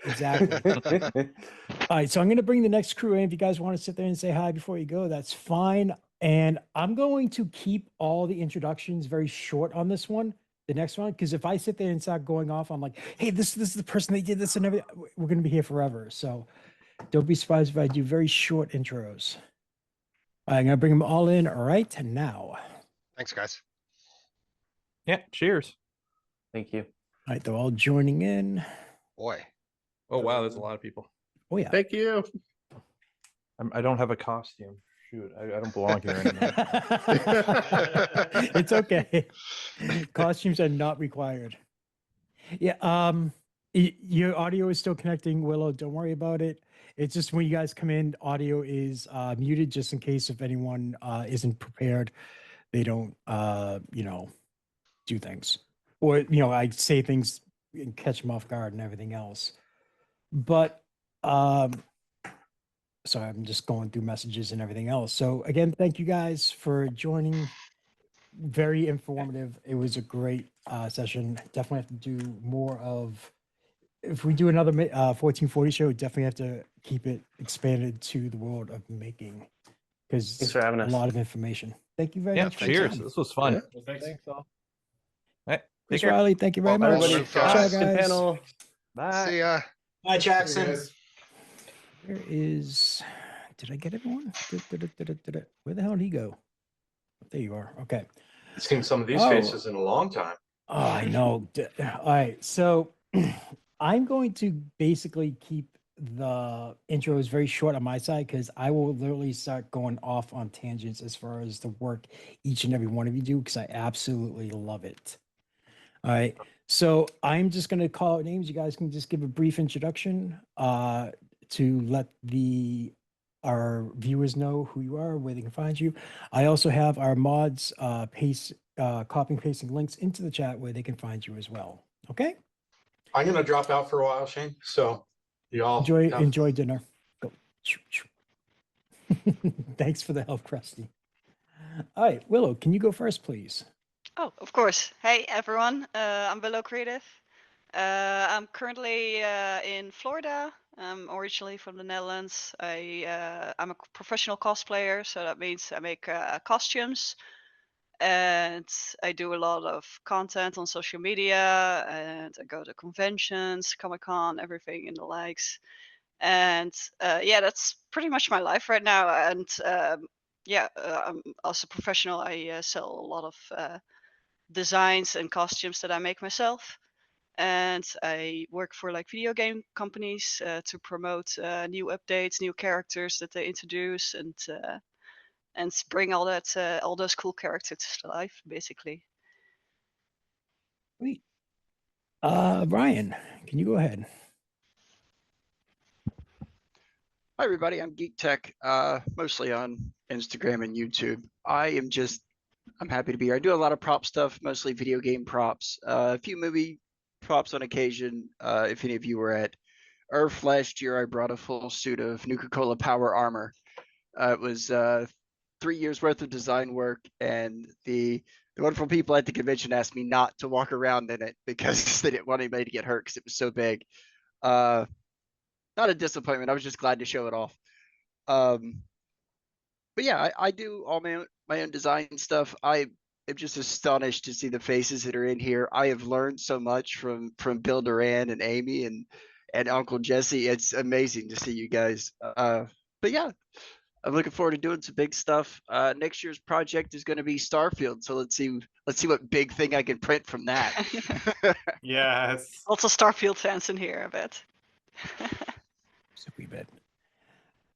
Exactly. All right, so I'm going to bring the next crew in. If you guys want to sit there and say hi before you go, that's fine. And I'm going to keep all the introductions very short on this one, the next one, because if I sit there and start going off, I'm like, hey, this is the person that did this and everything. We're going to be here forever. So don't be surprised if I do very short intros. All right, I'm going to bring them all in right now. Thanks, guys. Yeah, cheers. Thank you. All right, they're all joining in. Boy. Oh, wow, there's a lot of people. Oh, yeah. Thank you. I don't have a costume. Shoot, I don't belong here anymore. It's okay. Costumes are not required. Yeah, your audio is still connecting, Willow. Don't worry about it. It's just when you guys come in, audio is muted just in case if anyone isn't prepared, they don't do things. Or, I say things and catch them off guard and everything else. But sorry, I'm just going through messages and everything else. So again, thank you guys for joining. Very informative. It was a great session. Definitely have to do more of. If we do another 1440 show, definitely have to keep it expanded to the world of making, because Thanks for having us. A lot of information. Thank you very much. For your cheers. time. This was fun. Yeah. Well, thanks all. All right, take Chris care. Riley, thank you very Well, much. everybody, Ciao, guys. guys. Panel. Bye. See ya. Hi, Jackson. Where is? Did I get everyone? Where the hell did he go? There you are. Okay. I've seen some of these Oh. faces in a long time. Oh, I know. All right. So I'm going to basically keep the intros very short on my side, because I will literally start going off on tangents as far as the work each and every one of you do, because I absolutely love it. All right. So I'm just going to call out names. You guys can just give a brief introduction to let our viewers know who you are, where they can find you. I also have our mods copying pasting links into the chat where they can find you as well. Okay. I'm going to drop out for a while, Shane. So you all enjoy dinner. Go. Thanks for the help, Krusty. All right, Willow, can you go first, please? Oh, of course. Hey, everyone. I'm Willow Creative. I'm currently in Florida. I'm originally from the Netherlands. I'm a professional cosplayer, so that means I make costumes. And I do a lot of content on social media, and I go to conventions, Comic-Con, everything in the likes. And yeah, that's pretty much my life right now. And I'm also professional. I sell a lot of designs and costumes that I make myself. And I work for like video game companies to promote new updates, new characters that they introduce, and bring all those cool characters to life, basically. Sweet. Ryan, can you go ahead? Hi everybody, I'm Geek Tech, mostly on Instagram and YouTube. I'm happy to be here. I do a lot of prop stuff, mostly video game props, a few movie props on occasion. If any of you were at Earth last year, I brought a full suit of Nuka-Cola Power Armor. It was 3 years worth of design work, and the wonderful people at the convention asked me not to walk around in it because they didn't want anybody to get hurt because it was so big. Not a disappointment. I was just glad to show it off. But yeah, I do all my own design stuff. I am just astonished to see the faces that are in here. I have learned so much from Bill Duran and Amy and Uncle Jesse. It's amazing to see you guys. But yeah, I'm looking forward to doing some big stuff. Next year's project is going to be Starfield, so let's see what big thing I can print from that. Yes. Also Starfield fans in here, I bet. So we bet.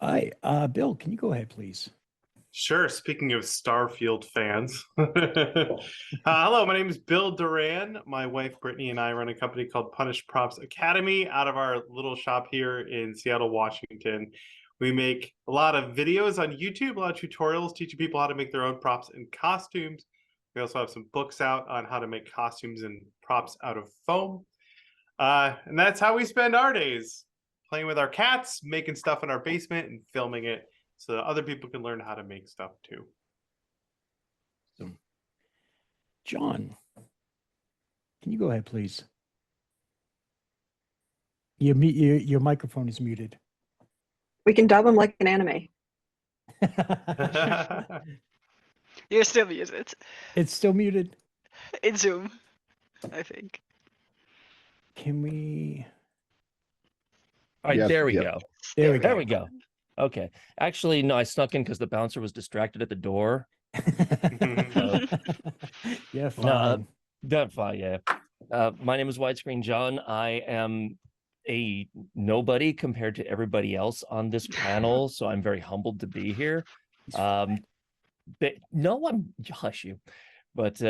All right, Bill, can you go ahead, please? Sure. Speaking of Starfield fans, hello, my name is Bill Duran. My wife Brittany and I run a company called Punish Props Academy out of our little shop here in Seattle, Washington. We make a lot of videos on YouTube, a lot of tutorials teaching people how to make their own props and costumes. We also have some books out on how to make costumes and props out of foam. And that's how we spend our days, playing with our cats, making stuff in our basement and filming it so that other people can learn how to make stuff too. So, John, can you go ahead, please? Your microphone is muted. We can dub them like an anime. You're still muted It's still muted. in Zoom, I think. Can we? All right, Yes, there we yep. go. There we There go. we go. Okay. Actually, no, I snuck in because the bouncer was distracted at the door. Yeah, No, fine. That's fine, yeah. My name is Widescreen John. I am a nobody compared to everybody else on this panel, so I'm very humbled to be here. But no, hush you. But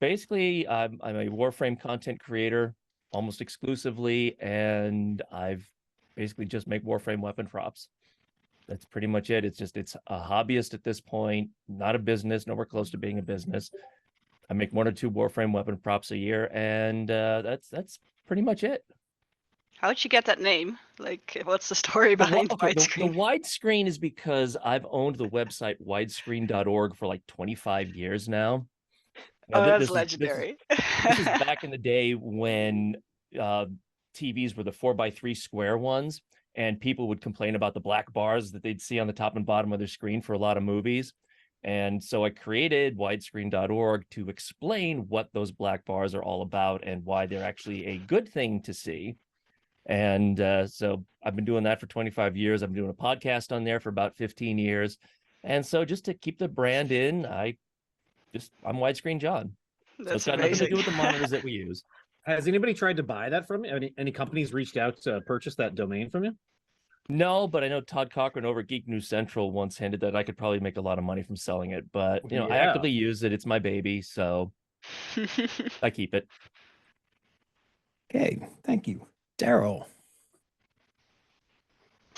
basically, I'm a Warframe content creator almost exclusively, and I've basically just make Warframe weapon props. That's pretty much it. It's a hobbyist at this point, not a business, nowhere close to being a business. I make 1 or 2 Warframe weapon props a year, and that's pretty much it. How'd you get that name? Like, what's the story The, behind okay, the widescreen? widescreen is because I've owned the website widescreen.org for like 25 years now. Now, Oh, th- that's this is- legendary. This is back in the day when TVs were the 4x3 square ones, and people would complain about the black bars that they'd see on the top and bottom of their screen for a lot of movies. And so I created widescreen.org to explain what those black bars are all about and why they're actually a good thing to see. And so I've been doing that for 25 years. I've been doing a podcast on there for about 15 years. And so just to keep the brand in, I'm Widescreen John. So it's That's got nothing to amazing. do with the monitors that we use. Has anybody tried to buy that from you? Any companies reached out to purchase that domain from you? No, but I know Todd Cochran over at Geek News Central once hinted that I could probably make a lot of money from selling it. But I Yeah. actively use it. It's my baby, so I keep it. Okay, thank you, Daryl.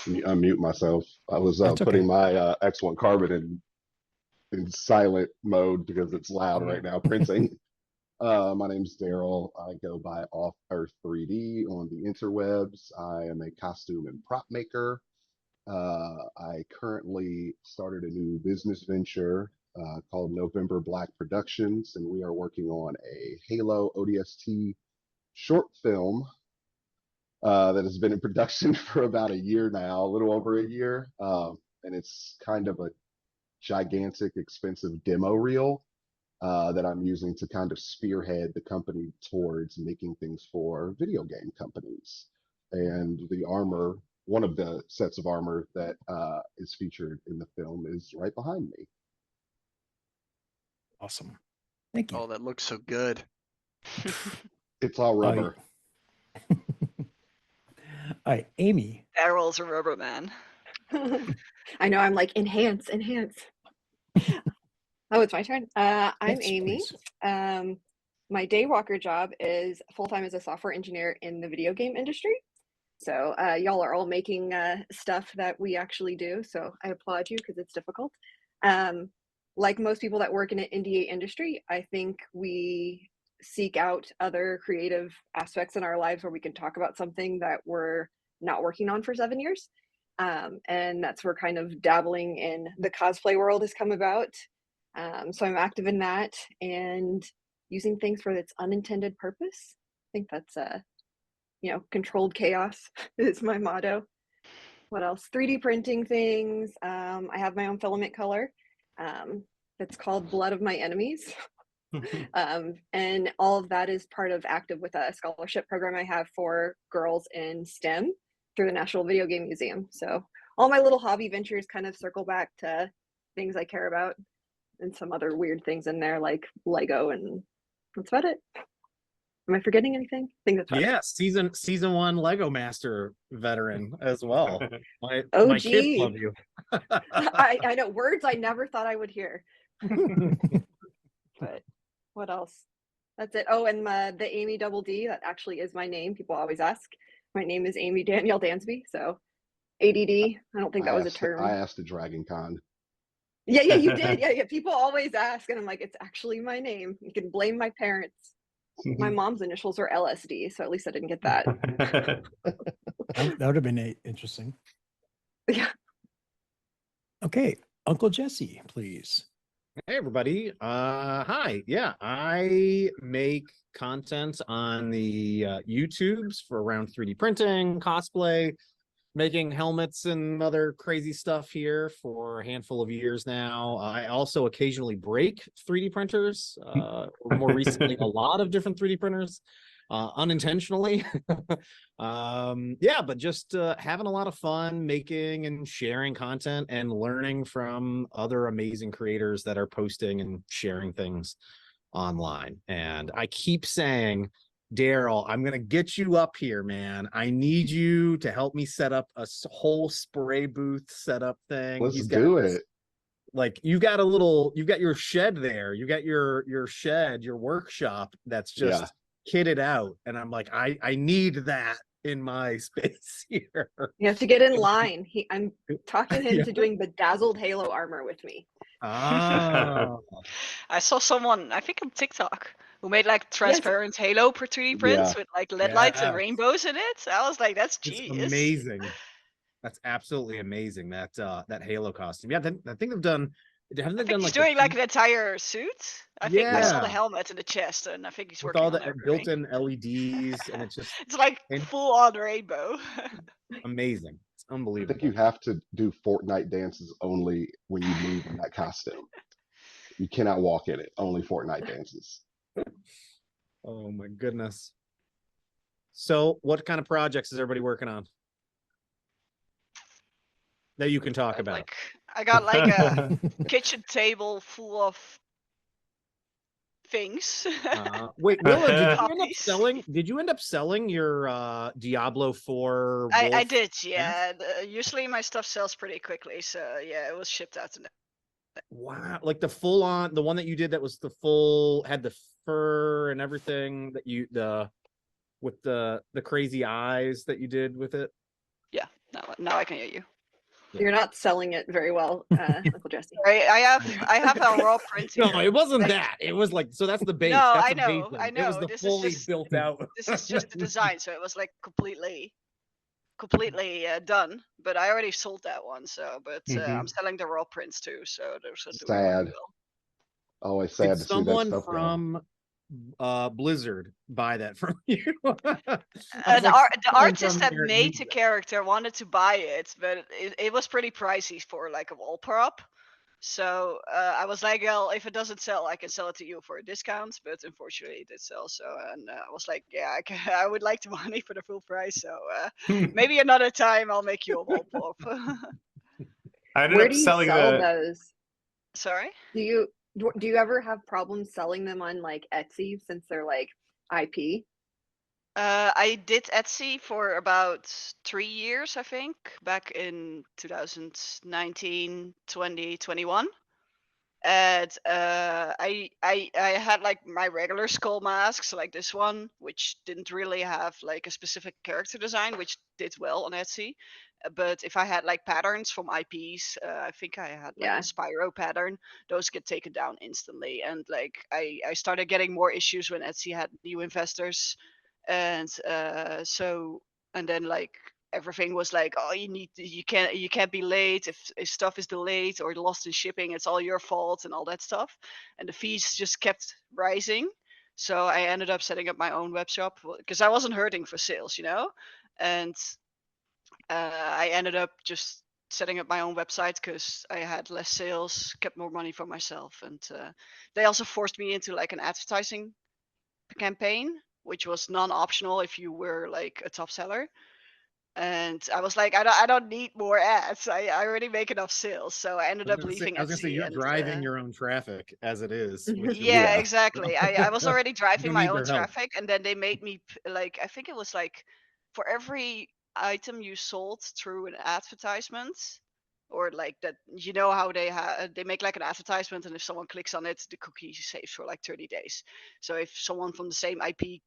Unmute myself. I was That's putting okay. my X1 Carbon in silent mode because it's loud right now printing. My name's Daryl. I go by Off Earth 3D on the interwebs. I am a costume and prop maker. I currently started a new business venture called November Black Productions, and we are working on a Halo ODST short film that has been in production for about a year now, a little over a year. And it's kind of a gigantic, expensive demo reel that I'm using to kind of spearhead the company towards making things for video game companies. And the armor, one of the sets of armor that is featured in the film is right behind me. Awesome. Thank you. Oh, that looks so good. It's all rubber. All right, Amy. Daryl's a rubber man. I know, I'm like, enhance, enhance. Oh, it's my turn. I'm Yes, Amy. please. My day walker job is full-time as a software engineer in the video game industry. So y'all are all making stuff that we actually do. So I applaud you because it's difficult. Like most people that work in an NDA industry, I think we seek out other creative aspects in our lives where we can talk about something that we're not working on for 7 years. And that's where kind of dabbling in the cosplay world has come about. So I'm active in that and using things for its unintended purpose. I think that's controlled chaos is my motto. What else? 3D printing things. I have my own filament color. It's called Blood of My Enemies. And all of that is part of active with a scholarship program I have for girls in STEM through the National Video Game Museum. So all my little hobby ventures kind of circle back to things I care about and some other weird things in there like Lego, and that's about it. Am I forgetting anything? I think that's right. Yeah, season 1 Lego Master veteran as well. My OG. kids love you. I know words I never thought I would hear. But what else? That's it. Oh, and the Amy Double D, that actually is my name. People always ask. My name is Amy Danielle Dansby. So ADD. I don't think that was a term. I asked at Dragon Con. Yeah, you did. Yeah. People always ask, and I'm like, it's actually my name. You can blame my parents. My mom's initials are LSD, so at least I didn't get that. That would have been interesting. Yeah. Okay, Uncle Jesse, please. Hey everybody. Hi. Yeah, I make content on the YouTubes for around 3D printing, cosplay, making helmets and other crazy stuff here for a handful of years now. I also occasionally break 3D printers, or more recently, a lot of different 3D printers, unintentionally. Yeah, but just having a lot of fun making and sharing content and learning from other amazing creators that are posting and sharing things online. And I keep saying, Daryl, I'm gonna get you up here, man. I need you to help me set up a whole spray booth setup thing. Let's He's got do this, it. like you've got your shed there. You got your shed, your workshop that's Yeah. just kitted out. And I'm like, I need that in my space here. You have to get in line. I'm talking him Yeah. to doing bedazzled Halo armor with me. Ah, I saw someone, I think on TikTok, who made like transparent Halo per 3D prints Yeah. with like LED lights and yes. rainbows in it. I was like, that's It's genius. amazing. That's absolutely amazing. That that Halo costume. Yeah, I think they've done. Haven't they I think done he's like the doing like an entire suit. I think I saw the yeah, helmet and the chest, and I think he's with working all on the everything. built-in LEDs, and it's just It's like and full on rainbow. amazing. It's I think unbelievable. you have to do Fortnite dances only when you move in that costume. You cannot walk in it. Only Fortnite dances. Oh my goodness. So, what kind of projects is everybody working on that you can talk about? Like I got like a kitchen table full of things. Wait, Willa, did you end up Copies. selling? Did you end up selling your Diablo 4 I Wolf? did, yeah. Usually my stuff sells pretty quickly, so yeah, it was shipped out to. Wow, like the full on, the one that you did that was the full, had the fur and everything that you with the crazy eyes that you did with it. Yeah, now I can hear you. You're not selling it very well, Uncle Jesse. I have a raw print here. No, it wasn't Like, that. It was like, so that's the base. No, That's I know, amazing. I know. It was the This fully is just built out. this is just the design, so it was like completely done. But I already sold that one, so I'm selling the raw prints too, so those are doing really Sad. well. Always Did sad to see that someone stuff go. from Blizzard buy that from you? The someone artist from that there made used the it. character wanted to buy it, but it was pretty pricey for like a wall prop. So I was like, well, if it doesn't sell, I can sell it to you for a discount. But unfortunately, it did sell. So and I was like, yeah, I would like the money for the full price. So maybe another time I'll make you a wall prop. I ended Where up do you selling sell the. those? Sorry. Do you ever have problems selling them on like Etsy since they're like IP? I did Etsy for about 3 years, I think, back in 2019, 20, 21. And I had like my regular skull masks, like this one, which didn't really have like a specific character design, which did well on Etsy. But if I had like patterns from IPs, I think I had like Yeah. a Spyro pattern, those get taken down instantly. And like I started getting more issues when Etsy had new investors, and and then like everything was like, oh, you can't be late if stuff is delayed or lost in shipping, it's all your fault and all that stuff. And the fees just kept rising. So I ended up setting up my own web shop because I wasn't hurting for sales, and I ended up just setting up my own website because I had less sales, kept more money for myself, and they also forced me into like an advertising campaign, which was non-optional if you were like a top seller. And I was like, I don't need more ads. I already make enough sales. So I ended up leaving I was gonna say Etsy. you're And driving your own traffic as it is with your yeah, Yeah. exactly. I was already You driving don't my need own their help. traffic, and then they made me like, I think it was like for every item you sold through an advertisement, or like that, how they make like an advertisement, and if someone clicks on it, the cookie saves for like 30 days. So if someone from the same IP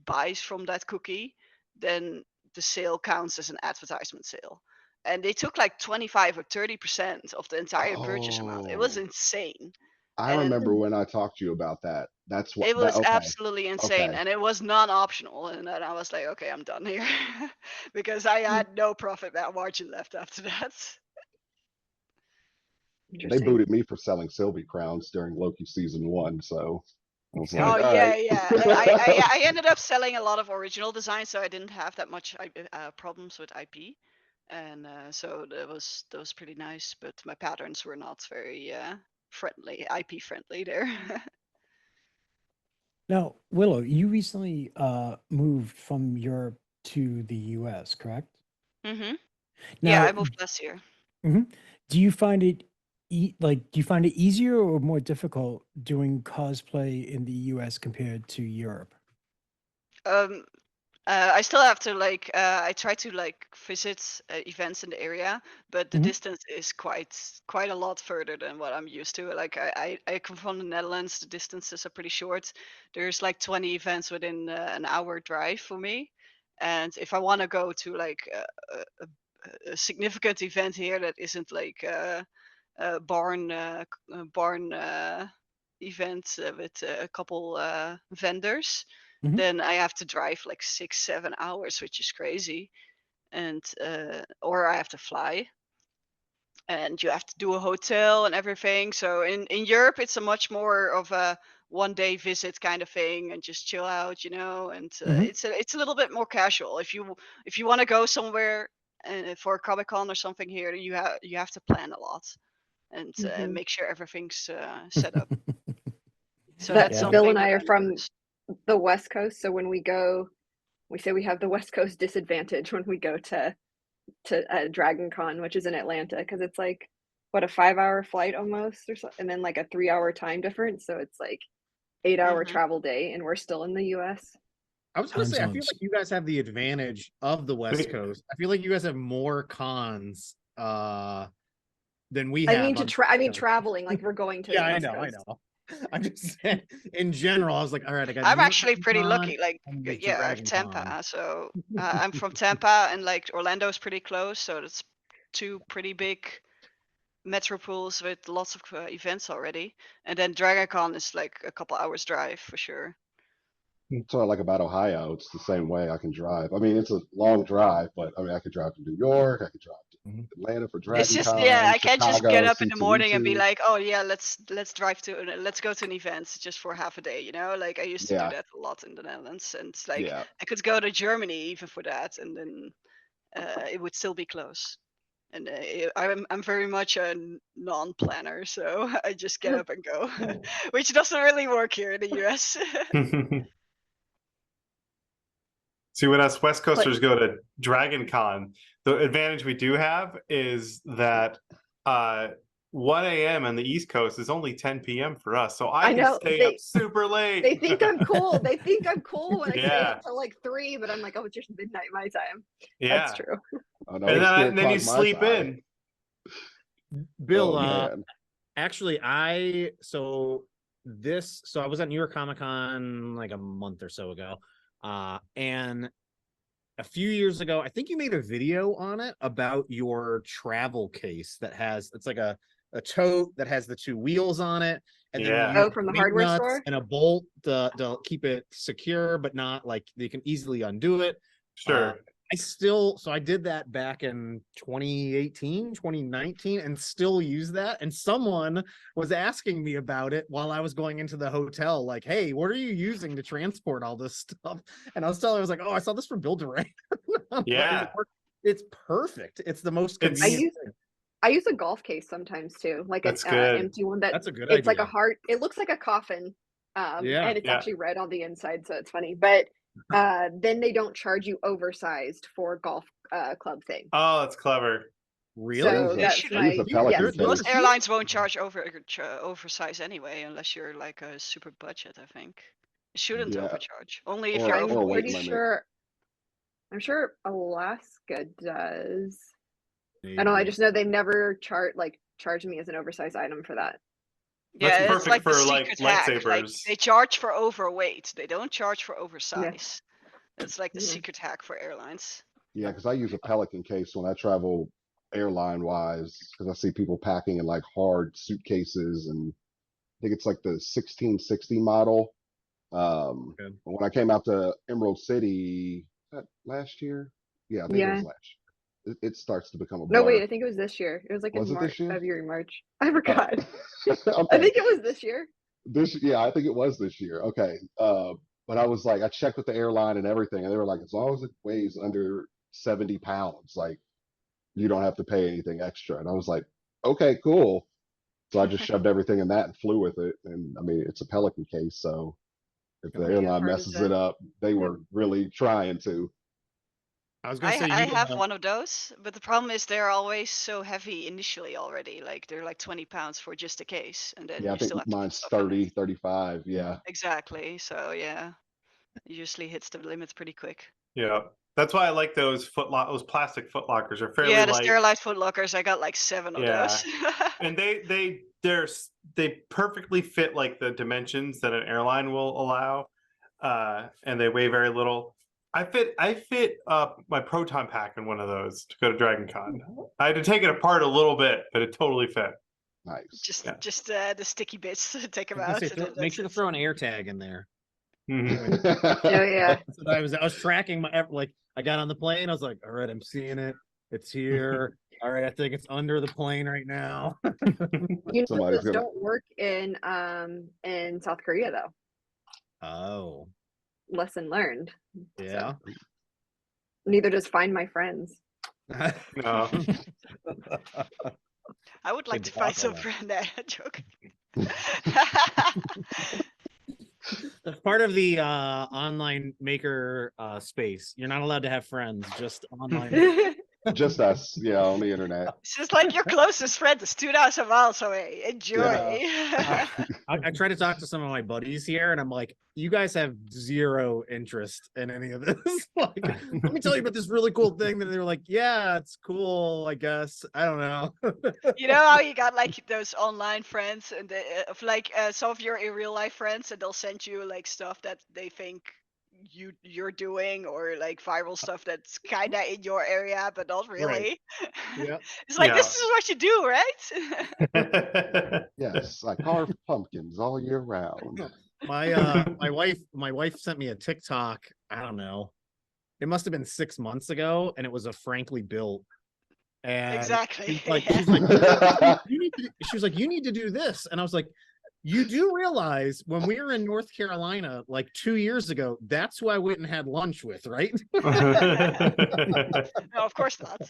buys from that cookie, then the sale counts as an advertisement sale. And they took like 25 or 30% of the entire purchase amount. It was Oh, insane. I And remember when I talked to you about that. That's what it that was okay. absolutely insane. Okay. And it was non-optional. And then I was like, okay, I'm done here. Because I had no profit margin left after that. They Interesting. booted me for selling Sylvie crowns during Loki season 1, so I was like, Oh all yeah, right. yeah. I ended up selling a lot of original designs, so I didn't have that much problems with IP, and so that was pretty nice. But my patterns were not very friendly, IP friendly there. Now, Willow, you recently moved from Europe to the US, correct? Mm-hmm. Yeah, Now, I moved last year. do you find it do you find it easier or more difficult doing cosplay in the US compared to Europe? I still have to I try to visit events in the area, but the Mhm. distance is quite a lot further than what I'm used to. Like I come from the Netherlands, the distances are pretty short. There's like 20 events within an hour drive for me, and if I want to go to a significant event here that isn't like a barn event with a couple vendors, Mhm. then I have to drive like 6-7 hours, which is crazy, and or I have to fly, and you have to do a hotel and everything. So in Europe, it's a much more of a 1 day visit kind of thing, and just chill out, and Mhm. it's a little bit more casual. If you want to go somewhere for a Comic Con or something here, you have to plan a lot and Mhm. make sure everything's set up. So That that's Yeah. Bill something and that I are I from noticed. the West Coast, so when we go, we say we have the West Coast disadvantage when we go to Dragon Con, which is in Atlanta, because it's like what, a 5-hour flight almost, or so, and then like a 3-hour time difference. So it's like 8-hour Mhm. travel day, and we're still in the U.S. I was gonna Time say, I feel zones. like you guys have the advantage of the West Wait, Coast. I feel like you guys have more cons than we I have mean on the I West mean Coast. traveling, like we're going to Yeah, the I West know, I Coast. know. I'm just saying, in general, I was like, all right, I got I'm New York actually Comic pretty Con lucky. Like, and there's yeah, Dragon Con. Tampa. So I'm from Tampa, and like Orlando's pretty close. So that's two pretty big metropoles with lots of events already. And then DragonCon is like a couple hours drive for sure. That's what I like about Ohio. It's the same way I can drive. I mean, it's a long drive, but I mean, I could drive to New York. I could drive to Atlanta for It's Dragon just, yeah, Con, I can't just get Chicago, up in the morning and be C2E2. like, oh yeah, let's drive to let's go to an event just for half a day. Like I used to do Yeah, that a lot in the Netherlands, and it's like yeah. I could go to Germany even for that, and then it would still be close. And I'm very much a non-planner, so I just get up and go, which doesn't really work here in the US. see, when us West But Coasters go to Dragon Con, the advantage we do have is that 1 a.m. on the East Coast is only 10 p.m. for us. So I I can know stay up super they late. think I'm cool. They think I'm cool when I stay Yeah. up till like 3, but I'm like, oh, it's just midnight my time. That's Yeah. true. I know And it's still then you caught my sleep side. in. Bill, Oh man. actually, so I was at New York Comic Con like a month or so ago. And a few years ago, I think you made a video on it about your travel case it's like a tote that has the 2 wheels on it, and then Yeah. you Oh, use from the weight hardware nuts store? and a bolt to keep it secure, but not like they can easily undo it. Sure. I did that back in 2018, 2019, and still use that. And someone was asking me about it while I was going into the hotel, like, hey, what are you using to transport all this stuff? And I was telling her, I was like, oh, I saw this from Bill Duran. Yeah. It's perfect. It's the most It's- convenient thing. I use a golf case sometimes too, like an That's good. empty one that That's a good it's like a idea. heart. It looks like a coffin, Yeah. and it's Yeah. actually red on the inside, so it's funny. But then they don't charge you oversized for golf club thing. Oh, that's clever. Really? So They that's shouldn't. I use my a Pelican yes. case. Most airlines won't charge oversize anyway, unless you're like a super budget. I think it shouldn't Yeah. overcharge. Only if Or- you're I'm or a weight pretty limit. sure. I'm sure Alaska does. I don't know. I just know they never charge me as an oversized item for that. That's Yeah, it's perfect like the for like secret hack. Like lightsabers. they charge for overweight. They don't charge for oversize. It's like the Yeah. secret hack for airlines. Yeah, because I use a Pelican case when I travel airline wise, because I see people packing in like hard suitcases, and I think it's like the 1660 model. Good. When I came out to Emerald City last year, yeah, I think it Yeah. was last year. it starts to become a No, wait, blur. I think it was this year. It was like Was in it this year? February, March. I forgot. I Okay. think it was this year. Yeah, I think it was this year. Okay. But I was like, I checked with the airline and everything, and they were like, as long as it weighs under 70 pounds, like you don't have to pay anything extra. And I was like, okay, cool. So I just shoved everything in that and flew with it. And I mean, it's a Pelican case, so if the Yeah, airline hard as messes it up, they were really trying to. I was gonna say I you have one of those, but the problem is they're always so heavy initially already. Like they're like 20 pounds for just a case, and then Yeah, I you still think have to put mine's stuff in 30, it. 35. Yeah. Exactly. So yeah, it usually hits the limits pretty quick. Yeah, that's why I like those those plastic foot lockers. Are fairly Yeah, the light. sterilized foot lockers. I got like 7 of Yeah. those. And they perfectly fit like the dimensions that an airline will allow, and they weigh very little. I fit my proton pack in one of those to go to Dragon Con. I had to take it apart a little bit, but it totally fit. Nice. Just the sticky bits to take them I was out. gonna say, and then make that's sure to it. throw an air tag in there. Mhm. Oh yeah. That's what I was tracking my like I got on the plane. I was like, all right, I'm seeing it. It's here. All right, I think it's under the plane right now. You know, Somebody's those gonna. don't work in South Korea though. Oh, Lesson learned. yeah. Neither does Find My Friends. No. I would like Good to find talk on some friend joke. That's part of the online maker space. You're not allowed to have friends, just online. Just us, yeah, on the internet. It's just like your closest friend is 2,000 miles away. Enjoy. I try to talk to some of my buddies here, and I'm like, "You guys have zero interest in any of this. Like, let me tell you about this really cool thing." That they were like, "Yeah, it's cool, I guess. I don't know." You know how you got like those online friends and of like some of your in real life friends, and they'll send you like stuff that they think you're doing, or like viral stuff that's kind of in your area but not really. Yeah. It's like, Yeah. this is what you do, right? Yes, I carve pumpkins all year round. My wife sent me a TikTok. I don't know. It must have been 6 months ago, and it was a frankly built. And Exactly. she's like, she was like, you need to do this, and I was like, you do realize when we were in North Carolina like 2 years ago, that's who I went and had lunch with, right? No, of course not.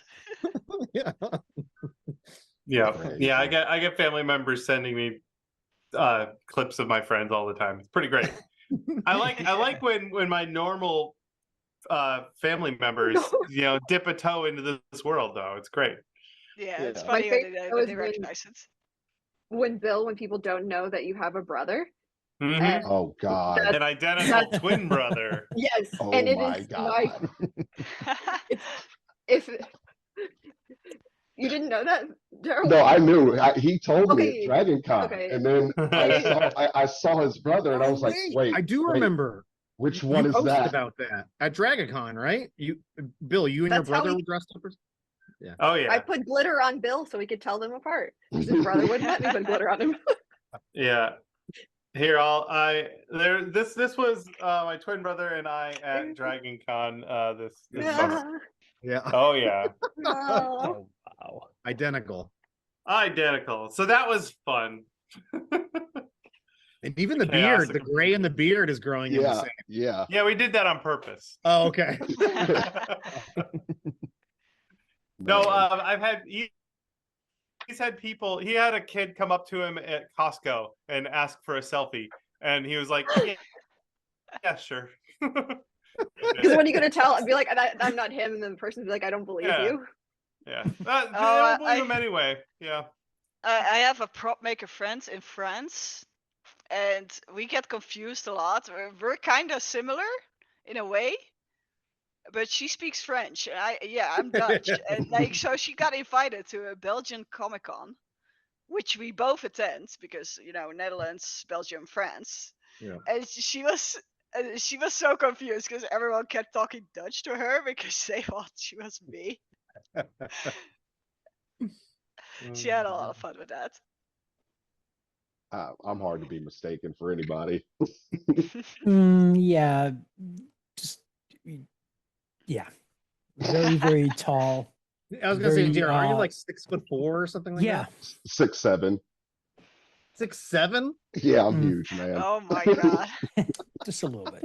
Yeah. Yeah. I get family members sending me clips of my friends all the time. It's pretty great. I like when my normal family members dip a toe into this world, though. It's great. Yeah, it's My funny favorite when was they recognize it. when people don't know that you have a brother. Mhm. And Oh God. An identical twin brother. yes, Oh and it my is God. if you didn't know that, Daryl? No, I knew. He told me Okay, at Dragon Con, okay. and then I saw his brother, and I was like, wait, I do wait, remember. which You one is posted that? about that at Dragon Con, right? Bill, you and That's your how brother we- were dressed up. Yeah. Oh yeah. I put glitter on Bill so we could tell them apart. His brother wouldn't let me put glitter on him. Yeah. Here, this was my twin brother and I at Dragon Con this summer. Yeah. Oh yeah. Oh. Wow. Identical. Identical. So that was fun. And even the Chaos beard, the gray in the beard is growing in the Yeah, same. yeah. Yeah, we did that on purpose. Oh, okay. No, Man. I've had he's had people. He had a kid come up to him at Costco and ask for a selfie, and he was like, "Yeah, sure." Because when are you gonna tell? I'd be like, I'm not him, and then the person would be like, I don't believe Yeah. you. Yeah, they Oh, don't believe him anyway. Yeah. I have a prop maker friend in France, and we get confused a lot. We're kind of similar in a way, but she speaks French. And I'm Dutch, and like so she got invited to a Belgian Comic Con, which we both attend because Netherlands, Belgium, France. Yeah. And she was so confused because everyone kept talking Dutch to her because they thought she was me. She had a lot of fun with that. I'm hard to be mistaken for anybody. Yeah, just yeah, very tall. I was gonna say, very, Jared, are you like 6'4" or something like yeah. that? 6'7". 6'7"? Yeah, I'm Mm. huge, man. Oh my god. Just a little bit.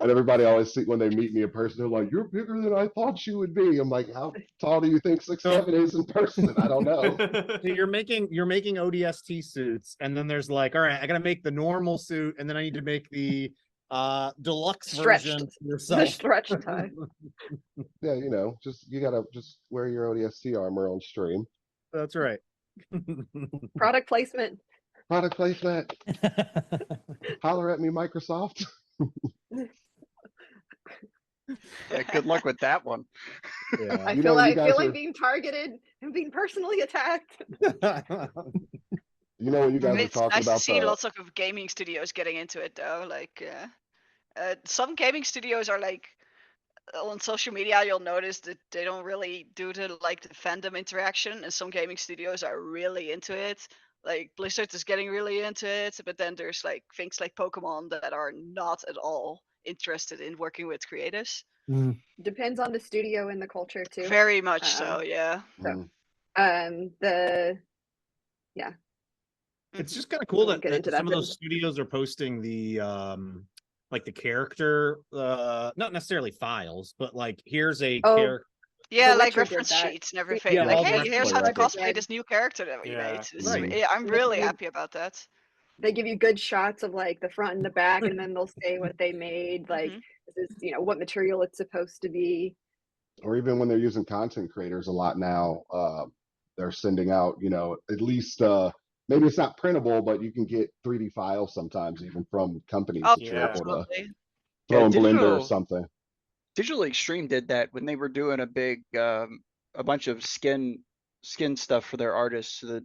And everybody always see when they meet me in person, they're like, "You're bigger than I thought you would be." I'm like, "How tall do you think 6'7" is in person?" I don't know. So you're making ODST suits, and then there's like, all right, I gotta make the normal suit, and then I need to make the deluxe Stretched. version for The yourself. stretch tie. Yeah, you gotta just wear your ODST armor on stream. That's right. Product placement. Product placement. Holler at me, Microsoft. Yeah, good luck with that one. Yeah. I You feel know, you like guys are- being targeted and being personally attacked. You know when you guys are It's talking nice to about see the lots of gaming studios getting into it though. Like, some gaming studios are like on social media. You'll notice that they don't really do the fandom interaction, and some gaming studios are really into it. Like Blizzard is getting really into it, but then there's like things like Pokemon that are not at all interested in working with creatives. Depends on the studio and the culture too. Very much so, yeah. So, Mm. yeah. It's just kind of cool won't that, get into some that, of those studios are posting the like the character, not necessarily files, but like here's a Oh, character. Yeah, The like Witcher did reference that. sheets and everything. Yeah, like, all the hey, reference here's how to sheets. cosplay this new character that we Yeah. made. It's- Right. yeah, I'm really happy about that. They give you good shots of like the front and the back, and then they'll say what they made. Like Mhm. this is, what material it's supposed to be. Or even when they're using content creators a lot now, they're sending out, at least maybe it's not printable, but you can get 3D files sometimes even from companies Oh, that you're yeah. able to absolutely. throw Yeah, in Blender or digital- something. Digital Extreme did that when they were doing a big, a bunch of skin stuff for their artists. So that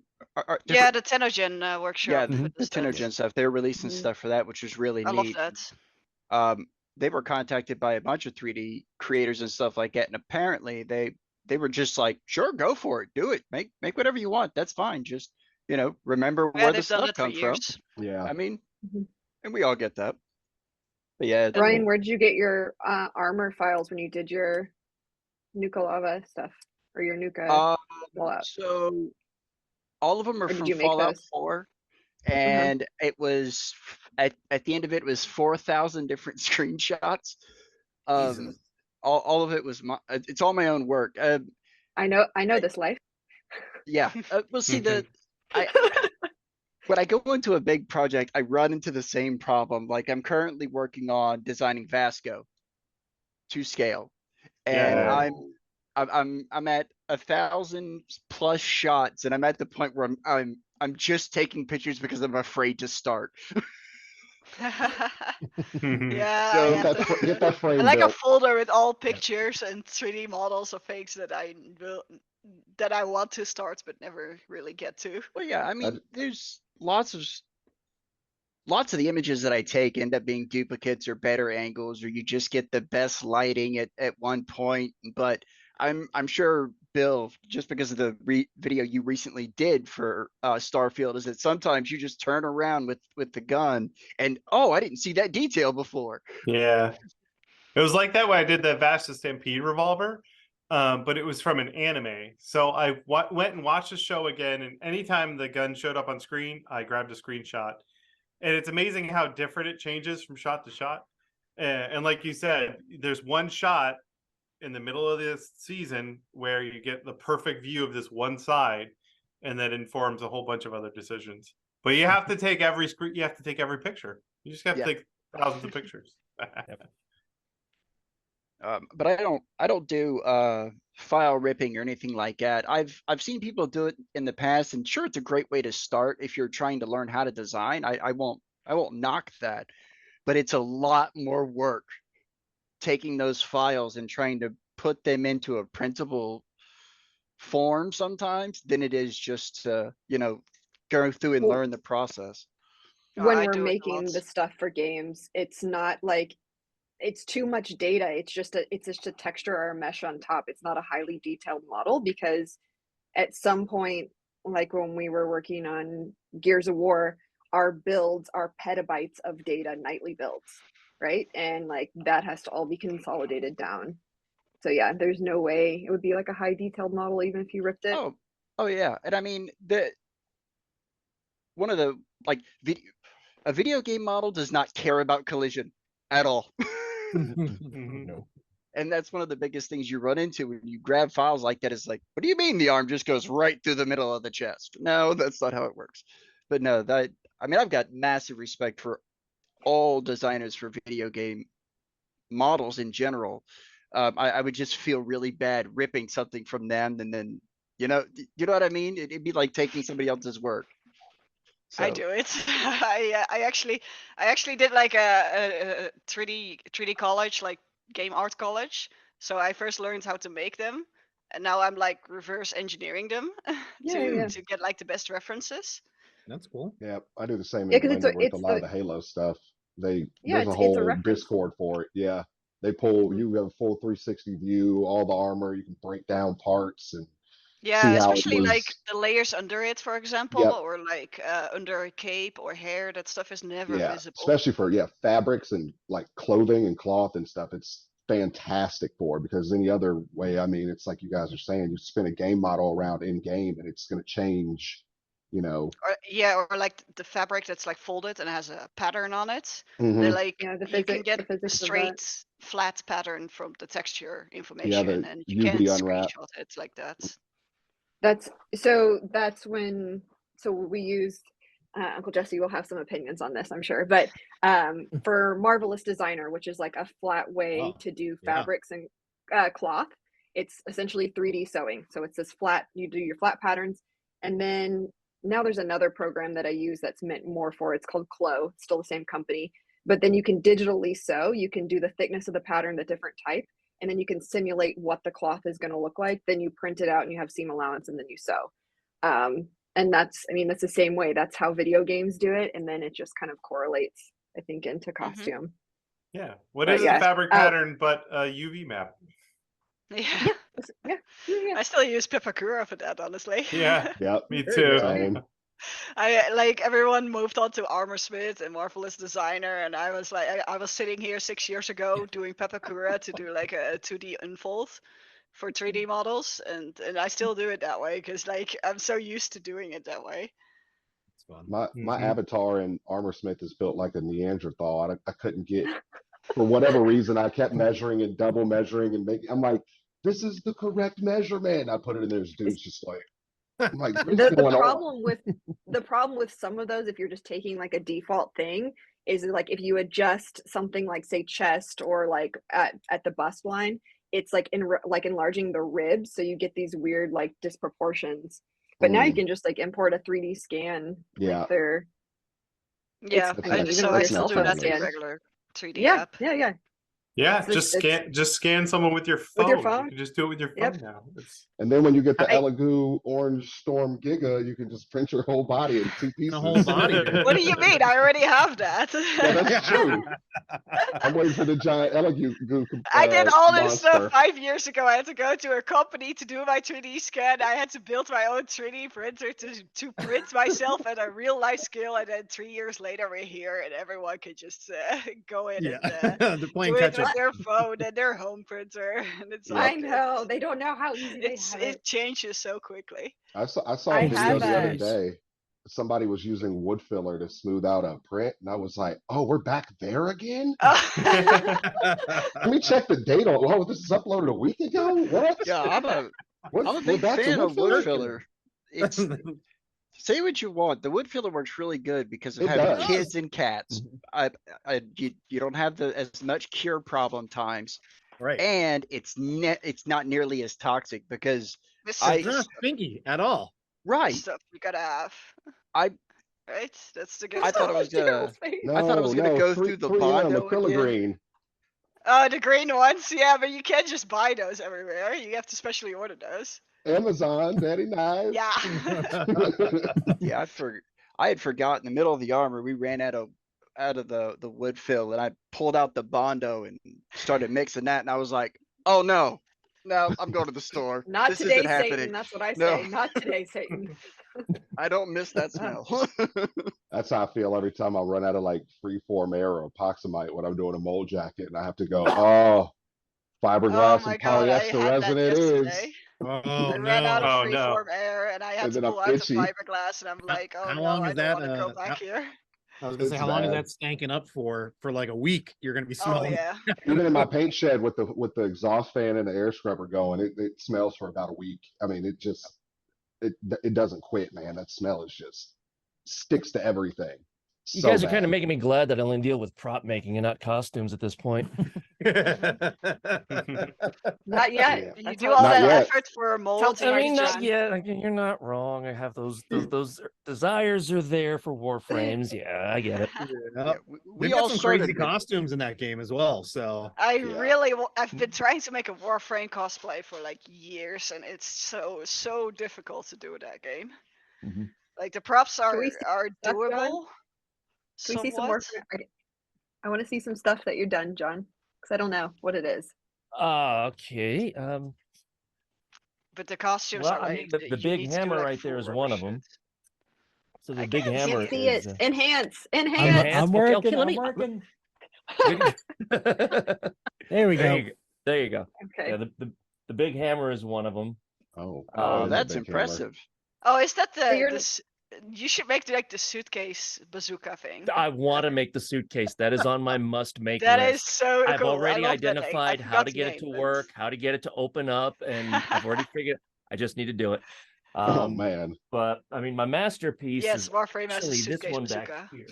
Yeah, the Tenogen workshop. yeah, with the stuff. Tenogen stuff. They were releasing Mhm. stuff for that, which was really I love neat. that. They were contacted by a bunch of 3D creators and stuff like that, and apparently they were just like, sure, go for it, do it, make whatever you want, that's fine. Just remember Yeah, where the they've done stuff that for comes from. years. Yeah. I mean, Mhm. and we all get that. But yeah, Ryan, where did you get your armor files when you did your Nuka Lava stuff or your Nuka Fallout? so all of them are Or did from you make Fallout those? 4, and it was at the end of it was 4,000 different screenshots. Jesus. All of it was it's all my own work. I know this life. Yeah. Well, see, I when I go into a big project, I run into the same problem. Like I'm currently working on designing Vasco to scale, and Yeah. I'm at 1,000 plus shots, and I'm at the point where I'm just taking pictures because I'm afraid to start. Yeah, So- I Get have that, to- get that frame I like a built. folder with all pictures and 3D models of things that I want to start but never really get to. Well, yeah, I mean, there's lots of the images that I take end up being duplicates or better angles, or you just get the best lighting at one point. But I'm sure, Bill, just because of the video you recently did for Starfield, is that sometimes you just turn around with the gun and, oh, I didn't see that detail before. Yeah. It was like that when I did the Vash the Stampede revolver, but it was from an anime. So I went and watched the show again, and anytime the gun showed up on screen, I grabbed a screenshot. And it's amazing how different it changes from shot to shot. And like you said, there's one shot in the middle of this season where you get the perfect view of this one side, and that informs a whole bunch of other decisions. But you have to take every screen. You have to take every picture. You just have to take thousands of pictures. But I don't do file ripping or anything like that. I've seen people do it in the past, and sure, it's a great way to start if you're trying to learn how to design. I won't knock that, but it's a lot more work taking those files and trying to put them into a printable form sometimes than it is just to go through and Well- learn the process. When I we're do it a making lot. the stuff for games, it's not like it's too much data. It's just a texture or a mesh on top. It's not a highly detailed model, because at some point, like when we were working on Gears of War, our builds are petabytes of data, nightly builds, right? And like that has to all be consolidated down. So yeah, there's no way it would be like a high detailed model even if you ripped it. Oh yeah, and I mean one of the like a video game model does not care about collision at all. No. And that's one of the biggest things you run into when you grab files like that. Is like, what do you mean the arm just goes right through the middle of the chest? No, that's not how it works. But no, I mean, I've got massive respect for all designers for video game models in general. I would just feel really bad ripping something from them, and then you know what I mean. It'd be like taking somebody else's work. I do it. I actually did like a 3D college, like game art college. So I first learned how to make them, and now I'm like reverse engineering them to get like the best references. That's cool. Yeah, I do the same Yeah, in 'cause Blender with a lot of the Halo stuff. There's a it's whole reference. Discord for it. Yeah, they pull. You have a full 360 view, all the armor. You can break down parts and see Yeah, how it especially was. like the layers under it, for example, Yep. or like under a cape or hair. That stuff is never Yeah, visible. especially for fabrics and like clothing and cloth and stuff. It's fantastic for, because any other way, I mean, it's like you guys are saying, you spin a game model around in game and it's going to change. You know, Or like the fabric that's like folded and has a pattern on it. Mhm. They're like Yeah, the you can physics- get the a physics of that. straight flat pattern from the texture information, the and you UV can't unwrap. screenshot it like that. That's when we used Uncle Jesse will have some opinions on this, I'm sure, but for Marvelous Designer, which is like a flat way Oh, to do yeah. fabrics and cloth, it's essentially 3D sewing. So it's this flat, you do your flat patterns, and then now there's another program that I use that's meant more for, it's called Clo. It's still the same company, but then you can digitally sew. You can do the thickness of the pattern, the different type, and then you can simulate what the cloth is going to look like. Then you print it out and you have seam allowance, and then you sew. And that's the same way. That's how video games do it. And then it just kind of correlates, I think, into costume. Yeah. What But is yeah, a fabric pattern but a UV map? Yeah. Yeah. I still use Pipakura for that, honestly. Yeah. Yep. Me There you too. go. Same. I like everyone moved on to Armorsmith and Marvelous Designer, and I was like, I was sitting here 6 years ago doing Pepakura to do like a 2D unfold for 3D models, and I still do it that way because like I'm so used to doing it that way. It's fun. My Mhm. avatar in Armorsmith is built like a Neanderthal. I couldn't get, for whatever reason, I kept measuring and double measuring and making. I'm like, this is the correct measurement. I put it in there. This dude's just like, I'm like, what is The going on? problem with some of those, if you're just taking like a default thing, is like if you adjust something like say chest or like at the bust line, it's like enlarging the ribs, so you get these weird like disproportions. But now you can just like import a 3D scan. Yeah. Like they're Yeah, I mean, even so with I your still cell do phone that scan. in regular 3D Yeah, app. yeah. Yeah, It's just scan someone with your phone. With your phone? You can just do it with your phone Yep. now. It's And then when you get the I- Elegoo Orange Storm Giga, you can just print your whole body in 2 pieces. The whole body. What do you mean? I already have that. Yeah, that's true. I'm waiting for the giant Elegoo. I did all this monster. stuff 5 years ago. I had to go to a company to do my 3D scan. I had to build my own 3D printer to print myself at a real life scale. And then 3 years later, we're here, and everyone can just go in Yeah. and They're playing do it catch with up. their phone and their home printer. And it's Yep. I like know they don't know how easy they have it. it changes so quickly. I saw I a video have the other a- day. Somebody was using wood filler to smooth out a print, and I was like, "Oh, we're back there again." Let me check the date on. Oh, this is uploaded a week ago. What? Yeah, I'm a We're big back to fan of wood filler? filler. It's say what you want. The wood filler works really good because of It having does. kids and cats. You don't have as much cure problem times, Right. and it's not nearly as toxic because This It's is not stinky at all. right. stuff you gotta have. I Right? That's the good I thought it stuff. was gonna. No, I thought it was gonna go three, through the 3M Bondo acrylic again. green. Oh, the green ones, yeah, but you can't just buy those everywhere. You have to specially order those. Amazon, very nice. Yeah. Yeah, I had forgotten. In the middle of the armor, we ran out of the wood fill, and I pulled out the Bondo and started mixing that, and I was like, "Oh no, I'm going to the store. Not This today, isn't Satan. happening. That's what I No. say. Not today, Satan. I don't miss that smell." That's how I feel every time I run out of like freeform air or epoxamite when I'm doing a mold jacket, and I have to go, oh, Fiberglass my and god, I polyester had resin that it is. yesterday. Oh I ran out no. of Oh, no. freeform air and I had And to then I'm pull out the itchy. fiberglass and I'm like, oh How no, long I is don't that, want to go back here. I was gonna say, It's how long is bad. that stanking up for? For like a week, you're gonna be Oh smelling. yeah. Even in my paint shed with the exhaust fan and the air scrubber going, it smells for about a week. I mean, it doesn't quit, man. That smell is just sticks to everything. You So guys are kind bad. of making me glad that I only deal with prop making and not costumes at this point. Not yet. Yeah. You That's do how- all Not that yet. effort for molds Something and I mean, not John. yet. You're not wrong. I have those desires are there for Warframes. Yeah, I get it. Yeah. Yeah, We've we got all some started crazy costumes in that game as well. So I I've been trying to make a Warframe cosplay for like years and it's so difficult to do that game. Mhm. Like the props Can we see are stuff, John? doable. Can we see some more? I want to see some stuff that you've done, John, because I don't know what it is. Okay. But the costumes Well, are I like mean, the you big need to do, hammer like, right there is full one rubber of them. shit. So the I big can't hammer Can't see is. it. Enhance. I'm, Enhance. Enhance. I'm Okay, working. let I'm me- working. there There we go. you go. There you go. Okay. Yeah, the big hammer is one of them. Oh, Oh, Um, that's big hammer. impressive. Oh, is that So you're- you should make like the suitcase bazooka thing. I want to make the suitcase. That is on my must make That list. is so I've cool. I already love that thing. I identified how forgot to the get name, it to but- work, how to get it to open up, and I've already figured. I just need to do it. Oh man. But I mean, my masterpiece Yes, is Warframe has a actually this suitcase one bazooka. back here.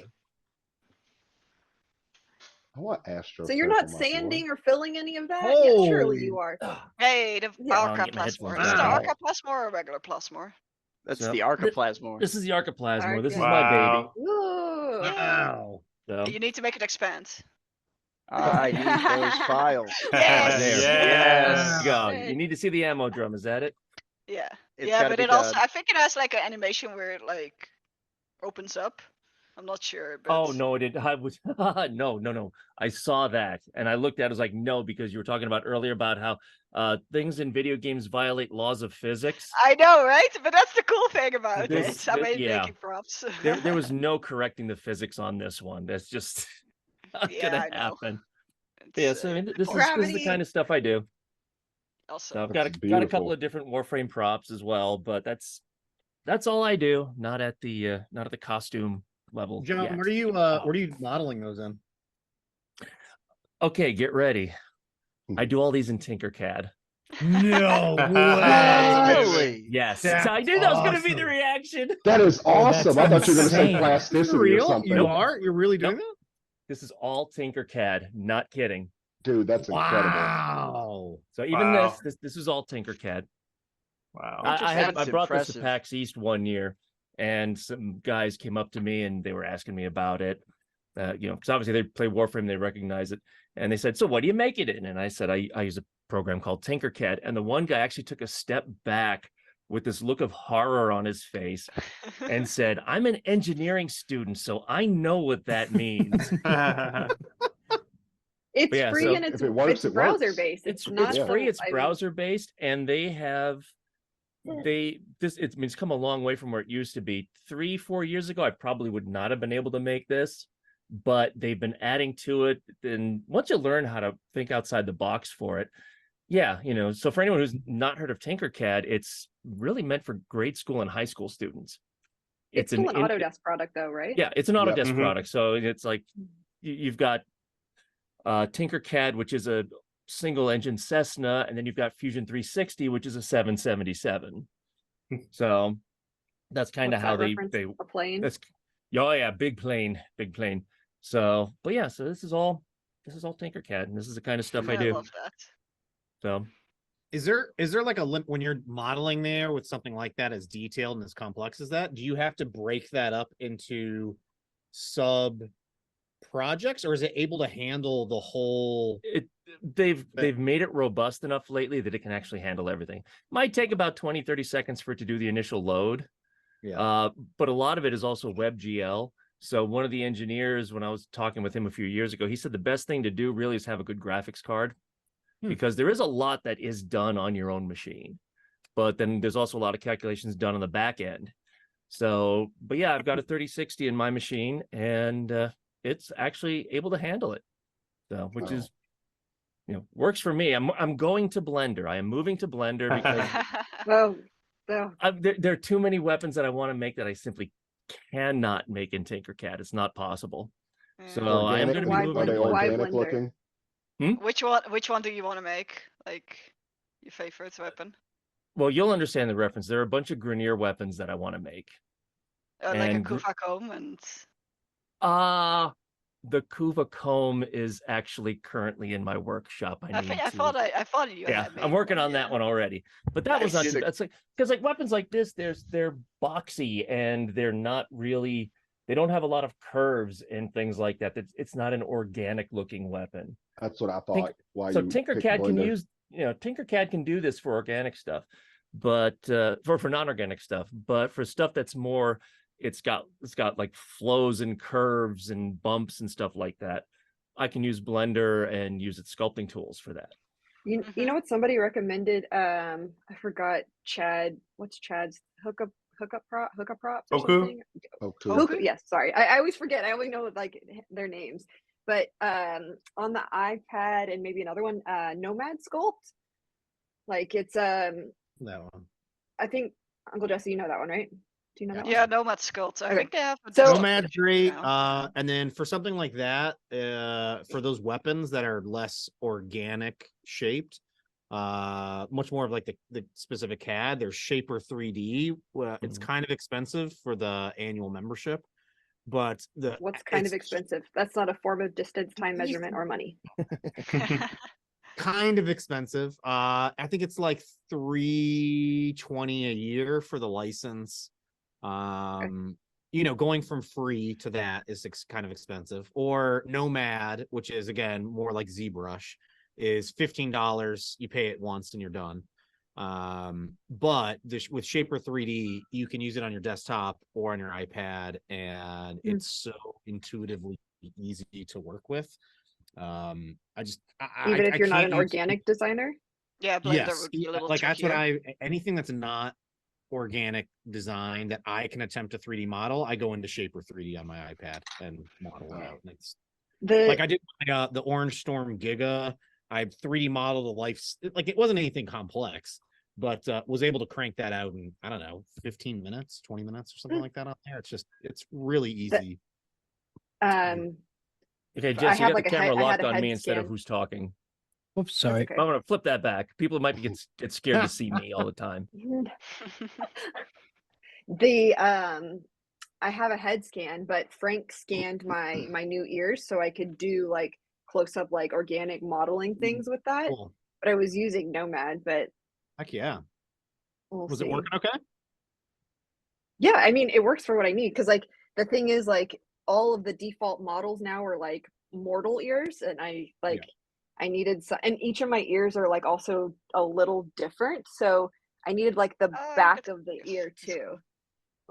I want Astro. So you're not sanding or filling any of that? Yeah, surely you are. Hey, the Yeah. I'll Arca get my headphones Plasmor. Is it the Wow. Arca Plasmor or regular Plasmor? That's So, the Arcaplasmor. This is the Arcaplasmor. This is Arca. my baby. Wow. Ooh. wow. So You need to make it expand. I need those files. Yes! There. Yes. you go. Hey. You need to see the ammo drum. Is that it? Yeah. It's Yeah, gotta but be it also done. I think it has like an animation where it like opens up. I'm not sure, but Oh no, it did. I was no. I saw that and I looked at it. I was like, no, because you were talking about earlier about how things in video games violate laws of physics. I know, right? But that's the cool thing about This- it. I mean, yeah. making props. There was no correcting the physics on this one. That's just not Yeah, gonna I know. happen. It's, Yeah, so I mean, this is the Gravity. kind of stuff I do. also So I've That's got a couple beautiful. of different Warframe props as well, but that's all I do. Not at the costume level. John, yet. what are you modeling those in? Okay, get ready. I do all these in Tinkercad. No Really? Yes, That's so I knew that was going to be the awesome. reaction. That is Oh, that's awesome. I thought you were going to say insane. plasticity or Real? something. You are? You're really doing Nope. This is all Tinkercad. Not kidding. Dude, that's that? incredible. Wow. So even Wow. this is all Tinkercad. Wow. I That's brought this to impressive. PAX East one year, and some guys came up to me and they were asking me about it. Because obviously they play Warframe, they recognize it, and they said, "So what do you make it in?" And I said, "I use a program called Tinkercad." And the one guy actually took a step back with this look of horror on his face and said, "I'm an engineering student, so I know what that means." It's Yeah, free so and if it works, it's it browser works. based. It's not free, the- it's I mean, browser based, and they have Yeah. it's come a long way from where it used to be. 3-4 years ago, I probably would not have been able to make this, but they've been adding to it. And once you learn how to think outside the box for it, yeah, so for anyone who's not heard of Tinkercad, it's really meant for grade school and high school students. It's still an Autodesk product though, right? Yeah, it's an Yep. Autodesk Mhm. product. So it's like you've got Tinkercad, which is a single engine Cessna, and then you've got Fusion 360, which is a 777. So that's kind of What's how that they reference? A plane. that's oh yeah, big plane. So, but yeah, so this is all Tinkercad, and this is the kind of stuff I I do. love that. So Is there like a limit when you're modeling there with something like that as detailed and as complex as that? Do you have to break that up into sub projects, or is it able to handle the whole? they've made it robust enough lately that it can actually handle everything. Might take about 20-30 seconds for it to do the initial load. Yeah. But a lot of it is also WebGL. So one of the engineers, when I was talking with him a few years ago, he said the best thing to do really is have a good graphics card, because there is a lot that is done on your own machine, but then there's also a lot of calculations done on the back end. So, but yeah, I've got a 3060 in my machine, and it's actually able to handle it. So, which Oh. is works for me. I'm going to Blender. I am moving to Blender because Oh, oh. there are too many weapons that I want to make that I simply cannot make in Tinkercad. It's not possible. So I am going to be Why moving Are to they Blender? Why Blender. organic Blender? looking? Which one do you want to make? Like your favorite weapon? Well, you'll understand the reference. There are a bunch of Grenier weapons that I want to make. Like a And Kufa comb and the Kuva comb is actually currently in my workshop. I thought you yeah, had I'm made working one, on that yeah. one already. But that was not Nice. too, that's like because like weapons like this, they're boxy and they're not really, they don't have a lot of curves and things like that. It's not an organic looking weapon. That's what I thought. Why So you picked Tinkercad can Blender. use, Tinkercad can do this for organic stuff, but for non-organic stuff, but for stuff that's more, it's got like flows and curves and bumps and stuff like that. I can use Blender and use its sculpting tools for that. You know what somebody recommended? I forgot Chad. What's Chad's hookup props or Hoku? something? Hoku. Hoku, yes, sorry. I always forget. I only know like their names. But on the iPad and maybe another one, Nomad Sculpt. Like it's That one. I think Uncle Jesse, you know that one, right? Do you know that Yeah, one? Nomad Sculpt. I Okay. think they have a So- desktop Nomad's version great. now. And then for something like that, for those weapons that are less organic shaped, much more of like the specific CAD, there's Shaper 3D. It's kind of expensive for the annual membership, but What's kind of it's expensive? That's not a form of distance, time measurement, or money. kind of expensive. I think it's like $320 a year for the license. Going from free to that is kind of expensive. Or Nomad, which is again more like ZBrush, is $15. You pay it once and you're done. But with Shaper 3D, you can use it on your desktop or on your iPad, and it's so intuitively easy to work with. Even if you're not an organic designer. Yeah, Blender Yes, would be a little like that's what trickier. anything that's not organic design that I can attempt to 3D model, I go into Shaper 3D on my iPad and model it out. And it's like I did the Orange Storm Giga. I 3D modeled the life, like it wasn't anything complex, but was able to crank that out in, I don't know, 15 minutes, 20 minutes or something like that on there. It's really easy. Okay, Jesse, you got the camera locked on me instead of who's talking. Oops, sorry. okay. I'm gonna flip that back. People might get scared to see me all the time. I have a head scan, but Frank scanned my new ears so I could do like close up like organic modeling things with that. Cool. But I was using Nomad, but Heck yeah. we'll Was see. it working okay? Yeah, I mean it works for what I need because like the thing is like all of the default models now are like mortal ears, and I needed some, and each of my ears are like also a little different, so I needed like the back of the ear too.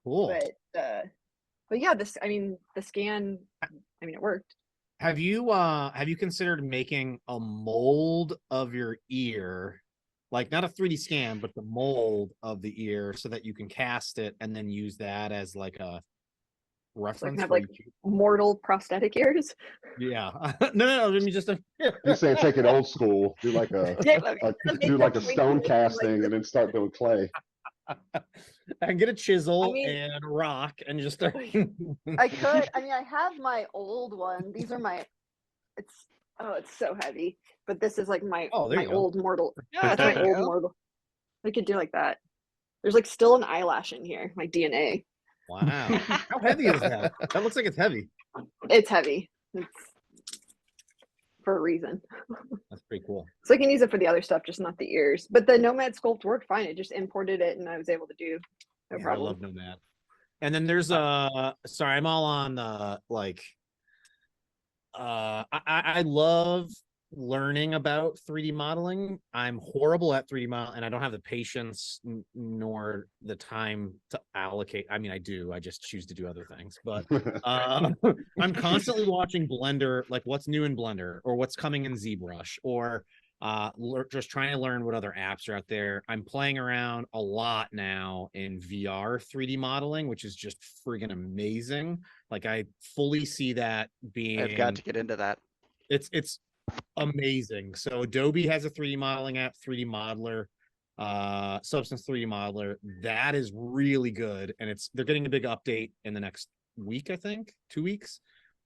Cool. But yeah, the scan, it worked. Have you considered making a mold of your ear, like not a 3D scan, but the mold of the ear, so that you can cast it and then use that as like a reference? So I can have like mortal prosthetic ears. Yeah. No. Let me just. He's saying take it old school. Do like a stone casting and then start doing clay. I can get a chisel and a rock and just start. I could. I have my old one. These are my. It's so heavy. But this is like my old mortal. Yeah, that's my old mortal. I could do like that. There's like still an eyelash in here. My DNA. Wow. How heavy is that? That looks like it's heavy. It's heavy. It's for a reason. That's pretty cool. So I can use it for the other stuff, just not the ears. But the Nomad Sculpt worked fine. It just imported it and I was able to do no problem. I love Nomad. And then there's sorry, I'm all on I love learning about 3D modeling. I'm horrible at 3D model, and I don't have the patience nor the time to allocate. I mean, I do. I just choose to do other things. But I'm constantly watching Blender, like what's new in Blender or what's coming in ZBrush, or just trying to learn what other apps are out there. I'm playing around a lot now in VR 3D modeling, which is just friggin' amazing. Like I fully see that being. I've got to get into that. It's amazing. So Adobe has a 3D modeling app, 3D Modeler, Substance 3D Modeler. That is really good, and they're getting a big update in the next week, I think, 2 weeks.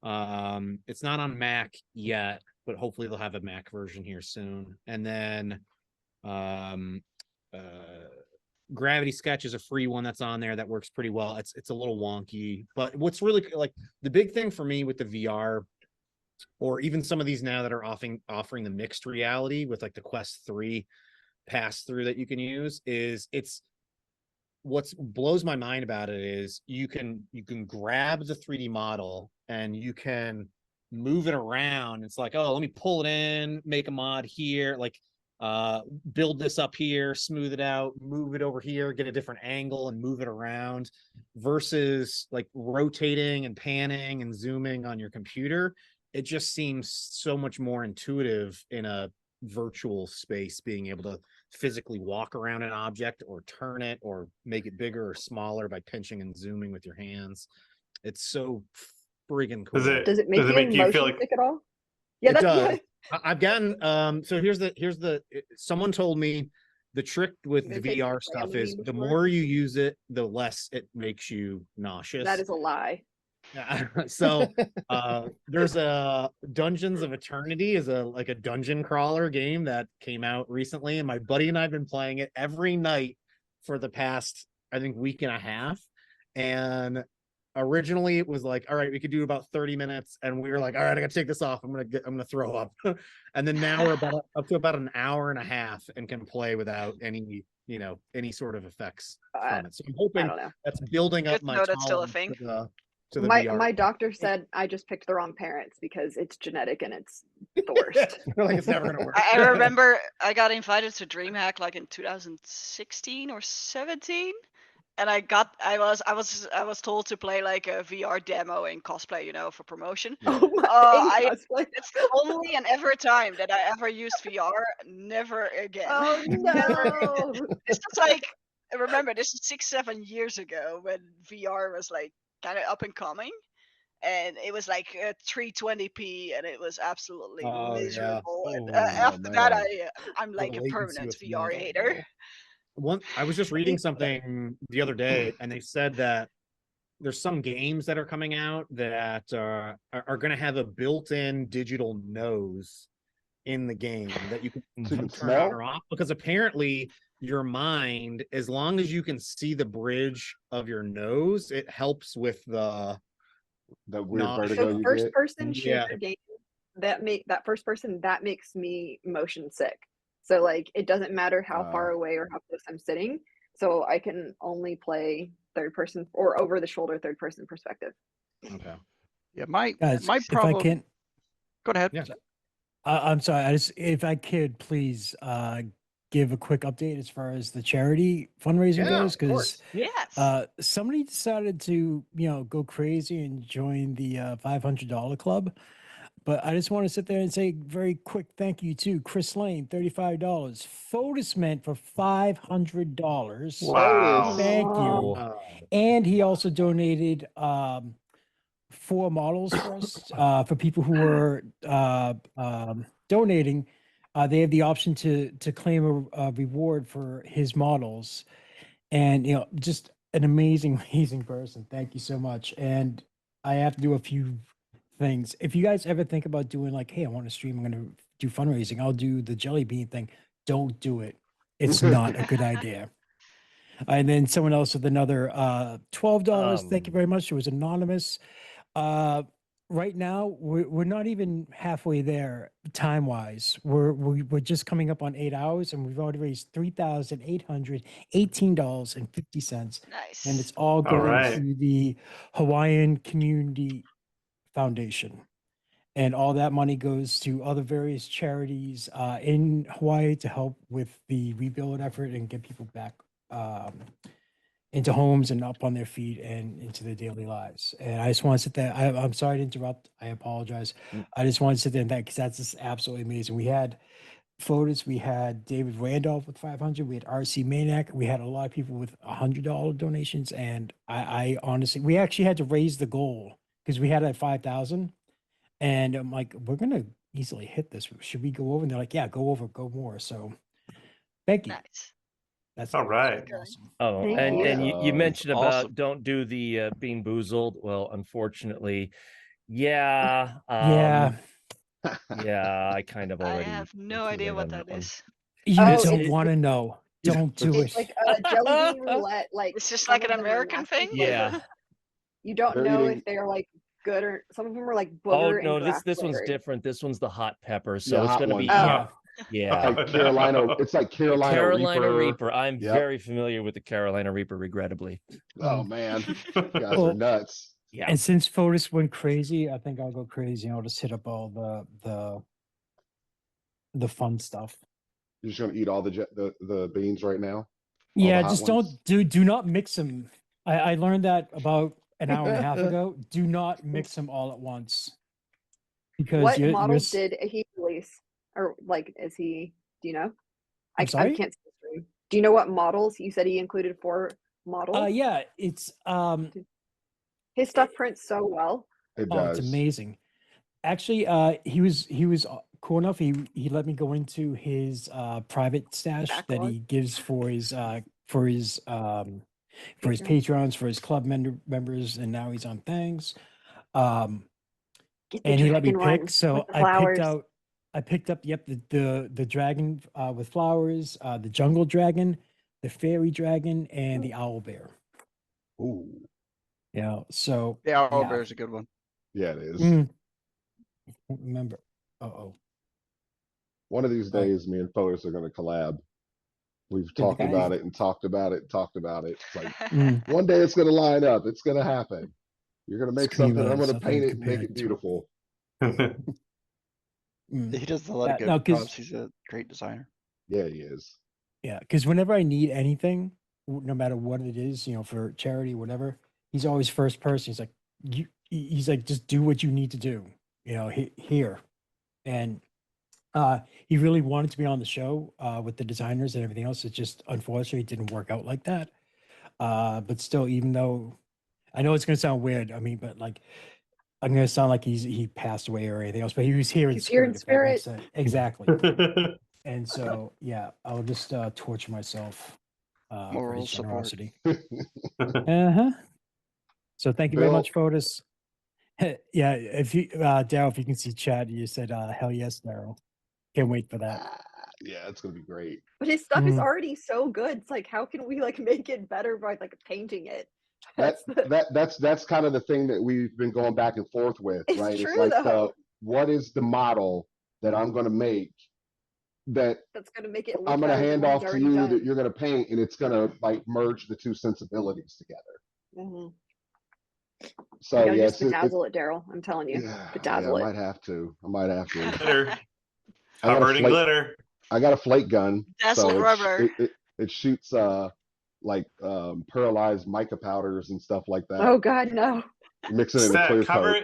It's not on Mac yet, but hopefully they'll have a Mac version here soon. And then Gravity Sketch is a free one that's on there that works pretty well. It's a little wonky, but what's really like the big thing for me with the VR, or even some of these now that are offering the mixed reality with like the Quest 3 pass through that you can use, is what blows my mind about it is you can grab the 3D model and you can move it around. It's like, oh, let me pull it in, make a mod here, like build this up here, smooth it out, move it over here, get a different angle and move it around, versus like rotating and panning and zooming on your computer. It just seems so much more intuitive in a virtual space, being able to physically walk around an object or turn it or make it bigger or smaller by pinching and zooming with your hands. It's so friggin' cool. Does it make you feel motion like sick at all? Yeah, it that's does. I've gotten so here's the someone told me the trick with the They take VR stuff is the before? more you use it, the less it makes you nauseous. That is a lie. So there's a Dungeons of Eternity is like a dungeon crawler game that came out recently, and my buddy and I've been playing it every night for the past, I think, week and a half. And originally it was like, all right, we could do about 30 minutes, and we were like, all right, I gotta take this off, I'm gonna throw up. And then now we're up to about an hour and a half and can play without any sort of effects from it. So I'm hoping that's building up Good to my know that's still a tolerance thing. to the My VR. doctor said I just picked the wrong parents because it's genetic and it's the worst. Like it's never gonna work. I remember I got invited to DreamHack like in 2016 or 17, and I was told to play like a VR demo in cosplay, for promotion. Oh my cosplay. It's the only and ever time that I ever used VR. Never again. Oh no. This is like, remember, this is 6-7 years ago when VR was like kind of up and coming, and it was like 320p, and it was absolutely miserable. And after that, I'm like a permanent VR hater. I was just reading something the other day, and they said that there's some games that are coming out that are going to have a built-in digital nose in the game that you can turn on or off, because apparently your mind, as long as you can see the bridge of your nose, it helps with the weird vertigo So you first get. person shooter game that makes me motion sick. So like it doesn't matter how far away or how close I'm sitting. So I can only play third person or over the shoulder third person perspective. Okay. Yeah, my Guys, problem. If I can, Go ahead. Yeah. I'm sorry. If I could please give a quick update as far as the charity fundraising goes, because Yes. somebody decided to go crazy and join the $500 club. But I just want to sit there and say very quick thank you to Chris Lane, $35. Fotis meant for $500. Wow. Thank you. And he also donated 4 models for us. For people who were donating, they have the option to claim a reward for his models. And just an amazing person. Thank you so much. And I have to do a few things. If you guys ever think about doing like, hey, I want to stream, I'm going to do fundraising, I'll do the jelly bean thing. Don't do it. It's not a good idea. And then someone else with another $12. Thank you very much. It was anonymous. Right now, we're not even halfway there time wise. We're just coming up on 8 hours, and we've already raised $3,818.50. Nice. And it's all going right. to the Hawaiian Community Foundation. And all that money goes to other various charities in Hawaii to help with the rebuild effort and get people back into homes and up on their feet and into their daily lives. And I just want to sit there. I'm sorry to interrupt. I apologize. I just want to sit there and thank, because that's just absolutely amazing. We had Fotis, we had David Randolph with 500, we had RC Maniac, we had a lot of people with $100 donations. And I honestly, we actually had to raise the goal because we had at 5,000. And I'm like, we're going to, easily hit this. Should we go over? And they're like, yeah, go over, go more. So thank you. Nice. That's All right. awesome. Oh, Thank and you. you mentioned about awesome. don't do the Bean Boozled. Well, unfortunately, yeah, Yeah, yeah, I kind of I already have no too idea late what on that one. is. you Oh, don't it's want to know. Don't do it's it. like jelly bean roulette. Like It's just some like an of them are American nasty thing. Yeah. flavors. You don't They're know eating- if they're like good or some of them are like Oh booger no, and this grass one's flavored. different. This one's the hot pepper, so The it's hot gonna one. be Yeah. yeah. Like Carolina, no. it's like The Carolina, Carolina Reaper. Reaper. I'm Yep. very familiar with the Carolina Reaper, regrettably. Oh man, you guys are Well, nuts. Yeah. And since Fotis went crazy, I think I'll go crazy. I'll just hit up all the fun stuff. You're just gonna eat all the beans right now. All Yeah, the hot just ones? do not mix them. I learned that about an hour and a half ago. Do not mix them all at once. Because What you're models did he release? Or like is he do you know? I'm I sorry? can't see the screen. Do you know what models? You said he included 4 models. Yeah, it's His stuff prints so well. It oh, it's does. amazing. Actually, he was cool enough. He let me go into his private stash that Backlog. he gives for his patrons, for his club members, and now he's on things. Get the And he let me dragon one pick. So with the I flowers. picked up the dragon with flowers, the jungle dragon, the fairy dragon, and the owl bear. Ooh, Yeah. So The owl yeah. bear is a good one. yeah, it is. I can't remember. Oh. One of these Right. days, me and Fotis are gonna collab. We've the talked guy- about it and talked about it and talked about it. It's like Mm. one day it's gonna line up. It's gonna happen. You're gonna make Scream something. I'm gonna something paint it and make compared it to- beautiful. Mm. He does a lot of No, good 'cause- props. He's a great designer. Yeah, he is. Yeah, because whenever I need anything, no matter what it is, for charity, whatever, he's always first person. He's like, he's like, just do what you need to do, here. And he really wanted to be on the show with the designers and everything else. It just unfortunately didn't work out like that. But still, even though I know it's gonna sound weird, I mean, but like I'm gonna sound like he passed away or anything else, but he was here in He's here in spirit. If that makes spirit. sense. Exactly. And so, yeah, I'll just torture myself for Moral his support. generosity. Uh-huh. So thank you very Bill- much, Fotis. Yeah, if you, Daryl, if you can see chat, you said, hell yes, Daryl. Can't wait for that. Yeah, it's gonna be great. But his stuff is Mm. already so good. It's like, how can we like make it better by like painting it? That That's the, that's kind of the thing that we've been going back and forth with, It's right? true, It's like though. what is the model that I'm gonna make that that's gonna make it look I'm gonna better than hand what off he's to already you done. that you're gonna paint, and it's gonna like merge the two sensibilities together. Mhm. So You know, yeah, just bedazzle it, Daryl. I'm telling you, yeah, bedazzle I it. might have to. I might have to. Glitter. I got a Covered in flake- glitter. I got a flake gun, Dazzled so rubber. it shoots like pearlized mica powders and stuff like that. Oh God, no! Mix it in a clear coat.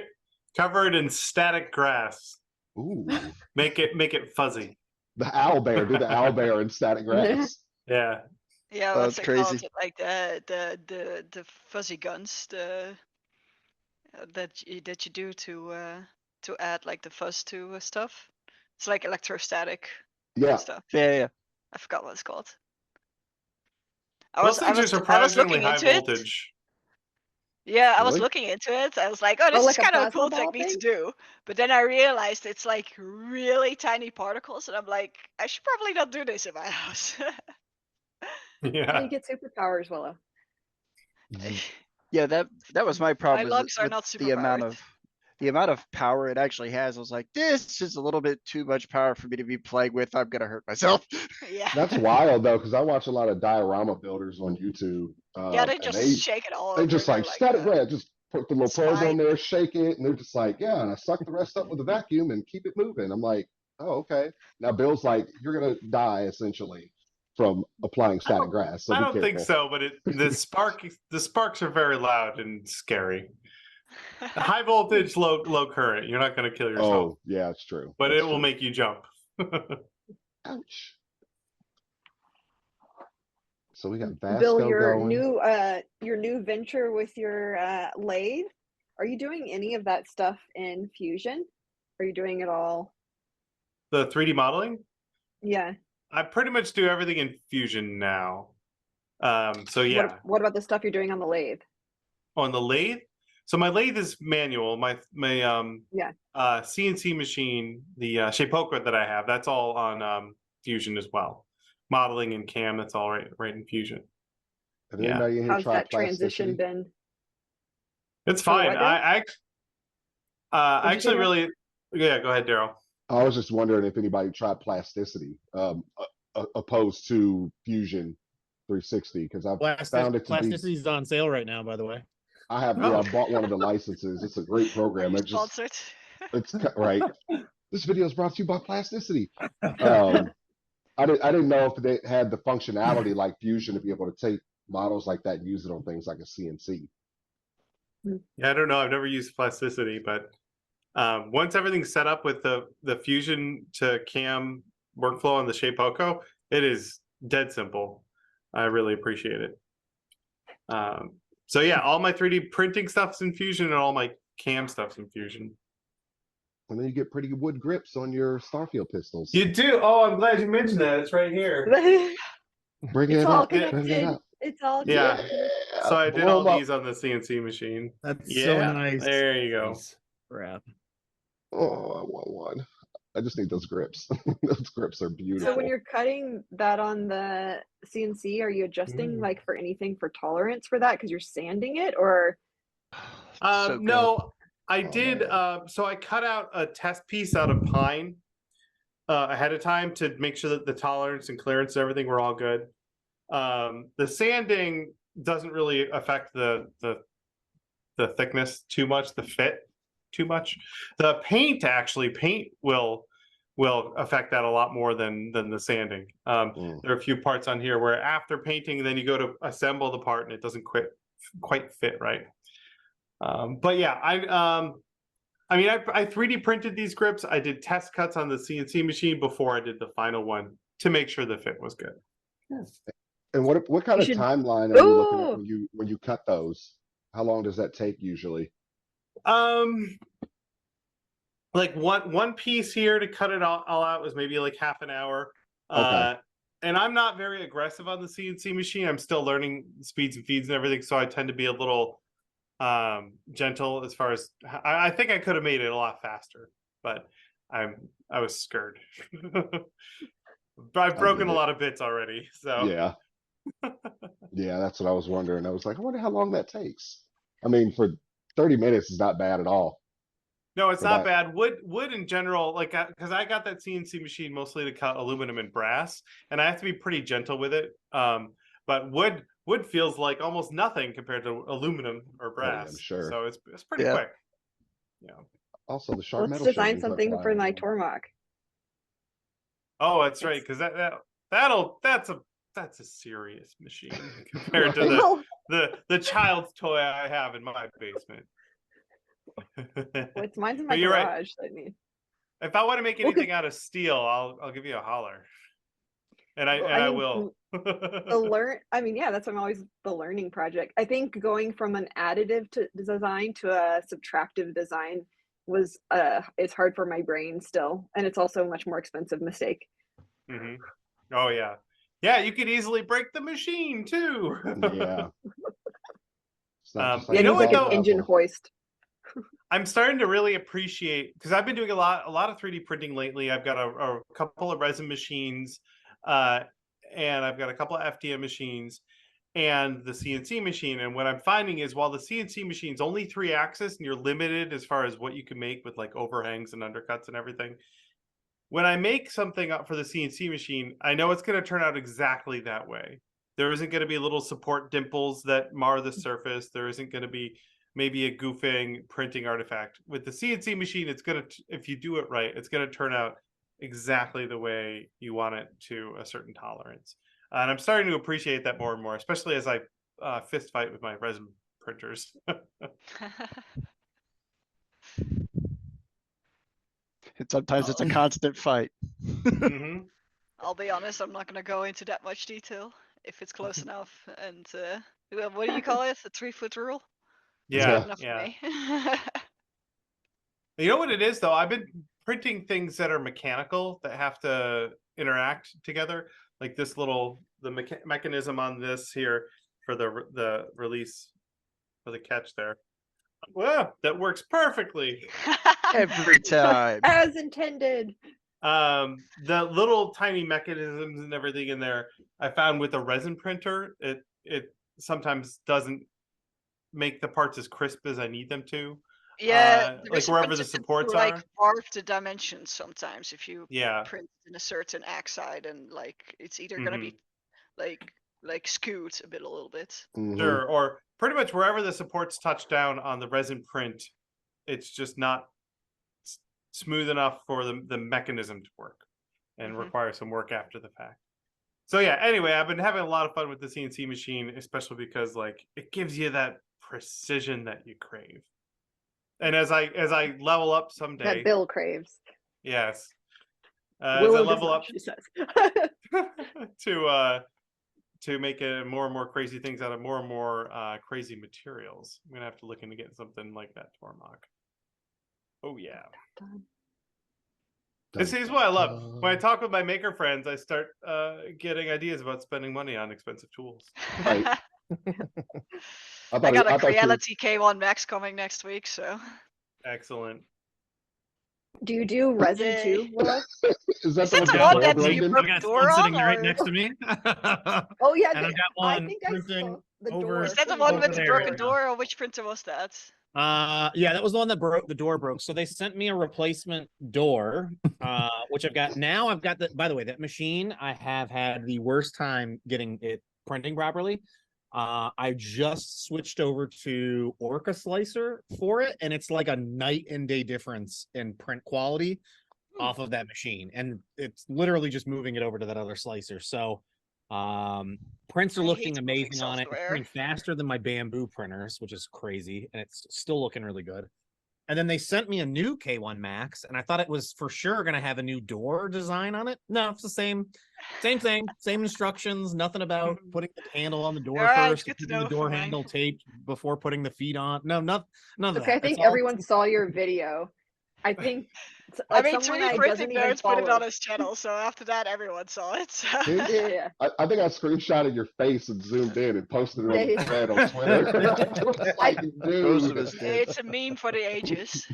Covered in static grass. Ooh, Make it fuzzy. the owl bear. Do the owl bear in static grass. Yeah. Yeah, Oh, what's that's it called? crazy. Like the fuzzy guns, that you do to add like the fuzz to stuff. It's like electrostatic Yeah, stuff. Yeah. I forgot what it's called. Those things are I was surprisingly looking high into it. voltage. Yeah, I was Really? looking into it. I was like, oh, this is like a kind of a plasma cool ball technique to thing? do. But then I realized it's like really tiny particles, and I'm like, I should probably not do this in my house. How Yeah. you get superpowers, Willow? Yeah, that was my problem. is lugs are with not the amount superpowered. of power it actually has. I was like, this is a little bit too much power for me to be playing with. I'm gonna hurt myself. Yeah. that's wild though, because I watch a lot of diorama builders on YouTube. Yeah, they and just shake it all they over. just and like they're static grass, just put the little it's probe on fine. there, shake it, and they're just like, yeah, and I suck the rest up with a vacuum and keep it moving. I'm like, oh, okay. Now Bill's like, you're gonna die essentially from applying static grass. So I be don't think careful. so, but the sparks are very loud and scary. High voltage, low current. You're not going to kill yourself, Oh, yeah, it's true. but That's it will true. make you jump. Ouch. So we got Vasco Bill, your going. new venture with your lathe. Are you doing any of that stuff in Fusion? Are you doing it all the 3D modeling. Yeah. I pretty much do everything in Fusion now. So yeah, What about the stuff you're doing on the lathe? on the lathe. So my lathe is manual. My Yeah. CNC machine, the Shapeoko that I have, that's all on Fusion as well. Modeling and CAM, that's all right in Fusion. Have Yeah. anybody in here How's tried that transition plasticity? been? It's For fine. what, Daryl? I What'd you say, actually Daryl? really, yeah. Go ahead, Daryl. I was just wondering if anybody tried plasticity, opposed to Fusion 360, because I've found it to be. Plasticity's on sale right now, by the way. I have, yeah, I bought one of the licenses. It's a great Are program. you It just, sponsored? it's right. This video is brought to you by Plasticity. I didn't know if they had the functionality like Fusion to be able to take models like that and use it on things like a CNC. Yeah, I don't know. I've never used plasticity, but once everything's set up with the Fusion to CAM workflow on the Shapeoko, it is dead simple. I really appreciate it. So yeah, all my 3D printing stuff's in Fusion and all my CAM stuff's in Fusion. And then you get pretty wood grips on your Starfield pistols. You do? Oh, I'm glad you mentioned that. It's right here. Bring It's it all up. Bring it connected. up. It's all Yeah. connected. So I did blow all 'em up. these on the CNC machine. That's Yeah, so nice. there you go. Nice. Crap. Oh, I want one. I just need those grips. Those grips are So beautiful. when you're cutting that on the CNC, are you adjusting like for anything for tolerance for that because you're sanding it, or? So good. No, I Oh, did. man. So I cut out a test piece out of pine ahead of time to make sure that the tolerance and clearance and everything were all good. The sanding doesn't really affect the thickness too much, the fit too much. The paint will affect that a lot more than the sanding. There are a few parts on here where after painting, then you go to assemble the part and it doesn't quite fit right. But yeah, I mean, I 3D printed these grips. I did test cuts on the CNC machine before I did the final one to make sure the fit was good. And what kind You of should- timeline are you looking at Ooh! when you cut those? How long does that take usually? Like one piece here to cut it all out was maybe like half an hour. Okay. And I'm not very aggressive on the CNC machine. I'm still learning speeds and feeds and everything, so I tend to be a little gentle as far as I think I could have made it a lot faster, but I was scared. But I've broken a lot of bits already, so Yeah. Yeah, that's what I was wondering. I was like, I wonder how long that takes. I mean, for 30 minutes is not bad at all. no, it's for not that. bad. Wood in general, like because I got that CNC machine mostly to cut aluminum and brass, and I have to be pretty gentle with it. But wood feels like almost nothing compared to aluminum or Oh, yeah, brass. I'm sure. So it's pretty Yeah. quick. Yeah. Also, the sharp Let's metal design shavings are something for flying my around. Tormach. Oh, that's right, because that's a serious machine compared to Well, the child's toy I have in my basement. it's mine's in my But you're right. garage. I mean, If I want to make Well, 'cause- anything out of steel, I'll give you a holler. And I Well, and I I mean, will. I mean, yeah, that's why I'm always the learning project. I think going from an additive to design to a subtractive design was it's hard for my brain still, and it's also a much more expensive mistake. Mhm. Oh yeah. Yeah, you could easily break the machine too. Yeah. It's not just You Yeah, know it needs what, like an though? engine hoist. I'm starting to really appreciate because I've been doing a lot of 3D printing lately. I've got a couple of resin machines, and I've got a couple of FDM machines and the CNC machine. And what I'm finding is while the CNC machine's only 3-axis and you're limited as far as what you can make with like overhangs and undercuts and everything, when I make something up for the CNC machine, I know it's going to turn out exactly that way. There isn't going to be little support dimples that mar the surface. There isn't going to be maybe a goofing printing artifact. With the CNC machine, it's going to, if you do it right, it's going to turn out exactly the way you want it to a certain tolerance. And I'm starting to appreciate that more and more, especially as I fist fight with my resin printers. And sometimes it's a constant fight. Mhm. I'll be honest, I'm not gonna go into that much detail if it's close enough. And what do you call it? The 3-foot rule? It's Yeah, good enough yeah. for me. You know what it is though? I've been printing things that are mechanical that have to interact together, like this little mechanism on this here for the release for the catch there. Well, that works perfectly. Every time. As intended. The little tiny mechanisms and everything in there, I found with a resin printer, it sometimes doesn't make the parts as crisp as I need them to. Yeah, like wherever the supports like are. carve the dimensions sometimes if you Yeah. print in a certain axide, and like it's either gonna be like skewed a little bit. Sure, or pretty much wherever the supports touch down on the resin print, it's just not smooth enough for the mechanism to work, and require some work after the fact. So yeah, anyway, I've been having a lot of fun with the CNC machine, especially because like it gives you that precision that you crave. And as I level up someday, That Bill craves. yes, as Willow I does level not, up she says. to make more and more crazy things out of more and more crazy materials, I'm gonna have to look into getting something like that Tormach. Oh yeah. This is what I love. When I talk with my maker friends, I start getting ideas about spending money on expensive tools. Right. I got a Creality K1 Max coming next week, so. Excellent. Do you do resin too, Willow? Is that Is that the one that you broke the door on? Sitting right or- next to me. Oh yeah, And I've got I one think I printing saw the over- door. Is that the over one with the there broken right now. door, or which printer was that? Yeah, that was the one that broke. The door broke. So they sent me a replacement door, which I've got now. I've got by the way, that machine, I have had the worst time getting it printing properly. I just switched over to Orca Slicer for it, and it's like a night and day difference in print quality off of that machine. And it's literally just moving it over to that other slicer. So prints are I looking hate moving amazing on it. It's software. printing faster than my bamboo printers, which is crazy, and it's still looking really good. And then they sent me a new K1 Max, and I thought it was for sure going to have a new door design on it. No, it's the same thing, same instructions. Nothing about putting the handle on the door All right, first, good to keeping the know door for mine. handle taped before putting the feet on. No, none of Okay, that. I think It's all- everyone saw your video. I think I mean, someone 3 I printing doesn't even nerds put it follow. on his channel, so after that, everyone saw it. so- Dude, Yeah. I think I screenshotted your face and zoomed in and posted it on They- the thread on Twitter. It was like, Most of dude. us did. It's a meme for the ages.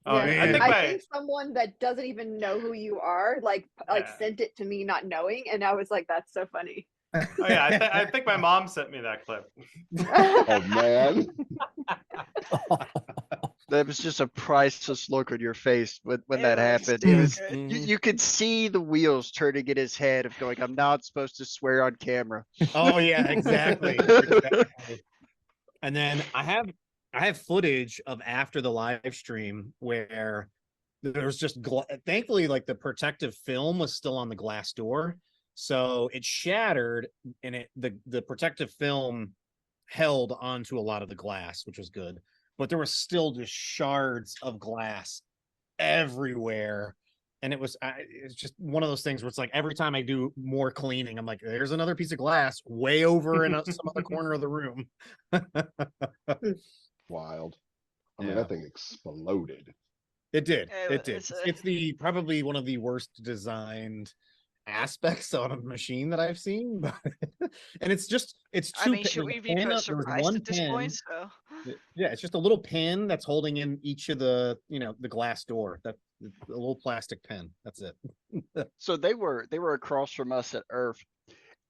Oh, Yeah, I think I my think someone that doesn't even know who you are, like Yeah. sent it to me not knowing, and I was like, "That's so funny." oh yeah, I think my mom sent me that clip. Oh man. That was just a priceless look on your face when It that was happened. so It was good. you could see the wheels turning in his head of going, I'm not supposed to swear on camera. Oh yeah, exactly. Exactly. And then I have footage of after the live stream where there's just thankfully like the protective film was still on the glass door, so it shattered, and the protective film held onto a lot of the glass, which was good, but there were still just shards of glass everywhere. And it's just one of those things where it's like every time I do more cleaning, I'm like, there's another piece of glass way over in some other corner of the room. Wild. I mean, Yeah. that thing exploded. It did. Yeah, It did. it's It's the probably one of the worst designed aspects on a machine that I've seen. But and it's two. I mean, should there's we a be pin there was surprised one at this pin. point? So. Yeah, it's just a little pin that's holding in each of the the glass door. That a little plastic pin. That's it. So they were across from us at Earth,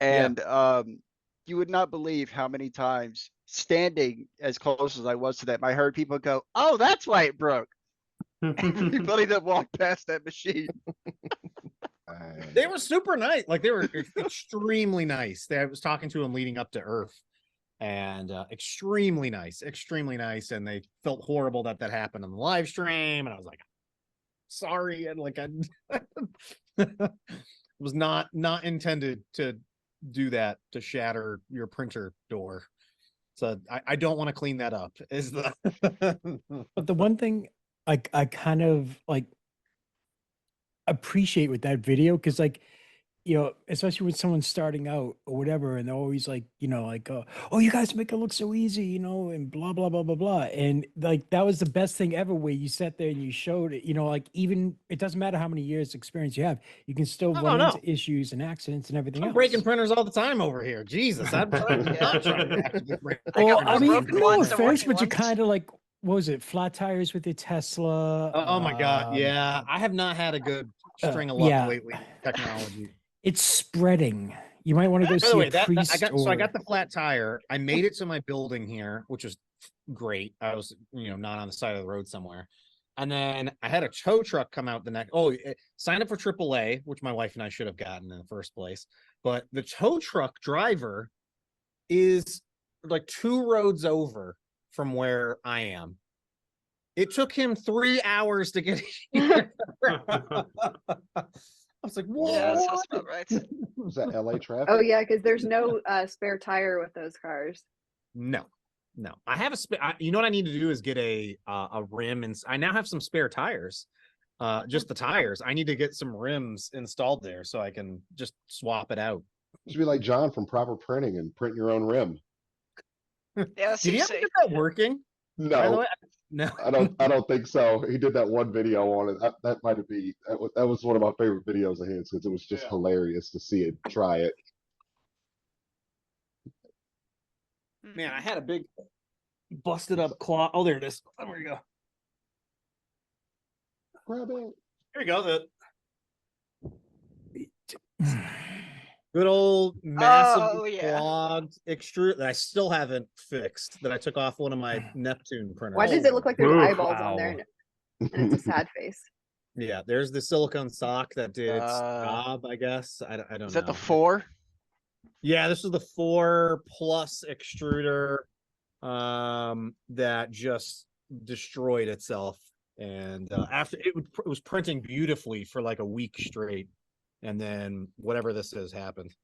Yeah. and you would not believe how many times standing as close as I was to them, I heard people go, "Oh, that's why it broke." Everybody that walked past that machine. They were super nice. Like they were extremely nice. I was talking to them leading up to Earth, and extremely nice. And they felt horrible that happened on the live stream. And I was like, sorry. And like, I was not intended to do that, to shatter your printer door. So I don't want to clean that up. Is the But the one thing I kind of like appreciate with that video, because like you know, especially when someone's starting out or whatever, and they're always like, you know, like, oh, you guys make it look so easy, you know, and blah, blah, blah, blah, blah. And like, that was the best thing ever where you sat there and you showed it, you know, like, even it doesn't matter how many years experience you have, you can still No, run no. into issues and accidents and everything I'm else. breaking printers all the time over here. Jesus, I'm trying to not trying to actually break I Well, got I more mean, broken no ones than offense, working but you ones. kind of like, what was it, flat tires with your Tesla? Oh my god, yeah. I have not had a good string of luck yeah. lately with technology. It's spreading. You might want to go By the see way, a I priest got or so I got the flat tire. I made it to my building here, which was great. I was, not on the side of the road somewhere. And then I had a tow truck come out the next. Signed up for AAA, which my wife and I should have gotten in the first place. But the tow truck driver is like 2 roads over from where I am. It took him 3 hours to get here. I was like, what? Yeah, that sounds about right. Was that LA traffic? Oh yeah, because there's no spare tire with those cars. No. I have a you know what I need to do is get a rim, and I now have some spare tires. Just the tires. I need to get some rims installed there so I can just swap it out. You should be like John from Proper Printing and print your own rim. Yeah, Did he ever CC. get that working? By the No, way, no. I don't think so. He did that one video on it. That might have been that was one of my favorite videos of his because it was just hilarious to see it try it. Man, I had a big busted up claw. Oh, there it is. Oh, there you go. Grab it. Here you go. Good old massive Oh, yeah. clogged extrude that I still haven't fixed. That I took off one of my Neptune printers. Why does it look like there's Oof. eyeballs on there? And it's a sad face. Yeah, there's the silicone sock that did its Uh, job, I guess. I don't know. Is that the 4? Yeah, this is the 4 plus extruder that just destroyed itself. And after it was printing beautifully for like a week straight. And then whatever this has happened.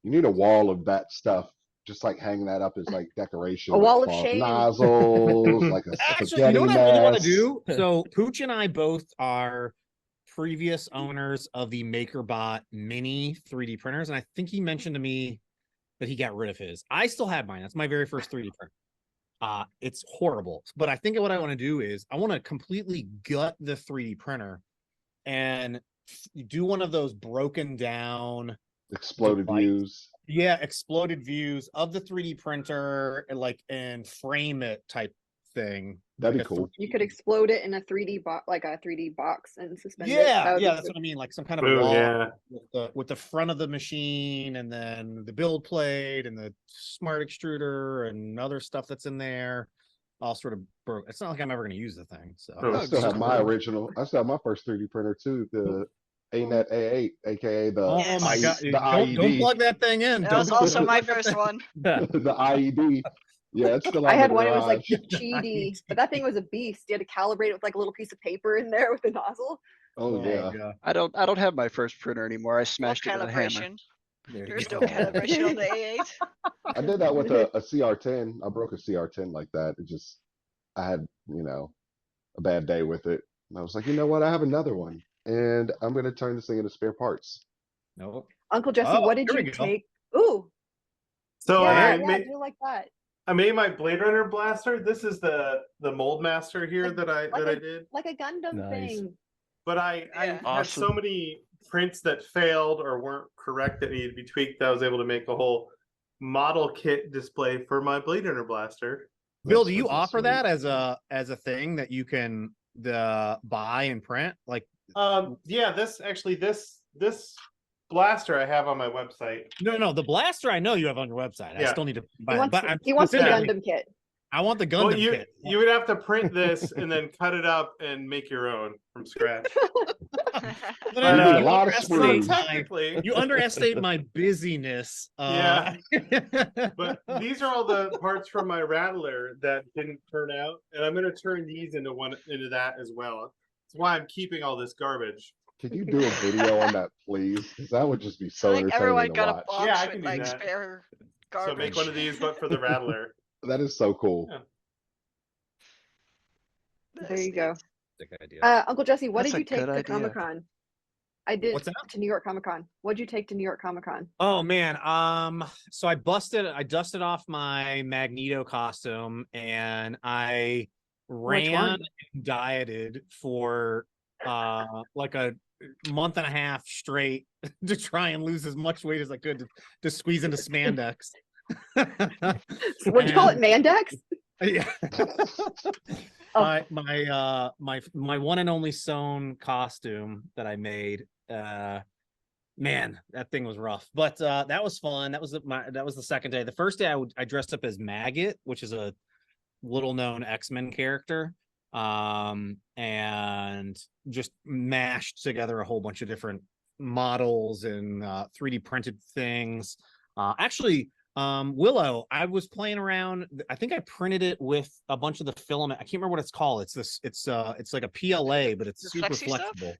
You need a wall of that stuff, just like hang that up as like decoration. A with wall of cloth shame. Nozzles, like a Actually, spaghetti you know what I really want to mess. do? So Pooch and I both are previous owners of the MakerBot mini 3D printers. And I think he mentioned to me that he got rid of his. I still have mine. That's my very first 3D printer. It's horrible. But I think what I want to do is I want to completely gut the 3D printer and do one of those broken down Exploded device. views. Yeah, exploded views of the 3D printer and frame it type thing. That'd Like be a cool. You could explode it in a 3D box, like a 3D box, and suspend it. Yeah, That would yeah, be that's cool. what I mean. Like some kind of Ooh, wall yeah. with the front of the machine, and then the build plate and the smart extruder and other stuff that's in there. All sort of broke. It's not like I'm ever going to use the thing. So Oh, I still have my original. I still have my first 3D printer too. The ANET A8, aka the oh Yes. my IE god! the Don't IED. plug that thing in. That was Don't also my plug that first thing- one. The IED. Yeah, it's still on I had the one. It was like garage. cheaty, but that thing was a beast. You had to calibrate it with like a little piece of paper in there with a nozzle. Oh yeah. God. I don't have my first printer anymore. I What smashed it with a hammer. calibration? There you There's go. no calibration on the A8. I did that with a CR10. I broke a CR10 like that. It just, I had, a bad day with it. And I was like, you know what? I have another one. And I'm going to turn this thing into spare parts. No. Uncle Jesse, Oh, what did here you we go. take? Ooh, So yeah, I yeah, I made do like that. I made my Blade Runner blaster. This is the mold master here Like- that I like did. Like a Gundam Nice. thing. But I Yeah. had so Awesome. many prints that failed or weren't correct that needed to be tweaked that I was able to make a whole model kit display for my Blade Runner blaster. Bill, That's do you freaking offer sweet. that as a thing that you can buy and print? Like Yeah, this blaster I have on my website. no, the blaster I know you have on your website. I Yeah. still need to buy He it. wants, But I'm he wants the specifically- Gundam kit. I want the Gundam Well, you kit. you would have to print this and then cut it up and make your own from scratch. No, You need a lot of underestimate screws. my- Technically, You underestate my busyness. Yeah. but these are all the parts from my Rattler that didn't turn out, and I'm going to turn these into that as well. That's why I'm keeping all this garbage. Could you do a video on that, please? 'Cause that would just be so Like everyone entertaining to got a watch. box Yeah, I with can do like that. spare So garbage. make one of these, but for the Rattler. That is so cool. Yeah. There you go. Good idea. Uncle Jesse, what That's did a you take good to idea. Comic Con? I did What's that? to New York Comic Con. What'd you take to New York Comic Con? Oh man, so I dusted off my Magneto costume and I Which ran one? and dieted for like a month and a half straight to try and lose as much weight as I could to squeeze into spandex. What'd you call it, And- Mandex? Yeah. Oh. My one and only sewn costume that I made. Man, that thing was rough, but that was fun. That was the second day. The first day I dressed up as Maggot, which is a little known X-Men character, and just mashed together a whole bunch of different models and 3D printed things. Actually, Willow, I was playing around. I think I printed it with a bunch of the filament. I can't remember what it's called. It's like a PLA, but it's The super flexi stuff? flexible.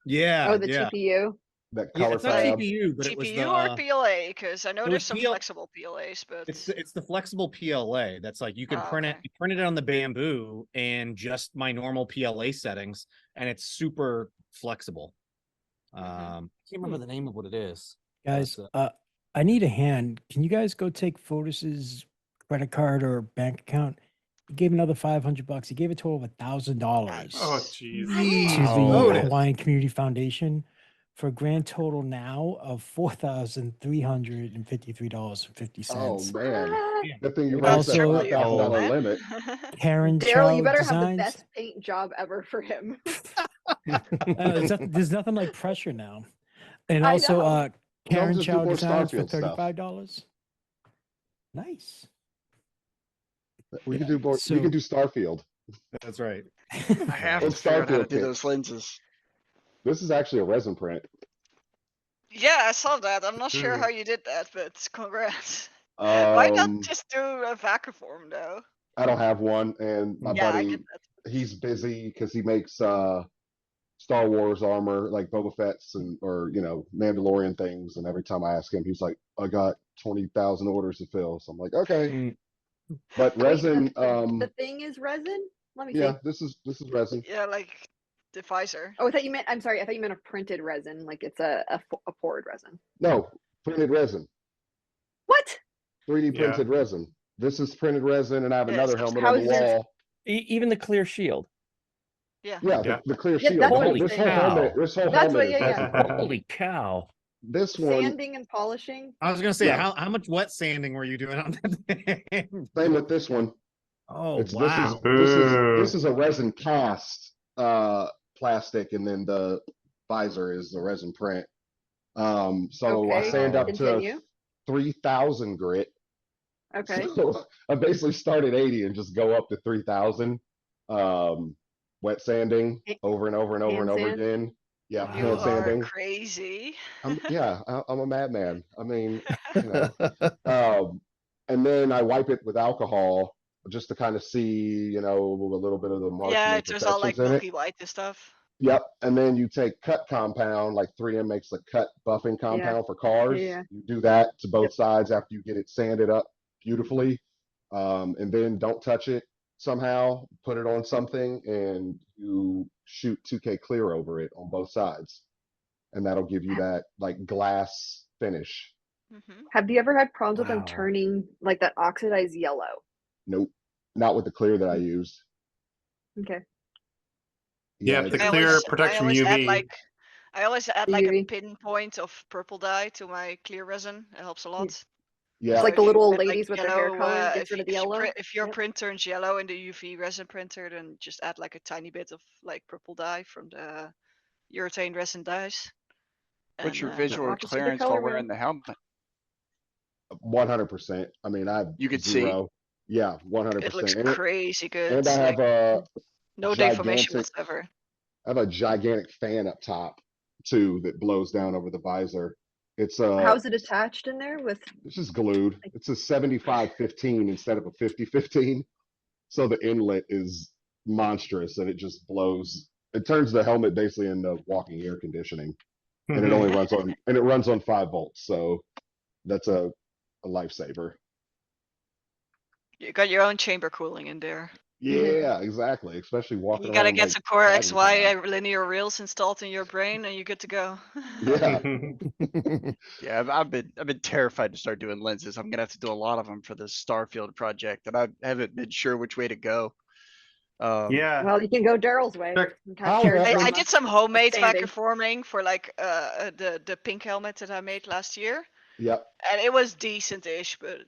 Yeah. Oh, the yeah. TPU. That Yeah, color it's not fab. TPU, but it was TPU or the PLA? Because I know it there's was some PL flexible PLAs, but it's the flexible PLA. That's like you can Oh, print it. okay. You print it on the bamboo and just my normal PLA settings, and it's super flexible. I can't remember the name of what it is. Guys, But, I need a hand. Can you guys go take Fotis's credit card or bank account? He gave another $500. He gave a total of $1,000 Oh, jeez. to Jeez, the Otis. Hawaiian Community Foundation for a grand total now of $4,353.50. Oh man, What? good thing you've That's already set Also, the $1,000 man. limit. Karen Daryl, Chow you better have the Designs. best paint job ever for him. There's nothing like pressure now. And I also, know. Karen just do Chow more Designs for Starfield stuff. $35. Nice. We Yeah, can do more. We can do Starfield. that's right. I have to It's figure out how to Starfield do kit. those lenses. This is actually a resin print. Yeah, I saw that. I'm not sure Hmm. how you did that, but congrats. Why not Um, just do a vacuum form though? I don't have one, and my Yeah, I buddy, get that. he's busy because he makes Star Wars armor like Boba Fett's and or Mandalorian things. And every time I ask him, he's like, "I got 20,000 orders to fill." So I'm like, "Okay." But Wait, resin, the thing is resin? Let me see. yeah, this is resin. Yeah, like the visor. Oh, I thought you meant, I'm sorry, I thought you meant a printed resin, like it's a poured resin. No, printed resin. What? 3D Yeah. printed resin. This is printed resin, and I have Yeah, another it's helmet how on the is this- wall. Even the clear shield. Yeah. Yeah, Yeah. the clear Yeah, shield. that's The what whole- I'm this whole saying. helmet. This whole That's helmet what- is yeah, resin yeah. printed. Holy cow. This one, Sanding and polishing. I was gonna say, Yeah. how much wet sanding were you doing on that thing? same with this one. Oh It's wow. this is a resin cast plastic, and then the visor is the resin print. So I Okay, sand up continue. to 3,000 grit. Okay. So I basically start at 80 and just go up to 3,000. Wet sanding over and over and over and Hand over sand? again. Yeah, You hand are sanding. crazy. I'm a madman. I mean, and then I wipe it with alcohol just to kind of see, a little bit of the marks Yeah, and it's just all like imperfections in it. milky white and stuff. Yep. And then you take cut compound, like 3M makes the cut buffing compound for cars. Yeah. You do that to both sides after you get it sanded up beautifully. And then don't touch it somehow, put it on something, and you shoot 2K clear over it on both sides. And that'll give you that like glass finish. Have you ever had problems with them Wow. turning like that oxidized yellow? Nope. Not with the clear that I used. Okay. Yeah, it's- the I clear always- protection I always add UV. I always add like a UV. pinpoint of purple dye to my clear resin. It helps a lot. yeah. It's like the if you little print, ladies with their hair yellow, color, gets if rid you- of the if you yellow. print- if your Yep. print turns yellow in the UV resin printer, then just add like a tiny bit of like purple dye from the urethane resin dyes. What's your And, visual Watch us with the clearance color while wearing wheel. the helmet? 100%. I mean, I You could see. zero. Yeah, It 100%. looks And, crazy good. and I like, have a no deformation gigantic- whatsoever. I have a gigantic fan up top too that blows down over the visor. It's How's it attached in there with? it's just glued. It's a 75-15 instead of a 50-15. So the inlet is monstrous and it just blows. It turns the helmet basically into walking air conditioning. And it only runs on 5 volts. So that's a lifesaver. You got your own chamber cooling in there. Yeah, exactly. Especially walking You gotta around get like some Core Dragon XY Con. linear reels installed in your brain, and you're good to go. Yeah. Yeah, I've been terrified to start doing lenses. I'm gonna have to do a lot of them for this Starfield project, and I haven't been sure which way to go. Yeah. Well, you can go Daryl's way. Check- and have How shared have- I trauma. did some homemade Standing. backer forming for like the pink helmet that I made last year, Yep. and it was decent-ish, but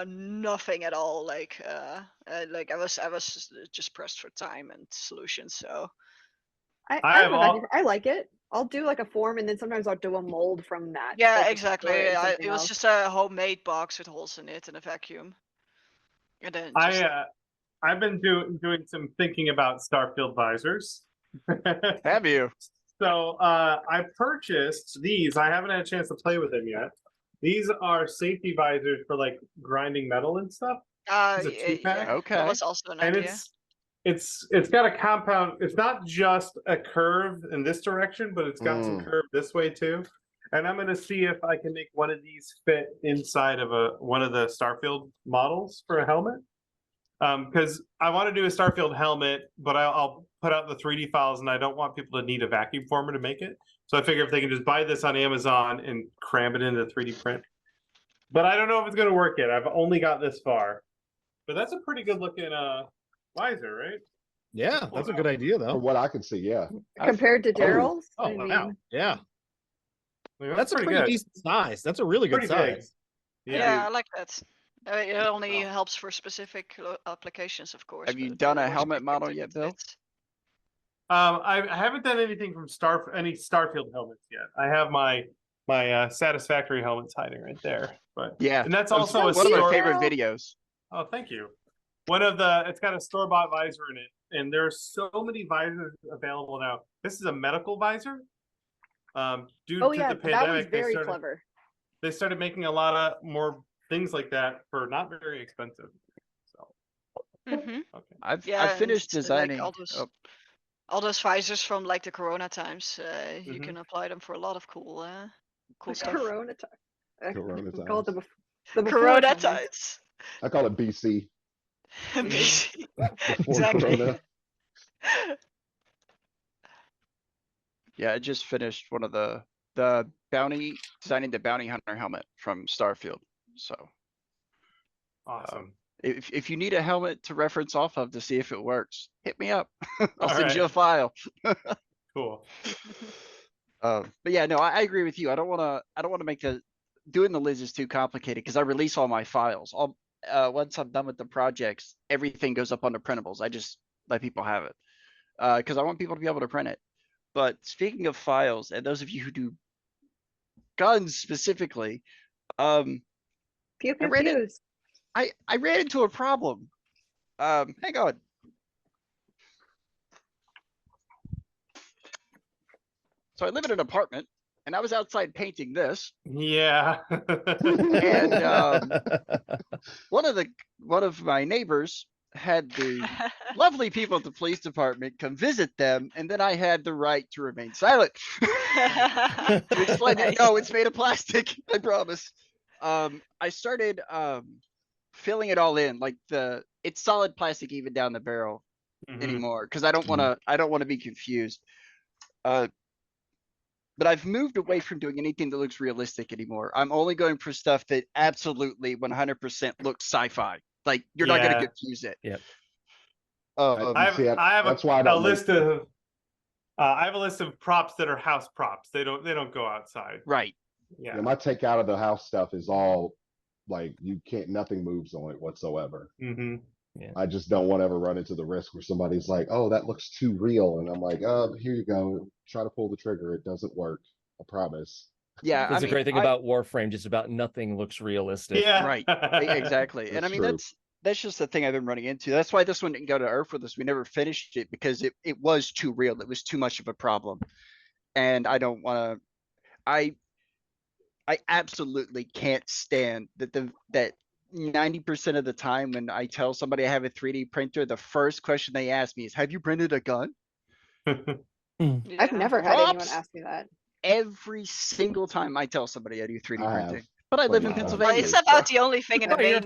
nothing at all. Like I was just pressed for time and solutions. So I I don't have know all- how I like it. I'll do like a form, and then sometimes I'll do a mold from that. yeah, I'll just exactly. store it in something It was else. just a homemade box with holes in it and a vacuum, and then just, I've been doing some thinking about Starfield visors. Have you? So I purchased these. I haven't had a chance to play with them yet. These are safety visors for like grinding metal and stuff. It's a two-pack? yeah, Okay. that was also an And idea. it's got a compound. It's not just a curve in this direction, but it's got some curve this way too. And I'm gonna see if I can make one of these fit inside of one of the Starfield models for a helmet. Because I want to do a Starfield helmet, but I'll put out the 3D files, and I don't want people to need a vacuum former to make it. So I figure if they can just buy this on Amazon and cram it into 3D print. But I don't know if it's going to work yet. I've only got this far. But that's a pretty good looking visor, right? Yeah, that's a good idea From though. what I can see, yeah. Compared to Daryl's, Oh I wow. mean, Yeah. I mean, That's a pretty good. decent size. That's a really good Pretty big. size. Yeah, I like that. It only helps for specific applications, of course. Have you but done it a works helmet pretty model good yet, if Bill? it's- I haven't done anything from any Starfield helmets yet. I have my Satisfactory helmets hiding right there. But Yeah, and that's that also was a one of my store. favorite Bill. videos. Oh, thank you. It's got a store-bought visor in it, and there's so many visors available now. This is a medical visor. Due oh to yeah, the that was pandemic, very clever. they started making a lot of more things like that for not very expensive. So Mhm. okay. I've Yeah, and finished it's, like, designing. all those visors from like the Corona times. You Mhm. can apply them for a lot of cool The stuff. Corona time. Corona We call it times. the before Corona times. times. I call it BC. BC. Before Exactly. Corona. Yeah, I just finished one of the designing the bounty hunter helmet from Starfield. So Awesome. if you need a helmet to reference off of to see if it works, hit me up. I'll All send you a right. file. Cool. But yeah, no, I agree with you. I don't want to make doing the lenses too complicated because I release all my files. Once I'm done with the projects, everything goes up on the printables. I just let people have it because I want people to be able to print it. But speaking of files, and those of you who do guns specifically, Pew pew I ran it- pews. I ran into a problem. Hang on. So I live in an apartment, and I was outside painting this. Yeah. And one of my neighbors had the lovely people at the police department come visit them, and then I had the right to remain silent. To explain it. Nice. No, it's made of plastic. I promise. I started filling it all in, like it's solid plastic even down the barrel Mhm. anymore, because I don't want to be confused. But I've moved away from doing anything that looks realistic anymore. I'm only going for stuff that absolutely 100% looks sci-fi. Like you're not going Yeah. to confuse it. Yep. I have That's why I a don't list of. I have a list of props that are house props. They don't go outside. Right. Yeah. Yeah, my take out of the house stuff is all like nothing moves on it whatsoever. Mm-hmm. I just don't want to ever run into the risk where somebody's like, "Oh, that looks too real," and I'm like, here you go. Try to pull the trigger. It doesn't work. I promise." Yeah. That's the great thing about Warframe. Just about nothing looks realistic. Yeah. Right. Exactly. And I That's mean, true. that's just the thing I've been running into. That's why this one didn't go to Earth with us. We never finished it because it was too real. It was too much of a problem. And I don't want to, I absolutely can't stand that 90% of the time when I tell somebody I have a 3D printer, the first question they ask me is, have you printed a gun? I've never had anyone Props. ask me that. Every single time I tell somebody I do 3D I have printing. But I live in plenty of times. Well, Pennsylvania. it's about the only thing in the Oh, you're a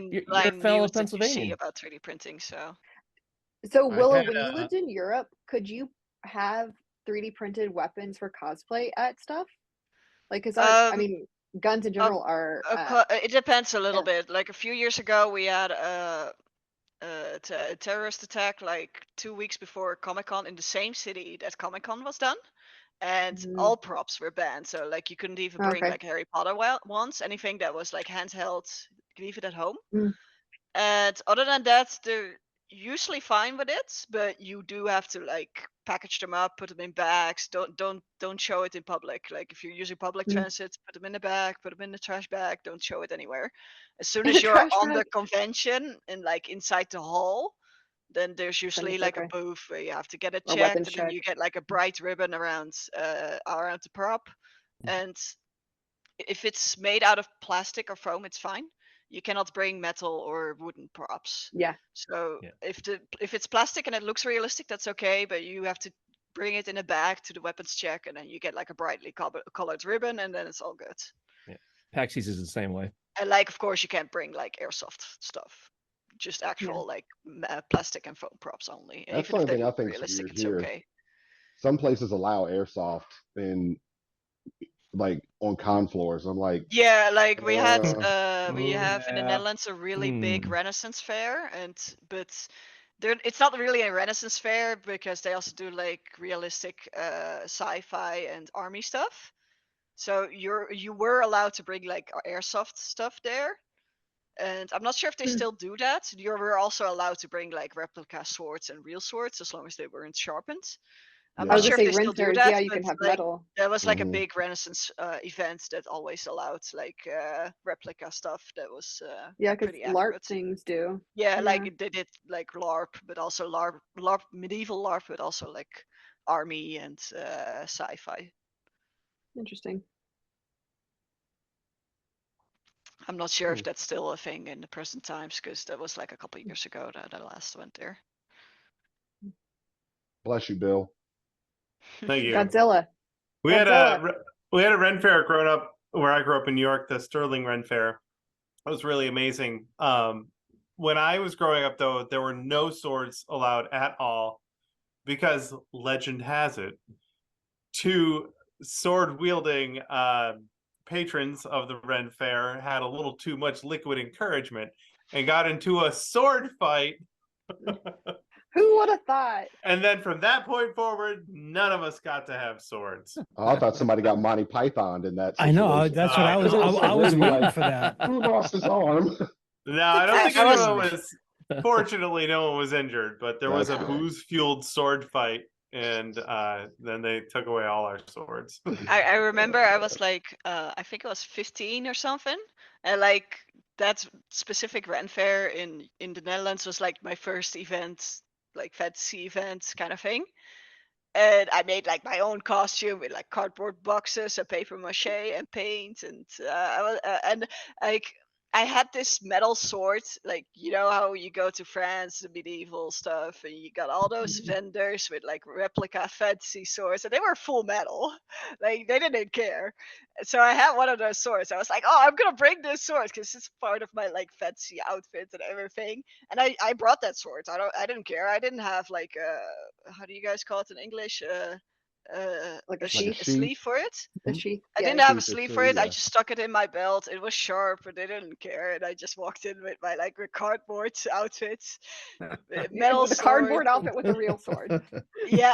mainline fellow news that you see Pennsylvanian. about 3D printing. So So I've Willow, had, when you lived in Europe, could you have 3D printed weapons for cosplay at stuff? Like, cause I Um, mean, guns in general are, it depends a little yeah. bit. Like a few years ago, we had a terrorist attack like 2 weeks before Comic Con in the same city that Comic Con was done, and Mhm. all props were banned. So like you couldn't even bring Okay. like Harry Potter ones, anything that was like handheld, you could leave it at home. Mm. And other than that, they're usually fine with it, but you do have to like package them up, put them in bags. Don't show it in public. Like if you're using public Mm. transit, put them in a bag, put them in the trash bag. Don't show it anywhere. As soon In as a you're trash on the bag? convention and like inside the hall, then there's Then usually it's like a okay. booth where you have to get it Or checked, weapons and then check. you get like a bright ribbon around the prop. And if it's made out of plastic or foam, it's fine. You cannot bring metal or wooden props. Yeah. So Yeah. if it's plastic and it looks realistic, that's okay. But you have to bring it in a bag to the weapons check, and then you get like a brightly colored ribbon, and then it's all good. Yeah. Paxies is the same way. And like, of course, you can't bring like airsoft stuff. Just Yeah. actual like plastic and foam props only. And That's even the if only they thing I look think's realistic, weird it's here. okay. Some places allow airsoft in like on con floors. I'm like, Yeah, like we had we Oh, have in the yeah. Netherlands a really big Hmm. Renaissance fair, and but there it's not really a Renaissance fair because they also do like realistic sci-fi and army stuff. So you were allowed to bring like airsoft stuff there. And I'm not sure if they Hmm. still do that. You were also allowed to bring like replica swords and real swords as long as they weren't sharpened. I'm I not was yeah. sure gonna if say they still Ren do fairs, that, yeah, you but can have like metal. there was like a Mhm. big Renaissance event that always allowed like replica stuff that was Yeah, because pretty LARP accurate. things do. Yeah, Yeah. like they did like LARP, but also LARP, medieval LARP, but also like army and sci-fi. Interesting. I'm not sure if Hmm. that's still a thing in the present times because that was like a couple years ago that I last went there. Bless you, Bill. Thank you. Godzilla. We had Godzilla. a Ren Fair growing up where I grew up in New York, the Sterling Ren Fair. It was really amazing. When I was growing up, though, there were no swords allowed at all because legend has it, two sword wielding patrons of the Ren Fair had a little too much liquid encouragement and got into a sword fight. Who would have thought? And then from that point forward, none of us got to have swords. Oh, I thought somebody got Monty Pythoned in that I know. situation. That's No, what I I was. know. I was They'd be waiting like, for that. Who lost his arm? No, I don't think I was- anyone was. Fortunately, no one was injured, but there was a That's good. booze-fueled sword fight, and then they took away all our swords. I remember I was like I think I was 15 or something, and like that specific Ren Fair in the Netherlands was like my first event, like fantasy event kind of thing. And I made like my own costume with like cardboard boxes and paper mache and paint, and and like I had this metal sword, like you know how you go to France, the medieval stuff, and you got all those vendors with like replica fancy swords, and they were full metal, like they didn't care. So I had one of those swords. I was like, oh, I'm gonna bring this sword because it's part of my like fancy outfit and everything. And I brought that sword. I didn't care. I didn't have like how do you guys call it in English? Like a A sheath. sleeve for it. A sheath. I Yeah. didn't have a Sheath or sleeve for sleeve, it. I yeah. just stuck it in my belt. It was sharp, but they didn't care. And I just walked in with my like cardboard outfit, metal With a sword. cardboard outfit with a real sword. Yeah,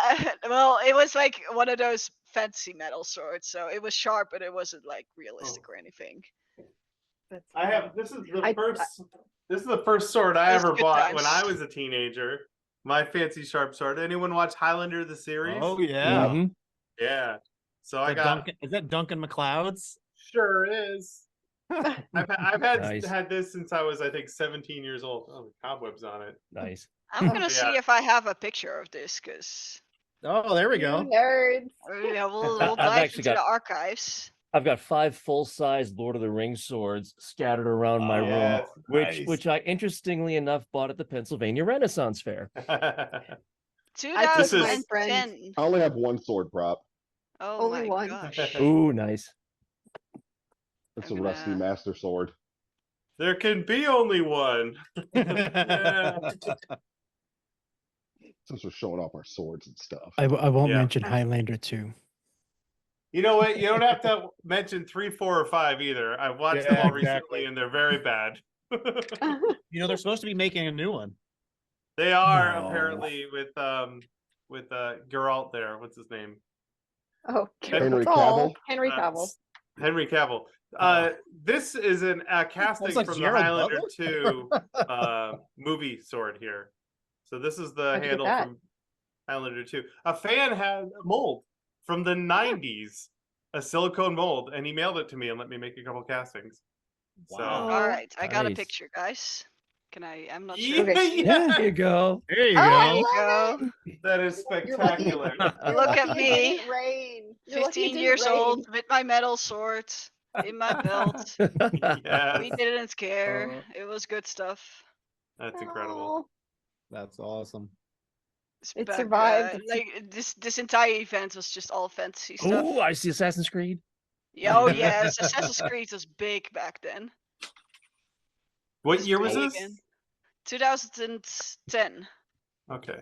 well, it was like one of those fancy metal swords, so it was sharp, but it wasn't like realistic or anything. That's I funny. have this is the I- first. This is the first sword I It was ever good bought when times. I was a teenager. My fancy sharp sword. Anyone watch Highlander the series? Oh yeah. Mhm. Yeah. So I Is that got. Duncan, is that Duncan McLeod's? Sure is. I've had Nice. had this since I was I think 17 years old. Oh, the cobwebs on it. Nice. I'm gonna Yeah. see if I have a picture of this, because Oh, there we You go. nerds. yeah, we'll I've dive actually into got- the archives. I've got 5 full-size Lord of the Rings swords scattered around my Oh, room, yes, which nice. I interestingly enough bought at the Pennsylvania Renaissance Fair. I took my friend. 2010. I only have one sword prop. Oh Only my one. gosh. Ooh, nice. It's I'm a rusty gonna- master sword. There can be only one. Yeah. Since we're showing off our swords and stuff. I won't Yeah. mention Highlander 2. You know what? You don't have to mention 3, 4, or 5 either. I've watched them Yeah, all exactly. recently, and they're very bad. You know, they're supposed to be making a new one. They are No. apparently with Geralt there. What's his name? Oh, Henry Cavill. Cavill? Henry Uh, Cavill. Henry Cavill. This is a casting like from the Gerald Highlander Butler? 2 movie sword here. So this is the How'd you get handle that? from Highlander 2. A fan had a mold from the 90s, a silicone mold, and he mailed it to me and let me make a couple castings. So Wow. All right, I got a nice. picture, guys. Can I? I'm not yeah, sure. Okay. yeah, There you go. There you Oh, go. I There love you go. that is You're lucky. spectacular. You're Look lucky at it me. didn't rain. You're lucky it 15 didn't years rain. old with my metal sword in my belt. Yes, We didn't care. It was good stuff. that's incredible. Oh, That's awesome. It Back, survived. like this entire event was just all fantasy stuff. Oh, I see Assassin's Creed. Yeah, oh yes, Assassin's Creed was big back then. What It's year was big this? again. 2010. Okay,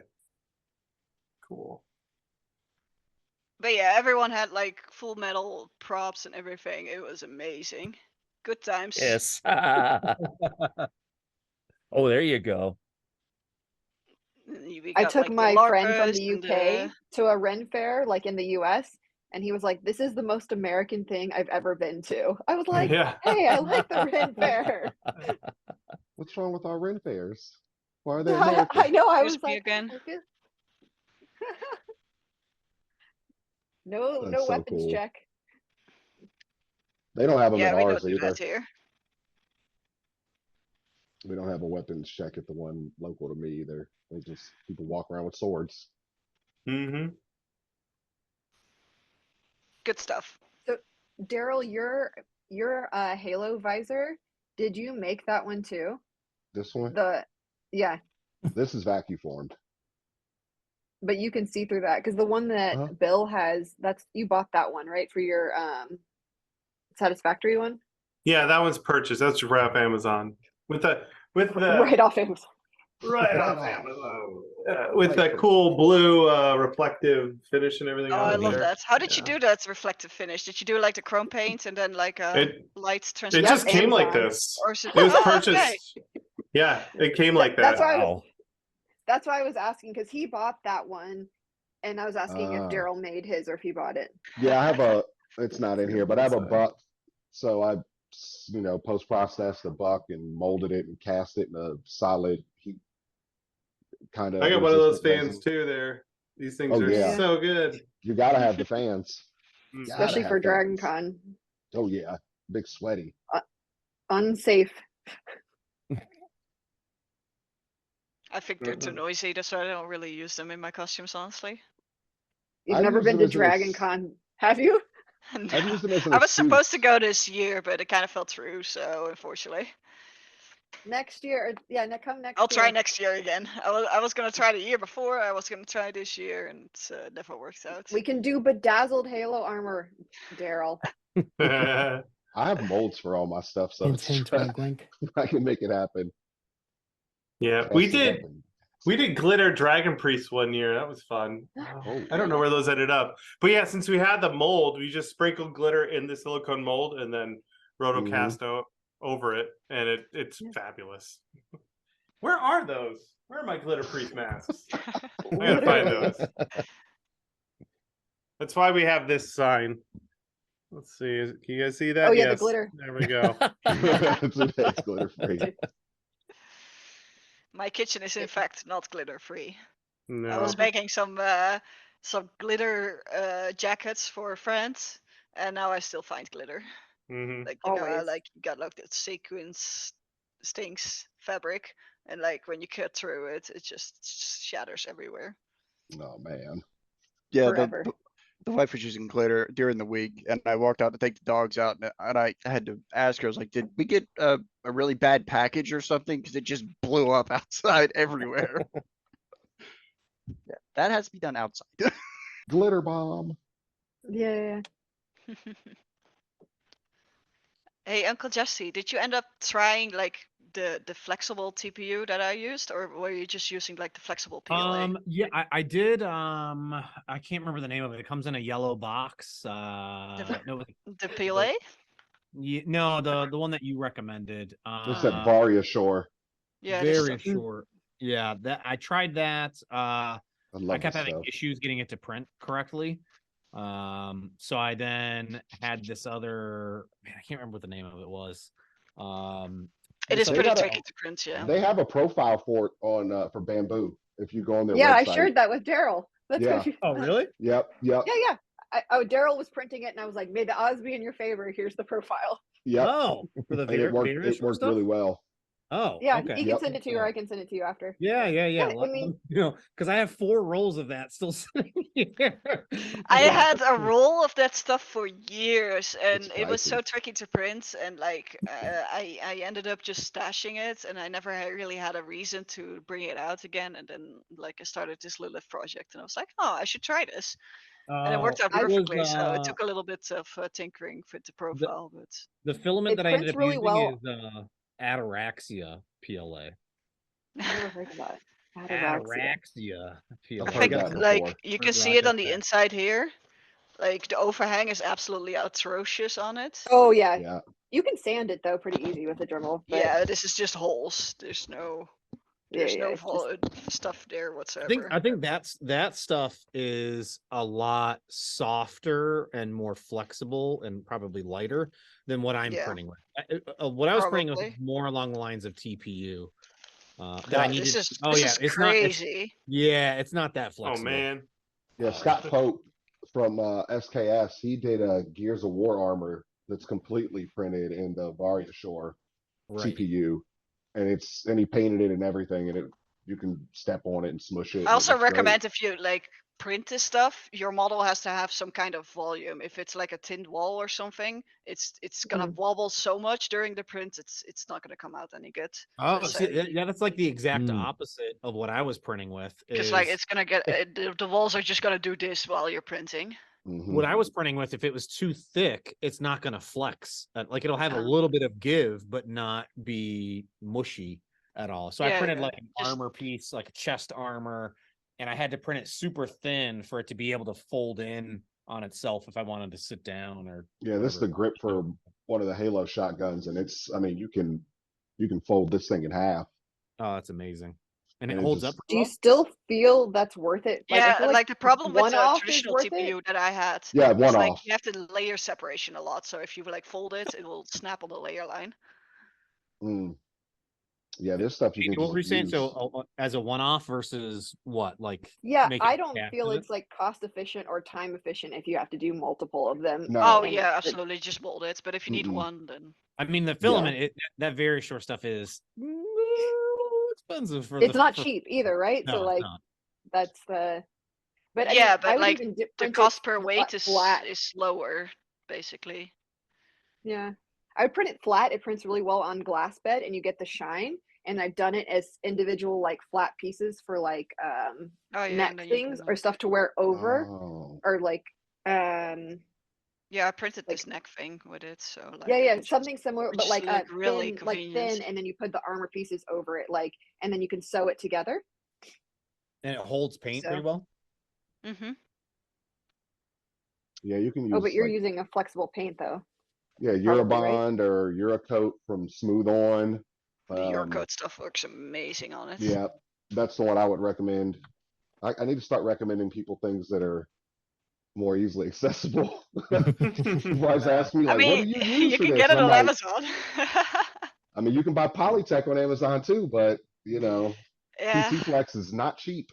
cool. But yeah, everyone had like full metal props and everything. It was amazing. Good times. Yes. Oh, there you go. We I got, took like, the my friend from Larpas the and UK to a Ren fair, like in the US, and he was like, "This is the most American thing I've ever been to." I was like, Yeah. "Hey, I like the Ren fair." What's wrong with our Ren fairs? Why are they I American? know. I Here's was me like, again. I feel... no, That's no so weapons cool. check. They don't have them Yeah, at we don't ours do either. that here. We don't have a weapons check at the one local to me either. They just people walk around with swords. Mm-hmm. Good stuff. So, Daryl, your Halo visor, did you make that one too? This one, Yeah, this is vacuum formed. but you can see through that because the one that Uh-huh. Bill has, you bought that one, right? For your Satisfactory one? Yeah, that one's purchased. That's right off Amazon with the Right off Amazon. right Right off off. Amazon with Right the cool blue reflective finish and everything. Oh, on I it love there. that. How did you Yeah. do that reflective finish? Did you do like the chrome paint and then like a It light it transfer? just came like Amazon. this. Or is it? It was Oh, purchased. okay. Yeah, it came That- like that. that's why Wow. That's why I was asking because he bought that one, and I was asking if Ah. Daryl made his or if he bought it. Yeah, I have a. It's not in here, but I have a Inside. buck. So I, post processed the buck and molded it and cast it in a solid heat kind of. I got one of those fans too. There, these things Oh, are yeah. so good. You gotta have the fans, Mm. Gotta Especially have for Dragon fans. Con. Oh yeah, big sweaty. Unsafe. I think they're too noisy, that's why I don't really use them in my costumes, honestly. You've I've never used been them to as an Dragon ex- Con, have you? No. I've used them as an I was excuse. supposed to go this year, but it kind of fell through, so unfortunately. Next year, yeah, come next I'll year. try next year again. I was gonna try the year before, I was gonna try this year, and it never worked out. We can do bedazzled Halo armor, Daryl. I have molds for all my stuff, so Hint, hint, wink, wink. I can make it happen. Yeah, we Cast it did. up and- We did glitter dragon priest one year. That was fun. Oh, I don't know where those ended up, but yeah, since we had the mold, we just sprinkled glitter in the silicone mold and then rotocast over it, and it's fabulous. Where are those? Where are my glitter priest masks? I gotta find those. That's why we have this sign. Let's see. Can you guys see that? Oh, yeah, the Yes. glitter. There we go. it's glitter free. My kitchen is in fact not glitter free. I No. was making some glitter jackets for friends, and now I still find glitter. Mhm. Like Always. like you got like that sequins stinks fabric, and like when you cut through it, it just shatters everywhere. Oh man. Yeah, Forever. the wife was using glitter during the week, and I walked out to take the dogs out, and I had to ask her, I was like, did we get a really bad package or something? Because it just blew up outside everywhere. Yeah, that has to be done outside. Glitter bomb. Yeah. Hey, Uncle Jesse, did you end up trying like the flexible TPU that I used, or were you just using like the flexible PLA? Yeah, I did. I can't remember the name of it. It comes in a yellow box. No, The PLA? no, the one that you recommended. What's that Varia Shore? Yeah, this Very stuff. short. Yeah, that I tried that. I love I kept this having stuff. issues getting it to print correctly. So I then had this other, man, I can't remember what the name of it was. It this is They pretty got a- tricky to print, yeah. They have a profile for it on for Bamboo. If you go on their Yeah, I website. shared that with Daryl. That's Yeah. what you. Oh, really? Yep. Yep. Yeah. Daryl was printing it, and I was like, "May the odds be in your favor. Here's the profile." Yep. Oh, for the And it worked. very It short worked stuff? really well. Oh, Yeah, okay. he can Yep. send it to you, or I can send it to you after. Yeah. I Let- mean- you know, because I have 4 rolls of that still sitting here. I Yeah. had a roll of that stuff for years, and It's it was so pricey. tricky to print. And like, I ended up just stashing it, and I never really had a reason to bring it out again. And then like I started this Lilith project, and I was like, oh, I should try this, and it worked out It was, perfectly. So it took a little bit of tinkering with the profile, but the filament It that I ended prints up really using well. is Ataraxia PLA. I never heard of that. Ataraxia PLA. I've I heard think that like before. you Heard can see Roger it on the say. inside here. Like the overhang is absolutely atrocious on it. Oh yeah. Yeah. You can sand it though pretty easy with a Dremel. But Yeah, this is just holes. There's no it's stuff there I whatsoever. think that stuff is a lot softer and more flexible and probably lighter than what I'm Yeah. printing with. What I was printing with Probably. was more along the lines of TPU. That No, I needed. this is It's not. crazy. It's not that Oh flexible. man. Yeah. Scott Pope from SKS. He did a Gears of War armor that's completely printed in the Varia Shore Right. TPU, and he painted it and everything, and you can step on it and smush it. I and it also looks great. recommend if you like print this stuff, your model has to have some kind of volume. If it's like a tinned wall or something, it's gonna wobble so much during the print, it's not gonna come out any good. Oh, So see, yeah, that's like the exact Mm. opposite of what I was printing with. because like is it's gonna get the walls are just gonna do this while you're printing. Mhm. what I was printing with. If it was too thick, it's not going to flex. Like it'll have a Yeah. little bit of give, but not be mushy at all. So I Yeah, printed yeah, like an just- armor piece, like a chest armor, and I had to print it super thin for it to be able to fold in on itself if I wanted to sit down or. Yeah, this is the grip for one of the Halo shotguns, and I mean, you can fold this thing in half. Oh, that's amazing, and it And it holds just- up. Do you still feel that's worth it? Like, I Yeah, feel like the problem with the one-off is traditional worth TPU that I had. Yeah, is one like off. you have to layer separation a lot. So if you like fold it, it will snap on the layer line. Mm. Yeah, this stuff you Amy, can what just were you saying? use. So as a one-off versus what? Like Yeah, make I it don't cast feel with it? it's like cost efficient or time efficient if you have to do multiple of them. No. Oh And yeah, it- absolutely. Just mold it. But if you need Mm-mm. one, then I mean, the filament, that very short stuff is a little expensive for it's the. not for- cheap either, right? No, So it's like not. that's the. But I yeah, mean, I but would like even the print it cost per weight flat. is lower, basically. Yeah, I would print it flat. It prints really well on glass bed, and you get the shine. And I've done it as individual like flat pieces for like Oh yeah, neck and then you things can, or stuff to wear over Oh. or like yeah, I printed like- this neck thing with it, so like yeah, which is- something similar, which but is, like like, really thin, like convenient. thin, and then you put the armor pieces over it, like, and then you can sew it together. And it holds paint So- pretty well. Mm-hmm. Yeah, you can use. Oh, but you're like, using a flexible paint though. yeah, probably, right? Eurobond or Eurocoat from Smooth On. The Eurocode stuff works amazing on it. Yeah, that's the one I would recommend. I need to start recommending people things that are more easily accessible. People always ask me I like, "What do mean, you use you for can this?" get it And I'm on like, Amazon. I mean, you can buy Polytech on Amazon too, but you know, Yeah. PC Flex is not cheap.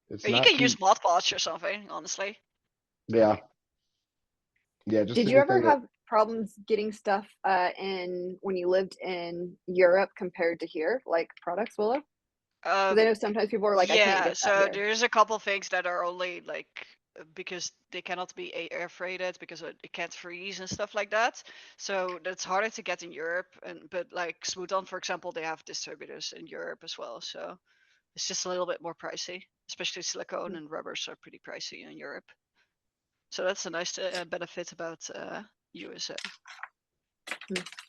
It's But you not can cheap. use Mod Podge or something, honestly. Yeah. Yeah. Just Did you ever anything that- have problems getting stuff in when you lived in Europe compared to here, like products, Willow? Because I know sometimes people are like, I can't yeah, get that so here. there's a couple things that are only like because they cannot be air freighted because it can't freeze and stuff like that. So that's harder to get in Europe. But like Smooth On, for example, they have distributors in Europe as well. So it's just a little bit more pricey, especially silicone and rubbers are pretty pricey in Europe. So that's a nice benefit about USA.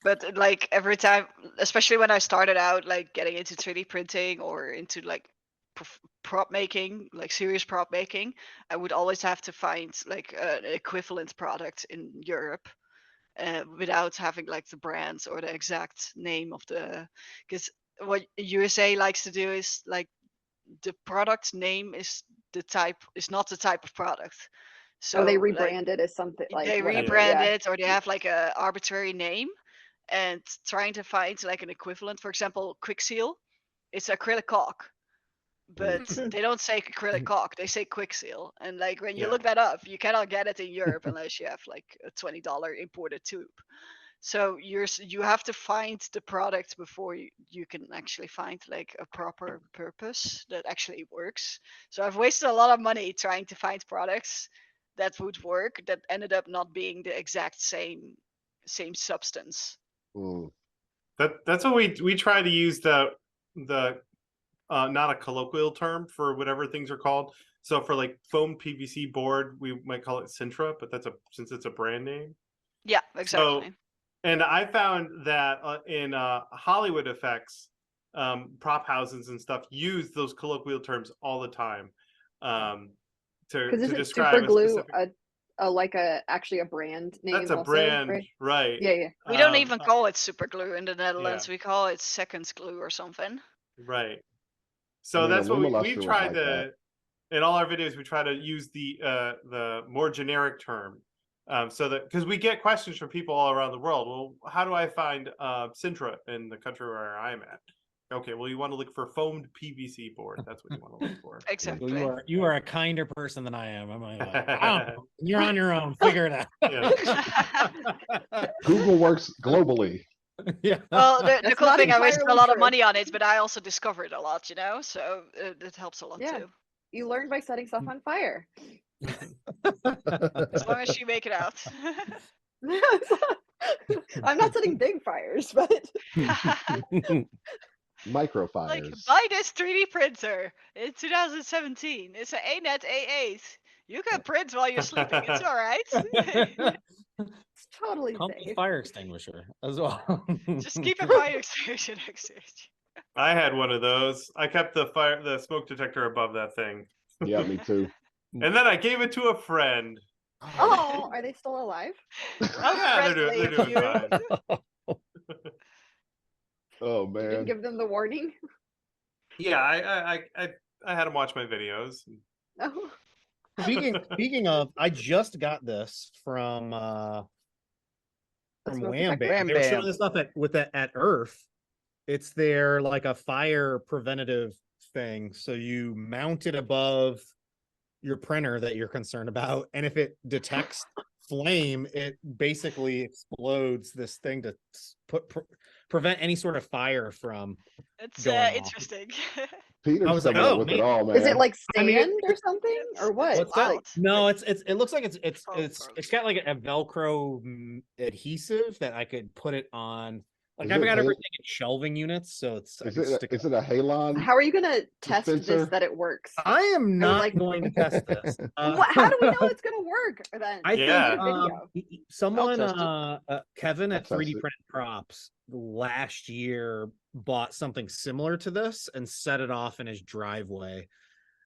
But like every time, especially when I started out like getting into 3D printing or into like prop making, like serious prop making, I would always have to find like an equivalent product in Europe without having like the brands or the exact name of the, because what USA likes to do is like the product name is not the type of product. So Oh, they like, rebrand it as something like they whatever. rebrand Yeah. it, or they have like a arbitrary name, and trying to find like an equivalent. For example, Quickseal, it's acrylic caulk, but they don't say acrylic caulk, they say Quickseal. And like when you Yeah. look that up, you cannot get it in Europe unless you have like a $20 imported tube. So you have to find the product before you can actually find like a proper purpose that actually works. So I've wasted a lot of money trying to find products that would work that ended up not being the exact same substance. Mm. That's what we try to use the not a colloquial term for whatever things are called. So for like foam PVC board, we might call it Sintra, but since it's a brand name. Yeah, exactly. So, and I found that in Hollywood effects, prop houses and stuff use those colloquial terms all the time to Because describe super a glue specific. Actually a brand name? That's a also, brand, right? Yeah, yeah. We don't even call it super glue in the Netherlands. Yeah. We call it seconds glue or something. Right. I So mean, that's what we Alumiluster was tried like to that. in all our videos. We try to use the more generic term, so that because we get questions from people all around the world. Well, how do I find Sintra in the country where I'm at? Okay, well, you want to look for foamed PVC board. That's what you want to look for. Exactly. Well, you are a kinder person than I am. I'm like, I don't know. You're on your own. Figure it out. Yeah. Google works globally. Yeah. Well, the That's cool not thing, I wasted a entirely lot of true. money on it, but I also discovered a lot, so it helps a lot Yeah. too. You learn by setting stuff on fire. As long as you make it out. I'm not setting big fires, but Microfires. Like, buy this 3D printer in 2017. It's an ANET A8. You can print while you're sleeping. It's all right. it's totally Come with safe. fire extinguisher as well. Just keep a fire extinguisher next to it. I had one of those. I kept the smoke detector above that thing. Yeah, me too. And then I gave it to a friend. Oh, are they still alive? Yeah, they're doing fine. Oh You didn't man. give them the warning. Yeah, I had them watch my videos. Oh. Speaking of, I just got this from smoke Wham detector? Bam. They were Wham showing Bam. this stuff at Earth. It's their like a fire preventative thing. So you mount it above your printer that you're concerned about, and if it detects flame, it basically explodes this thing to prevent any sort of fire from It's going off. interesting. Peter's I was like, coming up oh, with man. it all, man. Is it like I mean, sand or something, or what? What's that? wild. No, it looks like it's Oh, got like a Velcro adhesive that I could put it on. Like Is I've it got hay- everything in shelving units, so it's I Is can it stick is it a halon? How are you gonna test Dispenser? this that it works? I am not like- going to test this. How do we know it's gonna work then? I Yeah. think someone test Kevin I'll at test 3D it. Printed Props last year bought something similar to this and set it off in his driveway.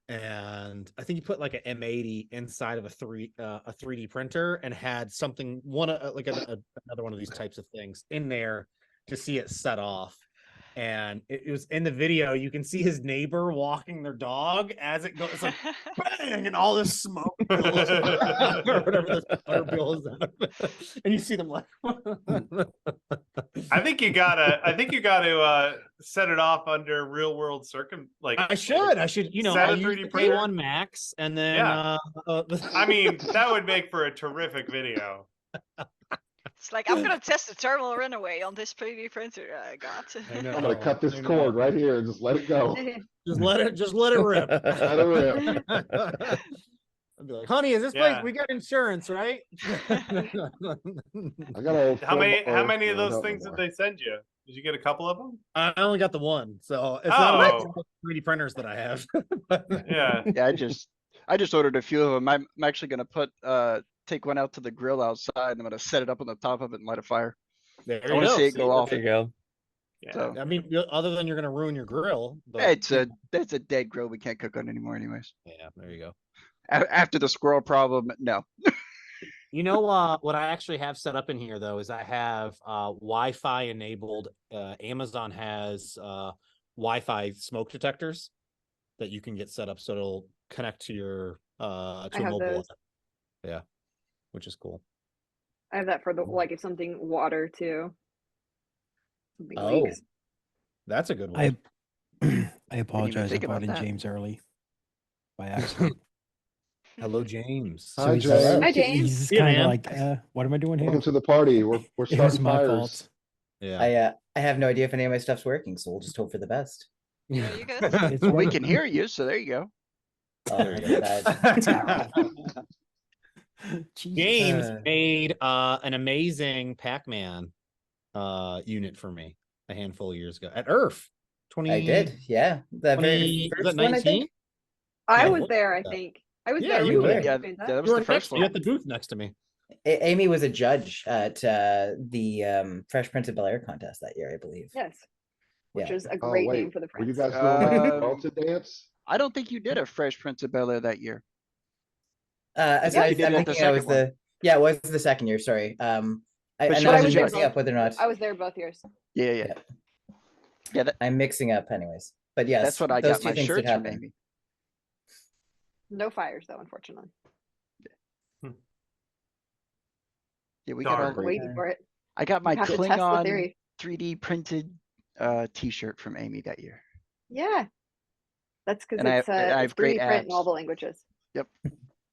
And I think he put like an M80 inside of a 3D printer and had something another one of these types of things in there to see it set off. And it was in the video, you can see his neighbor walking their dog as it goes. It's like bang, and all this smoke goes or whatever this butter bill is out of it. And you see them like I think you gotta set it off under real world I should set I a use 3D the printer? K1 Max and then Yeah. I mean, that would make for a terrific video. It's like, I'm gonna test the thermal runaway on this 3D printer I got. I know. I'm gonna cut this I know. cord right here and just let it go. just let it rip. Let it rip. I'd be like, honey, is this Yeah. place we got insurance, right? I got a How many of those things did they send you? Did you get a couple of them? I only got the one, so it's not like Oh. 3D printers that I have. Yeah. Yeah, I just ordered a few of them. I'm actually gonna take one out to the grill outside. I'm gonna set it up on the top of it and light a fire. There I you want to go. see it go off. There you go. Yeah. So I mean, other than you're gonna ruin your grill, but it's a dead grill we can't cook on anymore anyways. yeah, there you go. After the squirrel problem, no. You know, what I actually have set up in here though is I have Wi-Fi enabled. Amazon has Wi-Fi smoke detectors that you can get set up so it'll connect to your to I a have mobile those. app. Yeah, which is cool. I have that for the like if something water too. Something Oh, leaks. that's a good one. I apologize. I think brought about in that. James early by accident. Hello, James. So Hi, he's, James. Hi, James. he's Yeah, kind of man. like, what am I doing here? Welcome to the party. We're It was starting my fires. fault. Yeah. I have no idea if any of my stuff's working, so we'll just hope for the best. Yeah, you good? It's We working. can hear you, so there you go. Oh, There you that. Jesus. James made an amazing Pac-Man unit for me a handful of years ago at Earth. 20 I did, yeah. The very 20 was first that one, I 19? think. I Yeah, was what there, was I that? think. I was Yeah, there. you when were. you Yeah, did that that. was You were the first next to me one. at the booth next to me. Amy was a judge at the Fresh Prince of Bel-Air contest that year, I believe. Yes. Which Yeah. is a Oh, great wait, name for the were you Prince. guys doing like the Um, Delta dance? I don't think you did a Fresh Prince of Bel-Air that year. I think you did I'm it the thinking I was second one. yeah, it was the second year, sorry. But And she then was I'm a judge. mixing up whether or not I was there both years. Yeah, yeah. Yeah, I'm mixing up anyways. But yes, that's what I those got two my things did shirts from happen. Amy. No fires though, unfortunately. Yeah, we got Darn. all, Waiting for it. I got my You have to test the Klingon theory. 3D printed t-shirt from Amy that year. Yeah. That's because And I it's have it's 3D great print in all abs. the languages. Yep.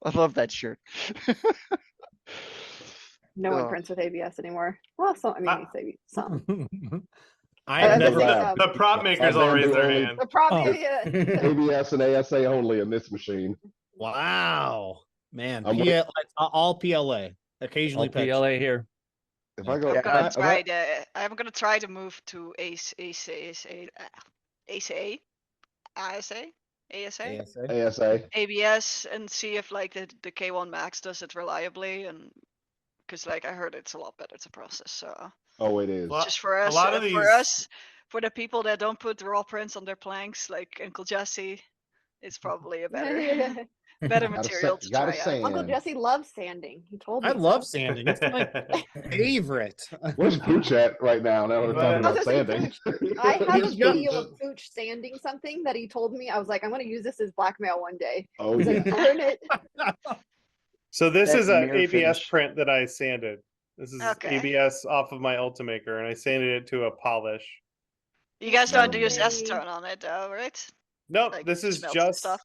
I love that shirt. No one Oh. prints with ABS anymore. Well, some I mean maybe some. I have I never. think, The prop makers all Van raise do their only- hand. The problem, Oh. yeah. ABS and ASA only in this machine. Wow, man. I'm All PLA. Occasionally All PLA here. If Yeah. I go, Yeah, I'm gonna try to move to ASA, ASA, ABS and see if like the K1 Max does it reliably, and because like I heard it's a lot better to process. So oh, it is. Well, just for a us, lot of these- for the people that don't put raw prints on their planks, like Uncle Jesse, it's probably a better better material to gotta try out. sand. Uncle Jesse loves sanding. He told me. I love so. sanding. It's my favorite. Where's Pooch at right now? Now we're talking I was about gonna say sanding. I have a He's got- video of Pooch sanding something that he told me. I was like, I'm gonna use this as blackmail one day. Oh He's yeah. like, burn it. So this That is an mirror ABS finish. print that I sanded. This is Okay. ABS off of my Ultimaker, and I sanded it to a polish. You guys don't use Yay. acetone on it, though, right? Nope, Like, this is smelts and just stuff.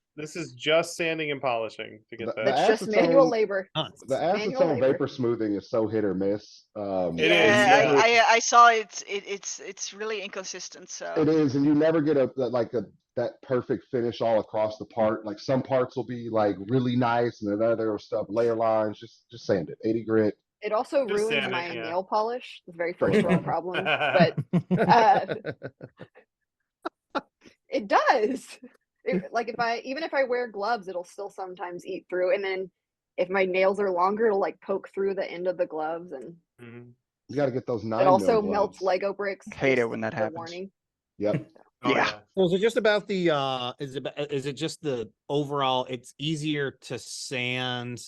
sanding and polishing to get The- that. the That's just manual acetone- labor. The Manual acetone labor. vapor smoothing is so hit or miss. It is, Yeah, yeah. I saw it. It's really inconsistent. So It is, and you never get that perfect finish all across the part. Like some parts will be like really nice, and then other stuff layer lines. Just sand it. 80 grit. It also Just ruins sand it, my yeah. nail polish. The very first world problem, but it does. Like even if I wear gloves, it'll still sometimes eat through. And then if my nails are longer, it'll like poke through the end of the gloves, and Mhm. You got to get those 9 it also mil melts gloves. Lego bricks. Hate it just when that a happens. warning. Yep. Oh, Yeah. So is it just about the is it just the overall it's easier to sand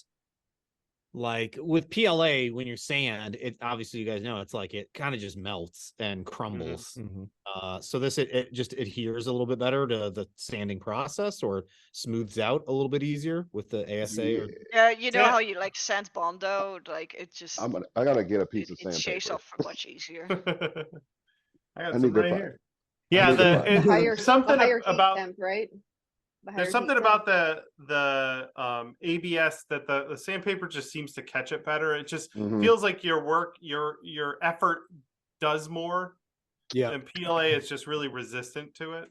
like with PLA when you're sand, it obviously you guys know it's like it kind of just melts and crumbles. So this it just adheres a little bit better to the sanding process or smooths out a little bit easier with the ASA or yeah, you know Yeah. how you like sand Bondo, like it just I gotta get a piece of it shaves sandpaper. off much easier. I got I some need to right buy- here. Yeah, need to buy- The higher, there's something the higher heat about temp, right? The higher there's heat something temp. about the ABS that the sandpaper just seems to catch it better. It just Mhm. feels like your work, your effort does more. yeah. And PLA is just really resistant to it.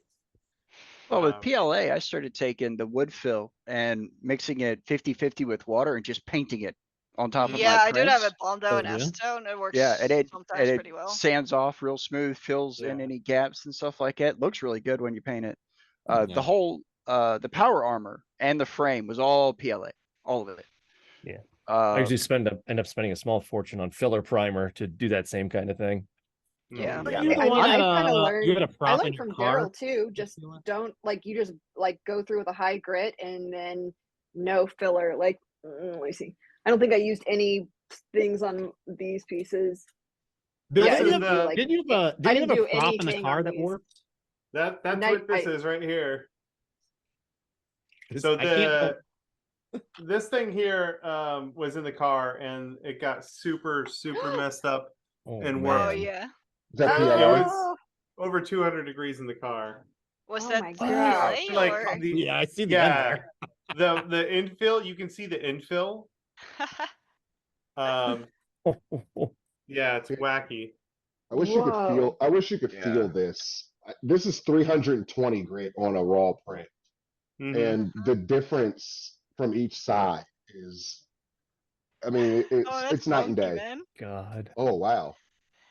Well, with Um, PLA, I started taking the wood fill and mixing it 50-50 with water and just painting it on top of Yeah, my I did have a prints. Bondo and Oh, yeah? acetone. It works Yeah, and it sometimes and pretty it well. sands off real smooth, fills in Yeah. any gaps and stuff like that. Looks really good when you paint it. Yeah. The whole the power armor and the frame was all PLA, all of it. I usually end up spending a small fortune on filler primer to do that same kind of thing. Yeah. Are Yeah, you the I mean, one I that, kind of you had learned. a I prop in learned your from car? Daryl too. Just don't like you just like go through with a high grit and then no filler. Like let me see. I don't think I used any things on these pieces. Bill, Yeah, I This is didn't do the like didn't you have a, I didn't you didn't have do a prop in the anything car on that these. worked? that's Night- what this is right here. 'Cause So I can't. this thing here was in the car and it got super messed up Oh, and man. Oh worked. yeah. Is that It PLA? was over 200 degrees in the car. Was Oh that my PLA gosh. Like or? Yeah, I see the end yeah, there. the infill, you can see the infill. Yeah, it's wacky. I wish you could Whoa. feel. I wish you could Yeah. feel this. This is 320 grit on a raw print, Mhm. and the difference from each side is. I mean, Oh, that's it's night and funky, day. man. God. Oh wow.